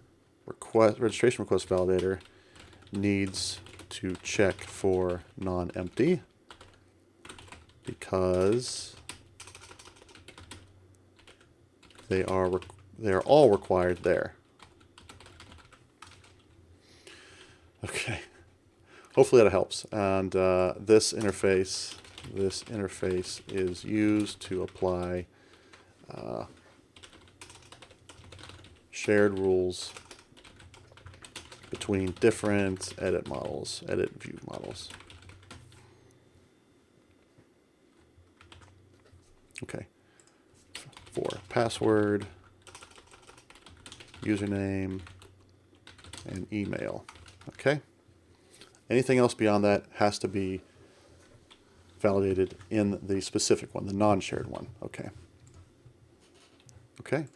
registration request validator needs to check for non-empty because they are all required there. Okay, hopefully that helps. And this interface is used to apply shared rules between different edit view models. Okay, for password, username, and email. Okay, anything else beyond that has to be validated in the specific one, the non-shared one. Okay. Okay.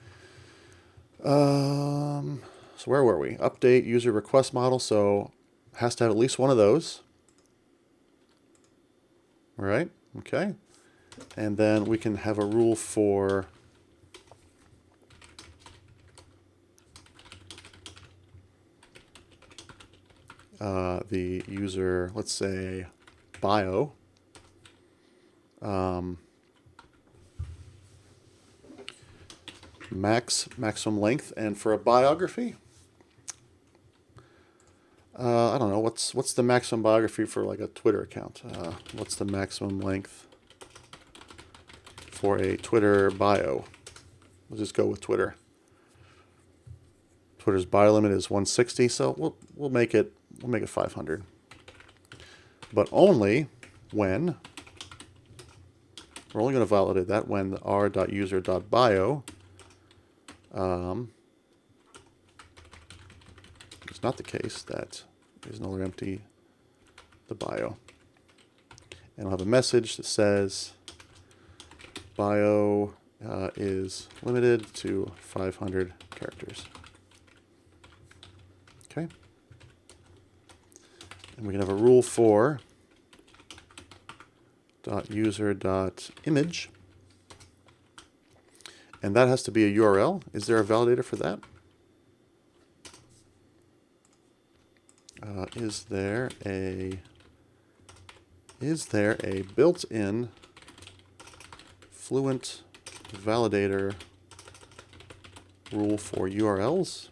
So where were we? Update user request model. So has to have at least one of those. All right. Okay. And then we can have a rule for the user, let's say bio. Maximum length, and for a biography, I don't know, what's the maximum biography for like a Twitter account? What's the maximum length for a Twitter bio? We'll just go with Twitter. Twitter's bio limit is 160, so we'll make it 500. But only when we're only going to validate that when the r.user.bio it's not the case that is no longer empty the bio. And I'll have a message that says bio is limited to 500 characters. Okay. And we can have a rule for .user.image. And that has to be a URL. Is there a validator for that? Is there a built-in Fluent validator rule for URLs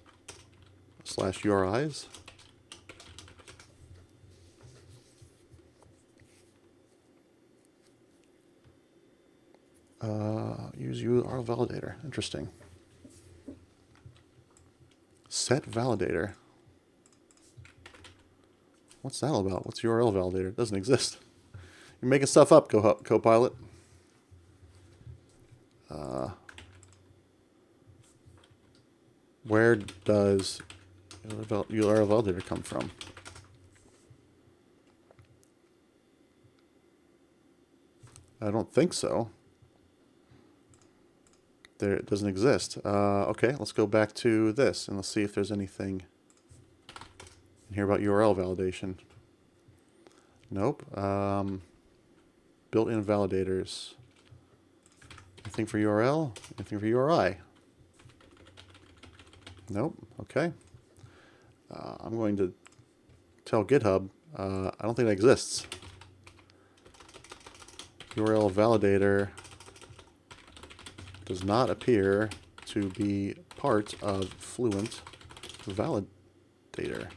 / URIs? Use URL validator. Interesting. Set validator. What's that all about? What's URL validator? It doesn't exist. You're making stuff up, Copilot. Where does URL validator come from? I don't think so. There, it doesn't exist. Okay, let's go back to this and let's see if there's anything in here about URL validation. Nope. Built-in validators. Anything for URL? Anything for URI? Nope. Okay. I'm going to tell GitHub I don't think that exists. URL validator does not appear to be part of Fluent Validator.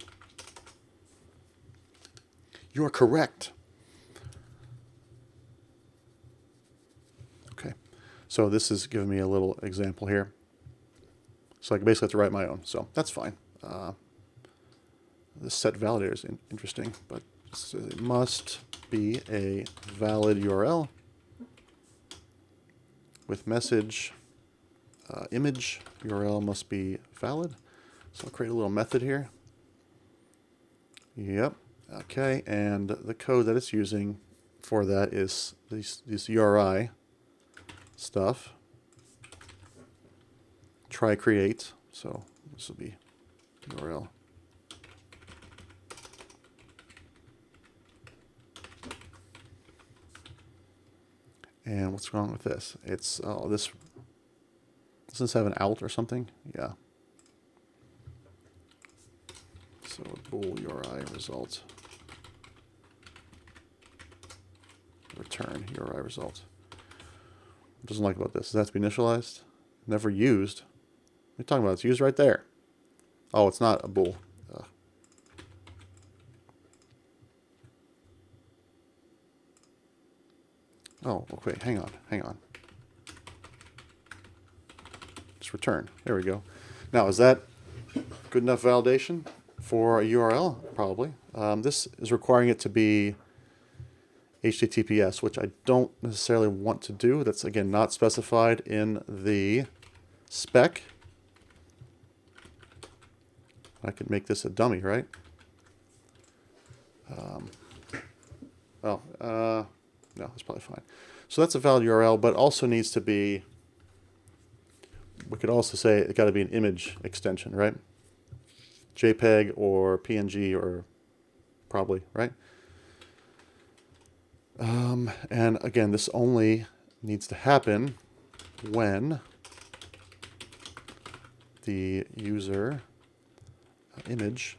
You are correct. Okay, so this is giving me a little example here. So I basically have to write my own, so that's fine. This set validator is interesting, but it must be a valid URL with message image URL must be valid. So I'll create a little method here. Yep. Okay, and the code that it's using for that is this URI stuff. Try create. So this will be URL. And what's wrong with this? It's this. Does this have an out or something? Yeah. So bool URI result. Return URI result. What doesn't like about this? Does that have to be initialized? Never used. What are you talking about? It's used right there. Oh, it's not a bool. Oh, okay, hang on. Just return. There we go. Now, is that good enough validation for a URL? Probably. This is requiring it to be HTTPS, which I don't necessarily want to do. That's, again, not specified in the spec. I could make this a dummy, right? No, that's probably fine. So that's a valid URL, but also needs to be, we could also say it got to be an image extension, right? JPEG or PNG or probably, right? And again, this only needs to happen when the user image,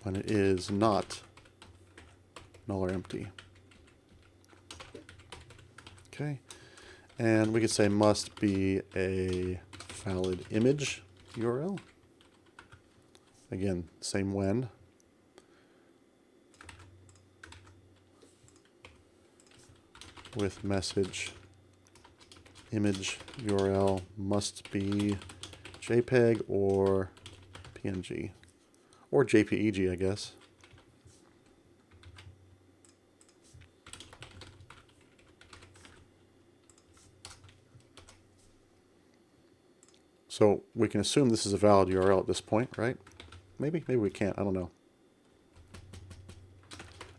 when it is not null or empty. Okay, and we could say must be a valid image URL. Again, same when. With message image URL must be JPEG or PNG or JPEG, I guess. So we can assume this is a valid URL at this point, right? Maybe we can't. I don't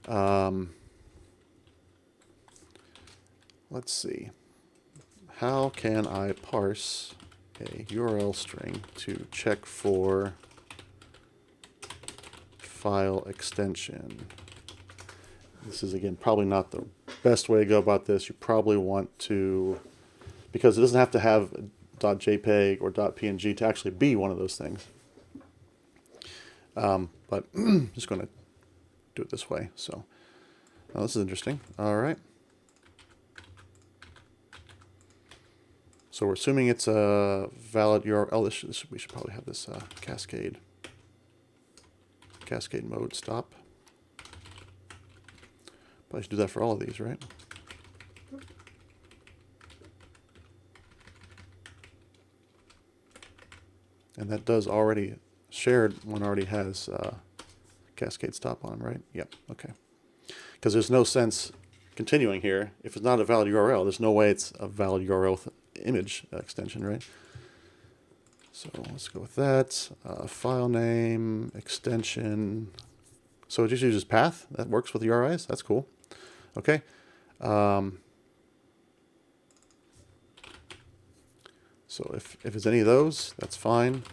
know. Let's see. How can I parse a URL string to check for file extension? This is, again, probably not the best way to go about this. You probably want to, because it doesn't have to have .jpeg or .png to actually be one of those things. But I'm just going to do it this way. So this is interesting. All right. So we're assuming it's a valid URL. We should probably have this cascade mode stop. Probably should do that for all of these, right? And that does already, shared one already has cascade stop on, right? Yep, okay. Because there's no sense continuing here. If it's not a valid URL, there's no way it's a valid URL image extension, right? So let's go with that. File name, extension. So it just uses path. That works with URIs. That's cool. Okay. So if it's any of those, that's fine.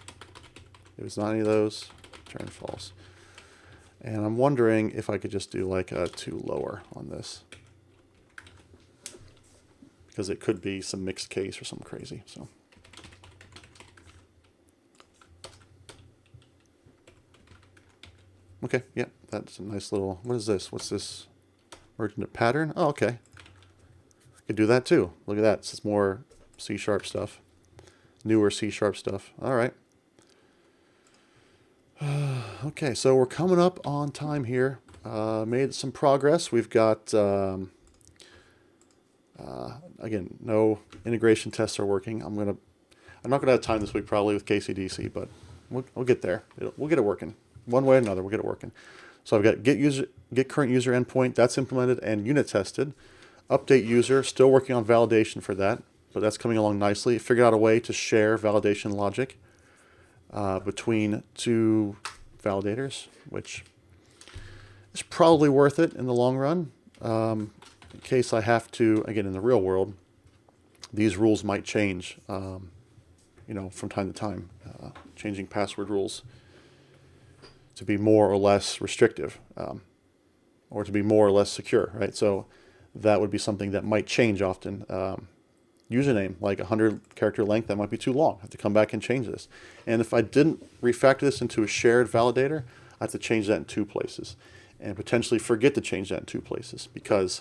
If it's not any of those, turn false. And I'm wondering if I could just do like a 2 lower on this, because it could be some mixed case or something crazy. So okay, yeah, that's a nice little, what is this? What's this? Merging a pattern? Oh, okay. I could do that too. Look at that. It's more C# stuff. Newer C# stuff. All right. Okay, so we're coming up on time here. Made some progress. We've got, again, no integration tests are working. I'm not gonna have time this week probably with KCDC, but we'll get there. We'll get it working. One way or another, we'll get it working. So I've got get current user endpoint, that's implemented and unit tested. Update user, still working on validation for that, but that's coming along nicely. Figured out a way to share validation logic between 2 validators, which is probably worth it in the long run. In case I have to, again, in the real world, these rules might change, from time to time, changing password rules to be more or less restrictive, or to be more or less secure, right? So that would be something that might change often. Username, like 100-character length, that might be too long. I have to come back and change this. And if I didn't refactor this into a shared validator, I have to change that in 2 places, and potentially forget to change that in 2 places, because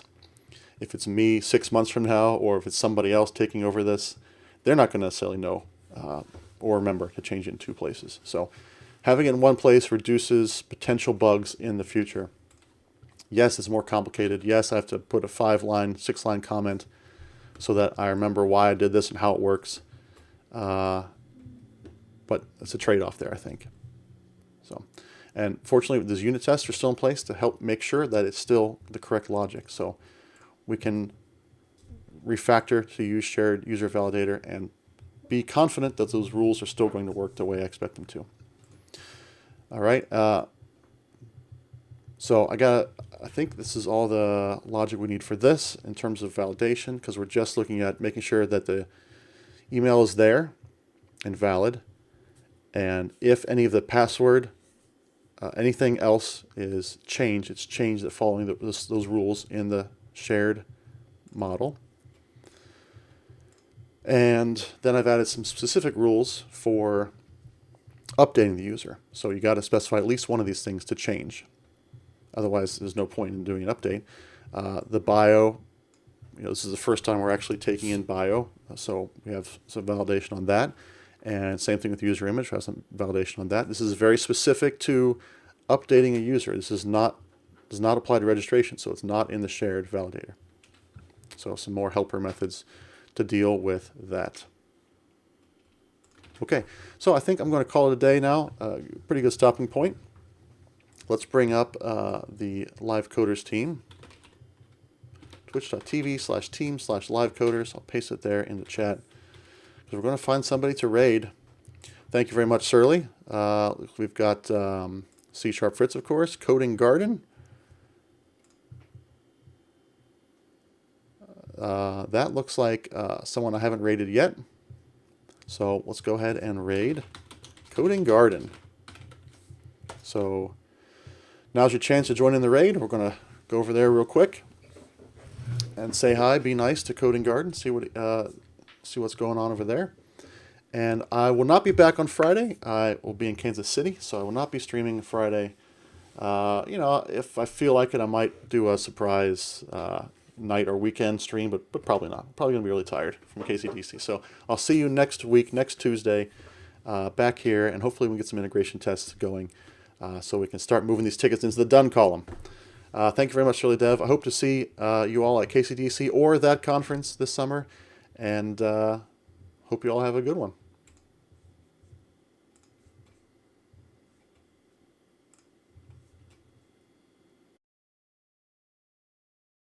if it's me 6 months from now, or if it's somebody else taking over this, they're not going to necessarily know or remember to change it in 2 places. So having it in 1 place reduces potential bugs in the future. Yes, it's more complicated. Yes, I have to put a 5-line, 6-line comment so that I remember why I did this and how it works. But it's a trade-off there, I think. So, and fortunately, these unit tests are still in place to help make sure that it's still the correct logic. So we can refactor to use shared user validator and be confident that those rules are still going to work the way I expect them to. All right. So I think this is all the logic we need for this in terms of validation, because we're just looking at making sure that the email is there and valid. And if any of the password, anything else is changed, it's changed following those rules in the shared model. And then I've added some specific rules for updating the user. So you got to specify at least one of these things to change. Otherwise, there's no point in doing an update. The bio, this is the first time we're actually taking in bio, so we have some validation on that. And same thing with user image, we have some validation on that. This is very specific to updating a user. This does not apply to registration, so it's not in the shared validator. So some more helper methods to deal with that. Okay, so I think I'm going to call it a day now. Pretty good stopping point. Let's bring up the Live Coders team. Twitch.tv/team/livecoders. I'll paste it there in the chat, because we're going to find somebody to raid. Thank you very much, Surly. We've got C# Fritz, of course, Coding Garden. That looks like someone I haven't raided yet. So let's go ahead and raid Coding Garden. So now's your chance to join in the raid. We're going to go over there real quick and say hi, be nice to Coding Garden, see what's going on over there. And I will not be back on Friday. I will be in Kansas City, so I will not be streaming Friday. If I feel like it, I might do a surprise night or weekend stream, but probably not. I'm probably going to be really tired from KCDC. So I'll see you next week, next Tuesday, back here, and hopefully we can get some integration tests going so we can start moving these tickets into the done column. Thank you very much, Shirley Dev. I hope to see you all at KCDC or that conference this summer, and hope you all have a good one.